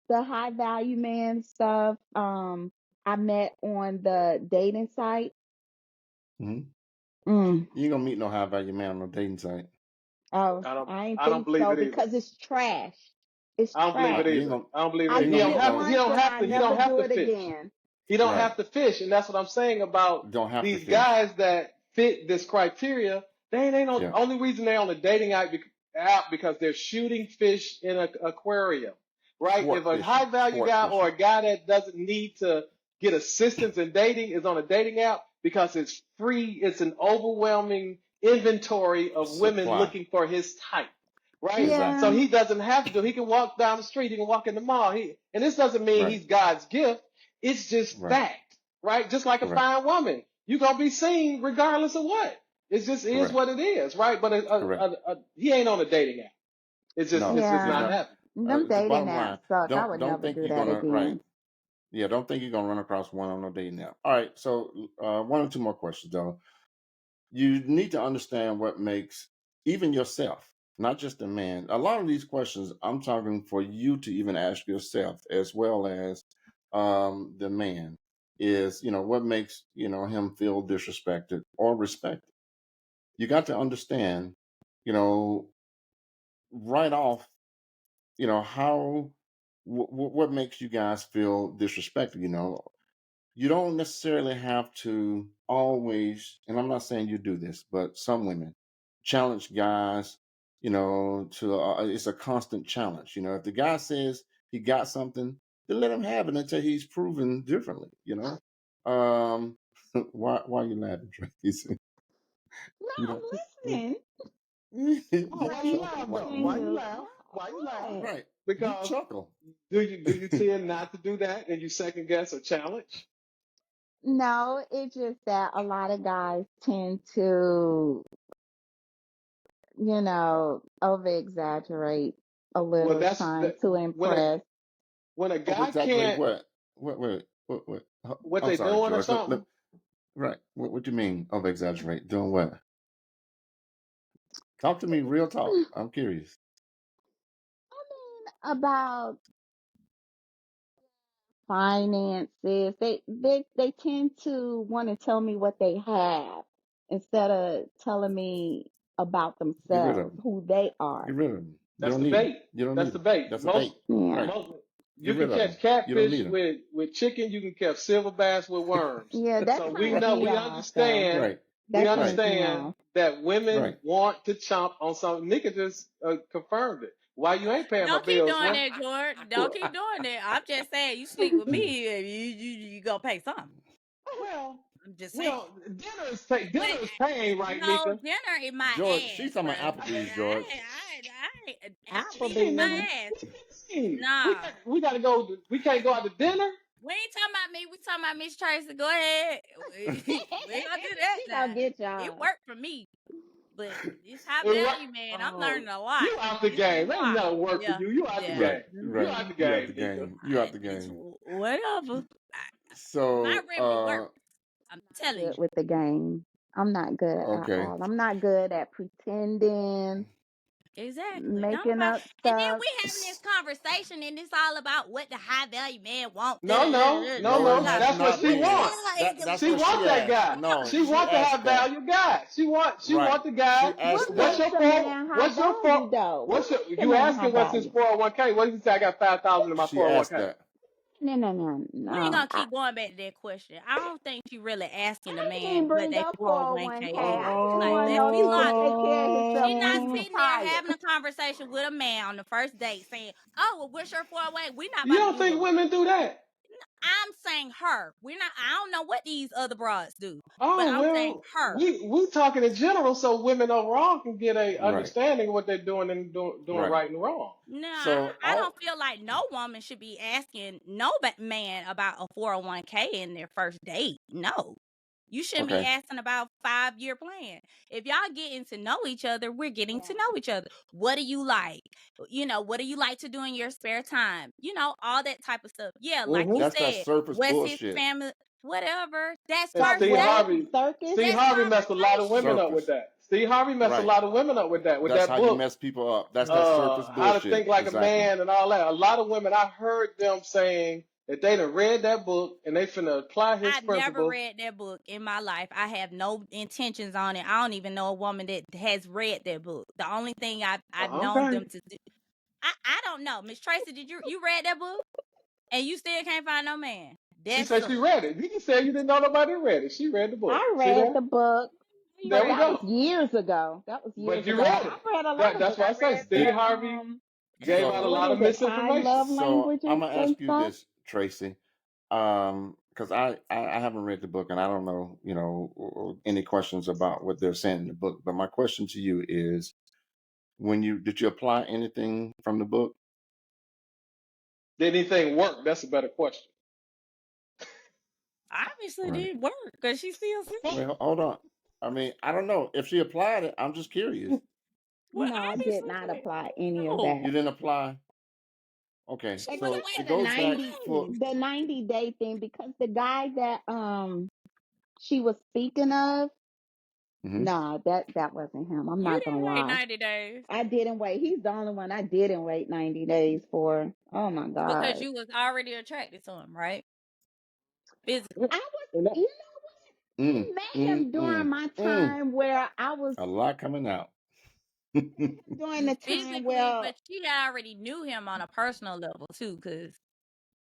S4: the high value man stuff, I met on the dating site.
S2: Mhm.
S4: Mm.
S2: You ain't gonna meet no high value man on no dating site.
S4: Oh, I ain't
S3: I don't
S4: think
S3: believe
S4: so
S3: it either.
S4: because it's trash. It's
S3: I don't believe it
S4: trash.
S2: You ain't
S3: either.
S2: gonna
S3: I don't believe
S4: I
S3: it.
S2: you ain't
S3: He
S2: gonna
S4: did
S3: don't
S2: meet
S4: it
S3: have to.
S2: no
S3: He
S4: once
S3: don't
S4: and
S3: have
S4: I
S3: to. He
S4: never
S3: don't have
S4: do
S3: to
S4: it
S3: fish.
S4: again.
S3: He don't
S2: right.
S3: have to fish, and that's what I'm saying about
S2: Don't have to
S3: these
S2: fish.
S3: guys that fit this criteria. They ain't on,
S2: Yeah.
S3: only reason they're on the dating app because they're shooting fish in an aquarium, right? If
S2: Sport
S3: a high
S2: fishing.
S3: value
S2: Sport
S3: guy or
S2: fishing.
S3: a guy that doesn't need to get assistance in dating is on a dating app because it's free, it's an overwhelming inventory of women
S2: Supply.
S3: looking for his type, right?
S2: Exactly.
S3: So
S4: Yeah.
S3: he doesn't have to. He can walk down the street. He can walk in the mall. And this doesn't mean
S2: Right.
S3: he's God's gift. It's just
S2: Right.
S3: fact, right? Just like a
S2: Correct.
S3: fine woman, you're gonna be seen regardless of what. It just is
S2: Correct.
S3: what it is, right? But
S2: Correct.
S3: he ain't on a dating app.
S2: No,
S3: It's just
S2: he's
S3: not
S4: Yeah.
S2: not.
S3: happening.
S4: Them
S2: The
S4: dating
S2: bottom line,
S4: apps suck. I would
S2: don't
S4: never
S2: think
S4: do
S2: you're
S4: that
S2: gonna right.
S4: again.
S2: Yeah, don't think you're gonna run across one on no dating app. All right, so one or two more questions though. You need to understand what makes even yourself, not just a man. A lot of these questions I'm talking for you to even ask yourself as well as the man is, what makes, him feel disrespected or respected. You got to understand, you know, right off, how what makes you guys feel disrespected. You don't necessarily have to always, and I'm not saying you do this, but some women challenge guys, to it's a constant challenge. If the guy says he got something, then let him have it until he's proven differently. Um, why are you laughing, Tracy?
S4: No,
S2: You
S4: I'm
S2: don't,
S4: listening.
S3: Oh,
S2: you
S3: why you
S4: Praise
S2: chuckle.
S3: laugh
S2: Why,
S3: though?
S4: listening
S3: Why
S2: why,
S3: you
S4: to
S3: laugh? Why you laugh?
S4: what?
S2: right? You
S3: Because
S2: chuckle.
S3: do you tend not to do that and you second guess a challenge?
S4: No, it's just that a lot of guys tend to, over exaggerate a
S3: Well,
S4: little
S3: that's
S4: trying
S3: that
S4: to
S3: when a
S4: impress.
S3: when a
S2: Over
S3: guy
S2: exaggerate
S3: can't
S2: what? What?
S3: what
S2: I'm
S3: they
S2: sorry,
S3: doing or
S2: George.
S3: something.
S2: Right. What do you mean over exaggerate? Doing what? Talk to me real talk. I'm curious.
S4: about finances. They tend to want to tell me what they have instead of telling me about
S2: Get rid of
S4: themselves,
S2: them.
S4: who they are.
S2: Get rid of them. You
S3: That's
S2: don't
S3: the
S2: need them.
S3: bait.
S2: You don't
S3: That's
S2: need
S3: the
S2: them.
S3: bait.
S2: That's a
S3: Most
S2: bait.
S4: Yeah.
S2: Right.
S3: most you
S2: Get
S3: can
S2: rid of
S3: catch
S2: them. You don't
S3: catfish
S2: need them.
S3: with chicken. You can catch silver bass with worms.
S4: Yeah, that
S3: So we
S4: turns
S3: know
S4: me off though.
S2: Right.
S3: we
S4: That
S2: Right.
S4: turns me
S3: understand
S4: off.
S3: that women
S2: Right.
S3: want to chomp on something. Nika just confirmed it. Why you ain't paying my
S1: Don't keep
S3: bills,
S1: doing
S3: huh?
S1: that, Jordan. Don't
S3: Well,
S1: keep doing that. I'm just saying, you sleep with me, you gonna pay something.
S3: well,
S1: I'm just saying.
S3: well.
S1: But
S3: Dinner is paying, right,
S1: no,
S3: Nika?
S1: dinner in my
S2: George,
S1: ass,
S2: she's talking
S1: bro.
S2: about Applebee's, George.
S1: Applebee's in
S4: Applebee's.
S1: my ass.
S3: What you mean?
S1: Nah,
S3: We gotta go. We can't go out to dinner.
S1: we ain't talking about me. We talking about Miss Tracee. Go ahead. We ain't gonna do that
S4: She gonna
S1: now.
S4: get
S1: It
S4: y'all.
S1: worked for me, but it's high
S3: And what?
S1: value, man. I'm
S3: Oh,
S1: learning a lot.
S3: you out the
S1: This is
S3: game. Ain't
S1: why.
S3: no work for
S1: Yeah,
S3: you. You out the
S1: yeah.
S3: game.
S2: Right.
S3: You
S2: Right.
S3: out the
S2: You out the
S3: game, Nika.
S2: game. You out the
S1: It's
S2: game.
S1: whatever. My
S2: So,
S1: remedy works. I'm telling
S4: Good
S1: you.
S4: with the game. I'm not good at
S2: okay.
S4: all. I'm not good at pretending,
S1: Exactly. Don't
S4: making
S1: nobody.
S4: up
S1: And then
S4: stuff.
S1: we having this conversation, and it's all about what the high value man want.
S3: No, no, no,
S2: No, it
S3: no.
S2: has
S1: Like,
S3: That's what
S2: not
S3: she
S2: been.
S3: want.
S1: what?
S2: That's
S3: She
S2: what
S3: want
S2: she
S3: that
S2: asked.
S3: guy.
S2: No,
S3: She
S2: she
S3: want to
S2: asked
S3: have
S2: that.
S3: value guy. She
S2: Right.
S3: want the guy.
S2: She
S4: What
S2: asked
S3: What's
S2: that.
S3: your
S4: makes a man high
S3: What's your four?
S4: value though? What
S3: What's your?
S4: makes a
S3: You
S4: man
S3: ask
S4: high
S3: him what's his
S4: value?
S3: 401k. What did he say? I got 5,000 in my
S2: She asked
S3: 401k.
S2: that.
S4: No.
S1: We ain't gonna keep going back to that question. I don't think you really asking the
S4: I didn't
S1: man
S4: even
S1: what
S4: bring
S1: they
S4: up 401k.
S1: 401k is.
S4: I just
S1: Like,
S4: want to
S1: let's
S4: know
S1: be
S4: he can
S1: logical.
S4: take care of
S1: She
S4: himself when
S1: not
S4: he
S1: sitting there
S4: retires.
S1: having a conversation with a man on the first date saying, "Oh, well, what's your 401k?" We not
S3: You
S1: about to
S3: don't
S1: do
S3: think
S1: that.
S3: women do that?
S1: I'm saying her. We're not. I don't know what these other broads do, but
S3: Oh
S1: I'm saying
S3: well,
S1: her.
S3: we talking in general, so women overall can get a
S2: Right.
S3: understanding of what they're doing and doing
S2: Right.
S3: right and wrong.
S1: No,
S2: So
S1: I don't feel like no woman should be asking no man about a 401k in their first date. No. You shouldn't be
S2: okay.
S1: asking about 5-year plan. If y'all getting to know each other, we're getting to
S4: Yeah.
S1: know each other. What do you like? What do you like to do in your spare time? All that type of stuff. Yeah, like you
S3: Hmm.
S2: That's that
S1: said,
S2: surface
S1: what's his
S2: bullshit.
S1: family? Whatever. That's
S3: And
S1: first
S3: Steve
S4: Subway,
S1: date.
S3: Harvey,
S4: circus.
S3: Steve
S1: That's
S3: Harvey messed a lot of women
S1: conversation.
S3: up with
S2: Surface.
S3: that. Steve Harvey messed a
S2: Right.
S3: lot of women up with
S2: That's
S3: that
S2: how you
S3: book.
S2: mess people up. That's that surface
S3: How to
S2: bullshit.
S3: think like a
S2: Exactly.
S3: man and all that. A lot of women, I heard them saying that they done read that book and they finna apply his
S1: I've never
S3: principles.
S1: read that book in my life. I have no intentions on it. I don't even know a woman that has read that book. The only thing I've known
S3: Okay.
S1: them to do, I don't know. Miss Tracee, did you read that book and you still can't find no man?
S3: She
S1: That's
S3: said she
S1: sus.
S3: read it. You can say you didn't know nobody read it. She read the book.
S4: I
S3: See
S4: read
S3: that?
S4: the book,
S1: You
S3: There
S4: but
S3: we
S1: read
S4: that
S1: it.
S4: was
S3: go.
S4: years ago. That was
S3: But
S4: years
S3: you
S4: ago.
S3: read
S4: I
S3: it.
S4: read a lot of
S3: That's
S4: books.
S3: why
S4: I
S3: I say
S4: read
S3: Steve Harvey gave
S2: So
S3: out a
S4: what
S3: lot
S4: is
S3: of
S4: it? Five
S3: misinformation.
S4: love
S2: so I'm
S4: languages
S2: gonna
S4: and
S2: ask you
S4: stuff.
S2: this, Tracy. Because I haven't read the book and I don't know, any questions about what they're saying in the book. But my question to you is, did you apply anything from the book?
S3: Did anything work? That's a better question.
S1: Obviously
S2: Right.
S1: didn't work because she's still single.
S2: Well, hold on. I mean, I don't know if she applied it. I'm just curious.
S1: Well,
S4: No, I did
S1: obviously
S4: not
S1: she
S4: apply any of
S1: no.
S4: that.
S2: You didn't apply. Okay,
S1: She was
S2: so
S4: Except
S2: it
S4: for
S1: waiting
S4: the
S1: on
S2: goes back
S4: 90
S2: for.
S1: the
S4: the 90-day thing because the guy that she was speaking of,
S2: Mhm.
S4: nah, that wasn't him. I'm
S1: You
S4: not gonna
S1: didn't wait
S4: lie.
S1: 90 days
S4: I didn't wait. He's the only one I didn't wait 90 days for. Oh my
S1: because
S4: God.
S1: you was already attracted to him, right? Physically.
S4: I was,
S3: And that,
S4: you know,
S2: Mm,
S4: I met
S2: mm,
S4: him during
S2: mm,
S4: my
S2: mm.
S4: time where I was
S2: A lot coming out.
S4: during the time
S1: Physically,
S4: where
S1: but she already knew him on a personal level too, because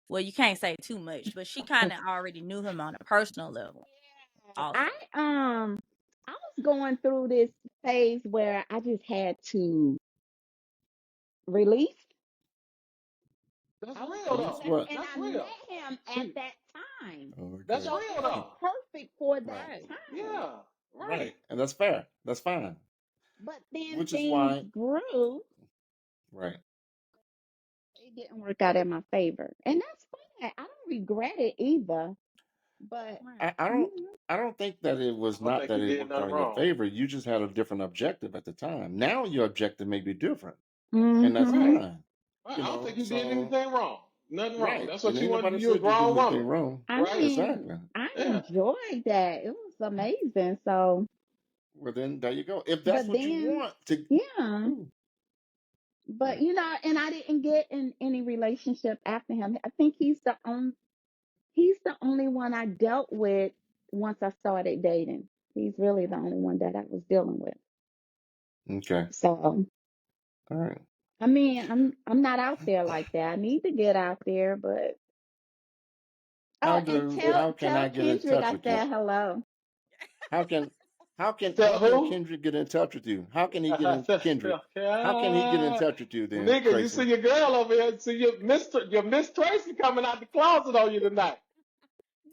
S1: well, you can't say too much, but she kind of already knew him on a personal level
S4: I
S1: also.
S4: I was going through this phase where I just had to release.
S3: that's
S4: I was
S3: real
S4: gonna
S2: Release
S3: though.
S4: let,
S2: what?
S4: and
S3: That's
S4: I
S3: real.
S4: met him at
S3: See,
S4: that time.
S3: that's
S2: Okay.
S4: So
S3: real
S4: it was
S3: though.
S4: perfect for that
S1: Right.
S4: time.
S3: Yeah. Right.
S2: Right, and that's fair. That's fine.
S4: But then
S2: Which is
S4: things
S2: why.
S4: grew.
S2: Right.
S4: It didn't work out in my favor. And that's fine. I don't regret it either. But
S1: Right.
S2: I don't.
S4: you
S2: I don't think that it
S3: I
S2: was
S3: don't
S2: not
S3: think
S2: that
S3: he
S2: it
S3: did
S2: worked
S3: nothing
S2: out in your
S3: wrong.
S2: favor. You just had a different objective at the time. Now your objective may be different,
S4: know.
S2: and that's
S3: Right.
S4: Mm-hmm.
S2: fine.
S3: Right. I don't think he did
S2: So
S3: anything wrong. Nothing wrong.
S2: right,
S3: That's
S2: and
S3: what you
S2: ain't
S3: want to do.
S2: nobody
S3: You're a
S2: said you did
S3: grown woman,
S2: anything wrong.
S4: I
S3: right?
S4: mean,
S2: Exactly.
S4: I
S3: Yeah.
S4: enjoyed that. It was amazing. So,
S2: Well, then there you go. If that's
S4: but
S2: what you
S4: then,
S2: want to
S4: yeah.
S2: do.
S4: But
S2: Right.
S4: and I didn't get in any relationship after him. I think he's the only one I dealt with once I started dating. He's really the only one that I was dealing with.
S2: Okay.
S4: So,
S2: All right.
S4: I mean, I'm not out there like that. I need to get out there, but oh, and tell
S2: How can
S4: tell
S2: I get in
S4: Kendrick
S2: touch
S4: I
S2: with you?
S4: said hello.
S2: How can
S3: Tell who?
S2: Kendrick get in touch with you? How can he get in Kendrick? How can he get in
S3: Ah,
S2: touch with you then,
S3: nigga, you see
S2: Tracy?
S3: your girl over here. See your Miss Tracee coming out the closet on you tonight.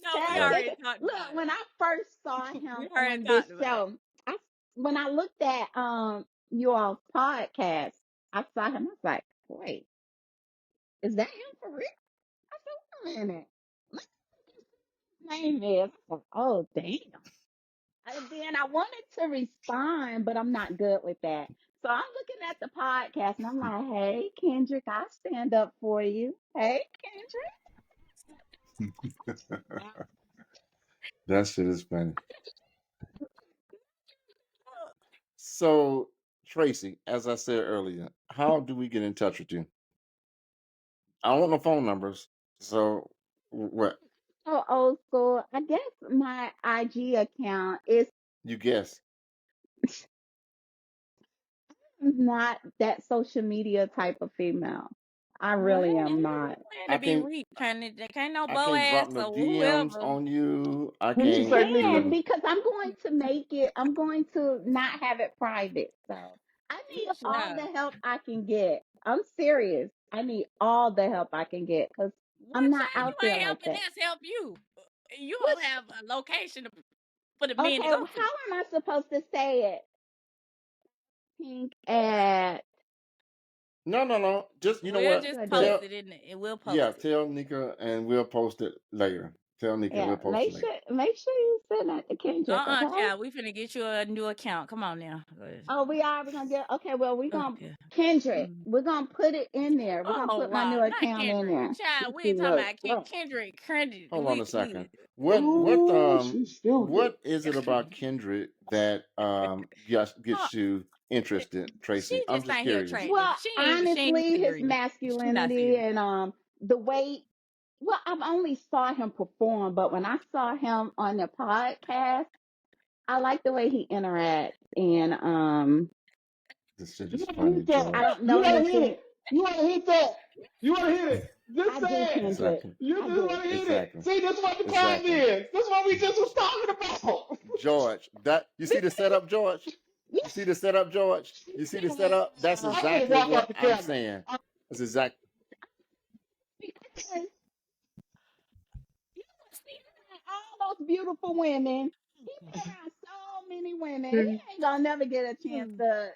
S1: No, we
S4: Child,
S2: Right.
S1: already talked
S4: look,
S1: about it.
S4: when I first saw
S1: We
S4: him
S1: already
S4: on this
S1: talked about it.
S4: show, I when I looked at you all's podcast, I saw him. I was like, wait, is that him for real? I said, wait a minute. What his name is? I said, oh damn. And then I wanted to respond, but I'm not good with that. So I'm looking at the podcast and I'm like, hey Kendrick, I'll stand up for you. Hey Kendrick.
S2: That shit is funny. So, Tracy, as I said earlier, how do we get in touch with you? I don't want no phone numbers. So, what?
S4: Oh, old school. I guess my IG account is
S2: You guess.
S4: not that social media type of female. I
S1: Well,
S4: really
S1: hey,
S4: am
S1: you
S4: not.
S1: plan
S2: I
S1: to be
S2: can
S1: reached. Can't no
S2: I
S1: Boaz
S2: can't drop no
S1: or
S2: DMs
S1: whoever.
S2: on you. I
S3: Who you
S4: You
S3: say,
S2: can't
S3: Nika?
S4: can
S2: do.
S4: because I'm going to not have it private. So I need all
S1: Yeah.
S4: the help I can get. I'm serious. I need all the help I can get because I'm
S1: What
S4: not
S1: child
S4: out
S1: you
S4: there
S1: ain't
S4: like
S1: helping
S4: that.
S1: us help you? You don't
S4: Which,
S1: have a location for the men to
S4: okay,
S1: go to.
S4: how am I supposed to say it? Pink at,
S2: No. Just you know
S1: We'll
S2: what?
S4: what do
S1: just
S4: I do?
S1: post
S2: Tell
S1: it in it. We'll
S2: Yeah,
S1: post it.
S2: tell Nika and we'll post it later. Tell Nika
S4: Yeah,
S2: we'll post it later.
S4: make sure you send that to Kendrick, okay?
S1: Child, we finna get you a new account. Come on now.
S4: Oh, we're gonna get okay. Well,
S1: Okay.
S4: Kendrick.
S1: Mm.
S4: We're gonna put it in there. We're gonna
S1: Oh
S4: put my new
S1: wow, not
S4: account in
S1: Kendrick.
S4: there.
S1: Child,
S4: Let's
S1: we ain't
S4: see,
S1: talking
S4: look,
S1: about
S4: look.
S1: Kendrick. Kendrick.
S2: Hold on a
S1: We
S2: second.
S3: Ooh, she's stupid.
S2: What is it about Kendrick that gets you interested,
S1: she
S2: Tracy? I'm
S1: just
S2: just
S1: ain't here
S2: curious.
S1: attractive.
S4: Well,
S1: She ain't
S4: honestly, his
S1: serious. She not
S4: masculinity
S1: serious.
S4: and the way. Well, I've only saw him perform, but when I saw him on the podcast, I like the way he interacts, and
S2: This shit
S3: You
S2: is
S3: wanna
S2: funny,
S3: hit that?
S4: I
S2: George.
S4: don't
S3: You
S4: know
S3: wanna hit
S4: anything.
S3: it? You wanna hit that? You wanna hit it? Just
S4: I do,
S3: say it.
S4: Kendrick.
S2: Exactly.
S3: You
S4: I
S3: just
S4: do.
S3: wanna hit it.
S2: Exactly.
S3: See, this is what the crime
S2: Exactly.
S3: is. This is what we just was talking about.
S2: George, that you see the setup, George? You see the setup, George? You see the setup? That's
S4: Uh,
S3: I can't
S2: exactly
S3: walk out
S2: what
S3: the
S2: I'm
S3: camera.
S2: saying. That's exact.
S4: because you see all those beautiful women. He been around so many women. He ain't gonna never get a chance to,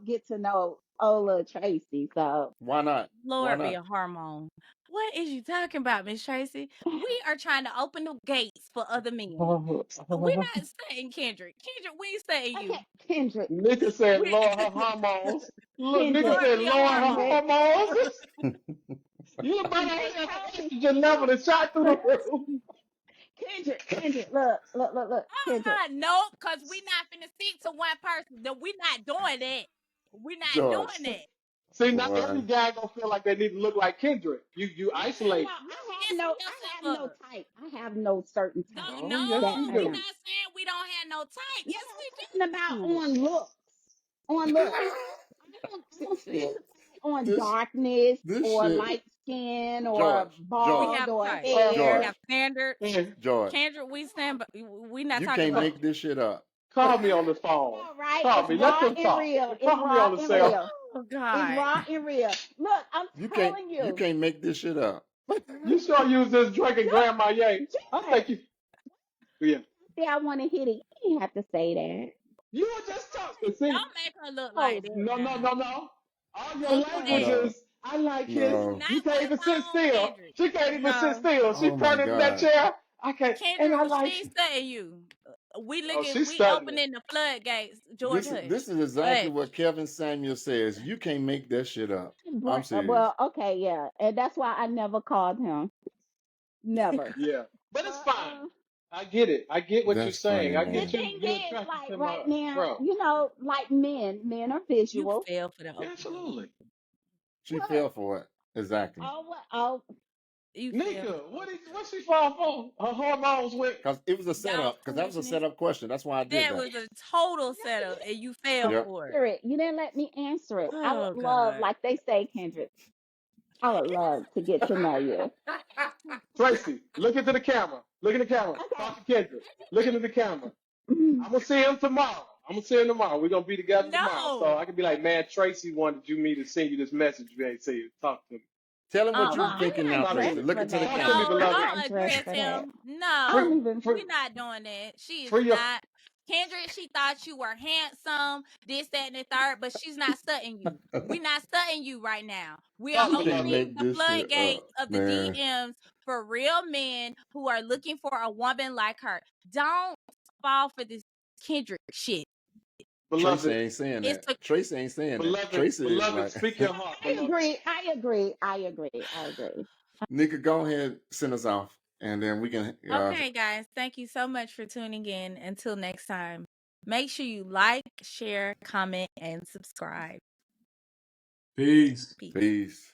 S4: get to know Ola Tracy. So
S2: Why not? Why
S1: Lord be
S2: not?
S1: a hormone. What is you talking about, Miss Tracy? We are trying to open the gates for other men. We're not studying Kendrick. Kendrick, we ain't studying
S4: okay,
S1: you.
S4: Kendrick,
S3: Nigga said,
S1: We
S3: Lord, her hormones. Look, nigga
S4: Kendrick,
S1: Lord
S3: said,
S1: be a
S3: Lord, her
S1: hormone.
S4: Kendrick.
S3: hormones. You about to
S4: They
S3: have
S4: told
S3: an
S4: me,
S3: estrogen level that shot through the
S4: look,
S3: roof.
S4: Kendrick, look, Kendrick.
S1: Nope, because we not finna stick to one person. That we not doing that. We not
S2: George,
S1: doing that.
S3: See, not every
S2: boy.
S3: guy gonna feel like they need to look like Kendrick. You
S4: No,
S3: isolate.
S1: You
S4: I have
S1: messing
S4: no
S1: yourself up.
S4: type. I have no certain
S1: No,
S4: type
S3: Oh, yes,
S1: no,
S4: that
S3: you
S4: I
S1: we
S3: do.
S4: don't.
S1: not saying we don't have no type.
S4: No,
S1: Yes, we
S4: I'm talking about
S1: do.
S4: on looks. On looks. I don't
S2: See,
S4: discriminate on
S2: this
S4: darkness
S2: this
S4: or
S2: shit,
S4: light skin or
S2: George,
S1: We
S2: George,
S4: bald
S1: have a
S4: or
S1: type. We
S3: Uh,
S4: hair.
S1: have
S2: George,
S1: standards.
S3: yeah.
S2: George.
S1: Kendrick, we stand, but we not
S2: You
S1: talking
S2: can't
S1: about
S3: Call,
S2: make this shit up.
S3: call me on the
S4: I
S3: phone.
S4: know, right?
S3: Call
S4: It's
S3: me. Let
S4: raw
S3: them
S4: and
S3: talk.
S4: real. It's
S3: Call me
S4: raw
S3: on the
S4: and
S3: cell.
S4: real.
S1: Oh
S4: It's
S1: God.
S4: raw and real. Look, I'm telling
S2: You
S4: you,
S2: can't make this shit up.
S3: You sure use this drinking Grandma Ye? I
S4: George,
S3: think you. Yeah.
S4: say I want to hit it. You didn't have to say that.
S3: You were just talking. See,
S1: Don't make her look like
S4: Oh,
S1: that
S3: no,
S1: now.
S3: no. All your
S1: Don't do
S3: language
S1: that.
S2: No,
S3: is, I like his.
S1: Do
S2: no.
S1: not
S3: You
S1: put
S3: can't even
S1: her
S3: sit
S1: on
S3: still.
S1: Kendrick.
S3: She can't even sit
S1: No.
S3: still. She
S2: Oh my
S3: pointed in that
S2: God.
S3: chair. I can't. And
S1: Kendrick,
S3: I
S1: she
S3: like.
S1: ain't studying you.
S3: Oh, she's
S1: We
S3: studying.
S1: opening the floodgates. George
S2: This
S1: Hush.
S2: is exactly
S1: Hush.
S2: what Kevin Samuel says. You can't make that shit up. I'm serious.
S4: well, okay, yeah, and that's why I never called him. Never.
S3: Yeah, but it's
S4: But
S3: fine. I get it. I get what you're
S2: That's funny,
S3: saying. I
S4: the
S3: get
S2: man.
S3: you.
S4: thing
S3: You're
S4: is,
S3: attracted
S4: like
S3: to
S4: right
S3: my
S4: now,
S3: bro.
S4: like men are
S1: You
S4: visual.
S1: fell for the
S3: Yeah,
S1: open door.
S3: absolutely.
S2: She
S4: What?
S2: fell for it. Exactly.
S4: Oh, what? Oh,
S1: You feel
S3: Nika, what she fall for? Her hormones went.
S2: Because it was a
S1: y'all
S2: setup. Because that was a
S1: foolishness.
S2: setup question. That's why I did
S1: That
S2: that.
S1: was a total
S4: no,
S1: setup,
S4: you
S1: and you
S4: didn't
S1: fell
S2: Yep.
S1: for it.
S4: answer it. You didn't let me answer it. I would
S1: Oh
S4: love,
S1: God.
S4: like they say, Kendrick. I would love to get to know you.
S3: Tracy, look into the camera. Look in the camera.
S4: Okay.
S3: Talk to Kendrick. Look into the camera. I'm gonna see him tomorrow. We're gonna be together tomorrow. So
S1: No.
S3: I can be like, man, Tracy wanted me to send you this message. You ain't say it. Talk to me.
S2: Tell him what
S4: Well,
S2: you're
S1: Uh-uh.
S2: thinking
S4: I'm
S2: now,
S4: not
S3: Talk to
S2: Tracy.
S3: me.
S4: dressed
S2: Look
S4: for
S2: into the
S4: that.
S3: Talk to me,
S2: camera.
S1: No,
S3: beloved.
S1: don't
S4: I'm not dressed
S1: address
S4: for that.
S1: him.
S4: I
S3: Free,
S1: No,
S4: don't even.
S3: free,
S1: we're not doing that. She is
S3: free your.
S1: not. Kendrick, she thought you were handsome, this, that, and the third, but she's not studying you. We're not studying you right now. We are
S3: Talk,
S2: You can't
S3: beloved.
S1: opening
S2: make
S1: the
S2: this shit
S1: floodgates
S2: up,
S1: of the
S2: man.
S1: DMs for real men who are looking for a woman like her. Don't fall for this Kendrick shit.
S2: Tracy
S3: Beloved.
S2: ain't saying
S1: It's
S2: that.
S1: a
S2: Tracy ain't saying that.
S3: Beloved.
S2: Tracy is
S3: Beloved.
S2: like,
S3: Speak your heart,
S4: I
S3: beloved.
S4: agree. I agree. I agree. I agree.
S2: Nika, go ahead, send us off, and then we can.
S1: okay, guys. Thank you so much for tuning in. Until next time, make sure you like, share, comment, and subscribe.
S5: Peace.
S1: Peace.
S2: Peace.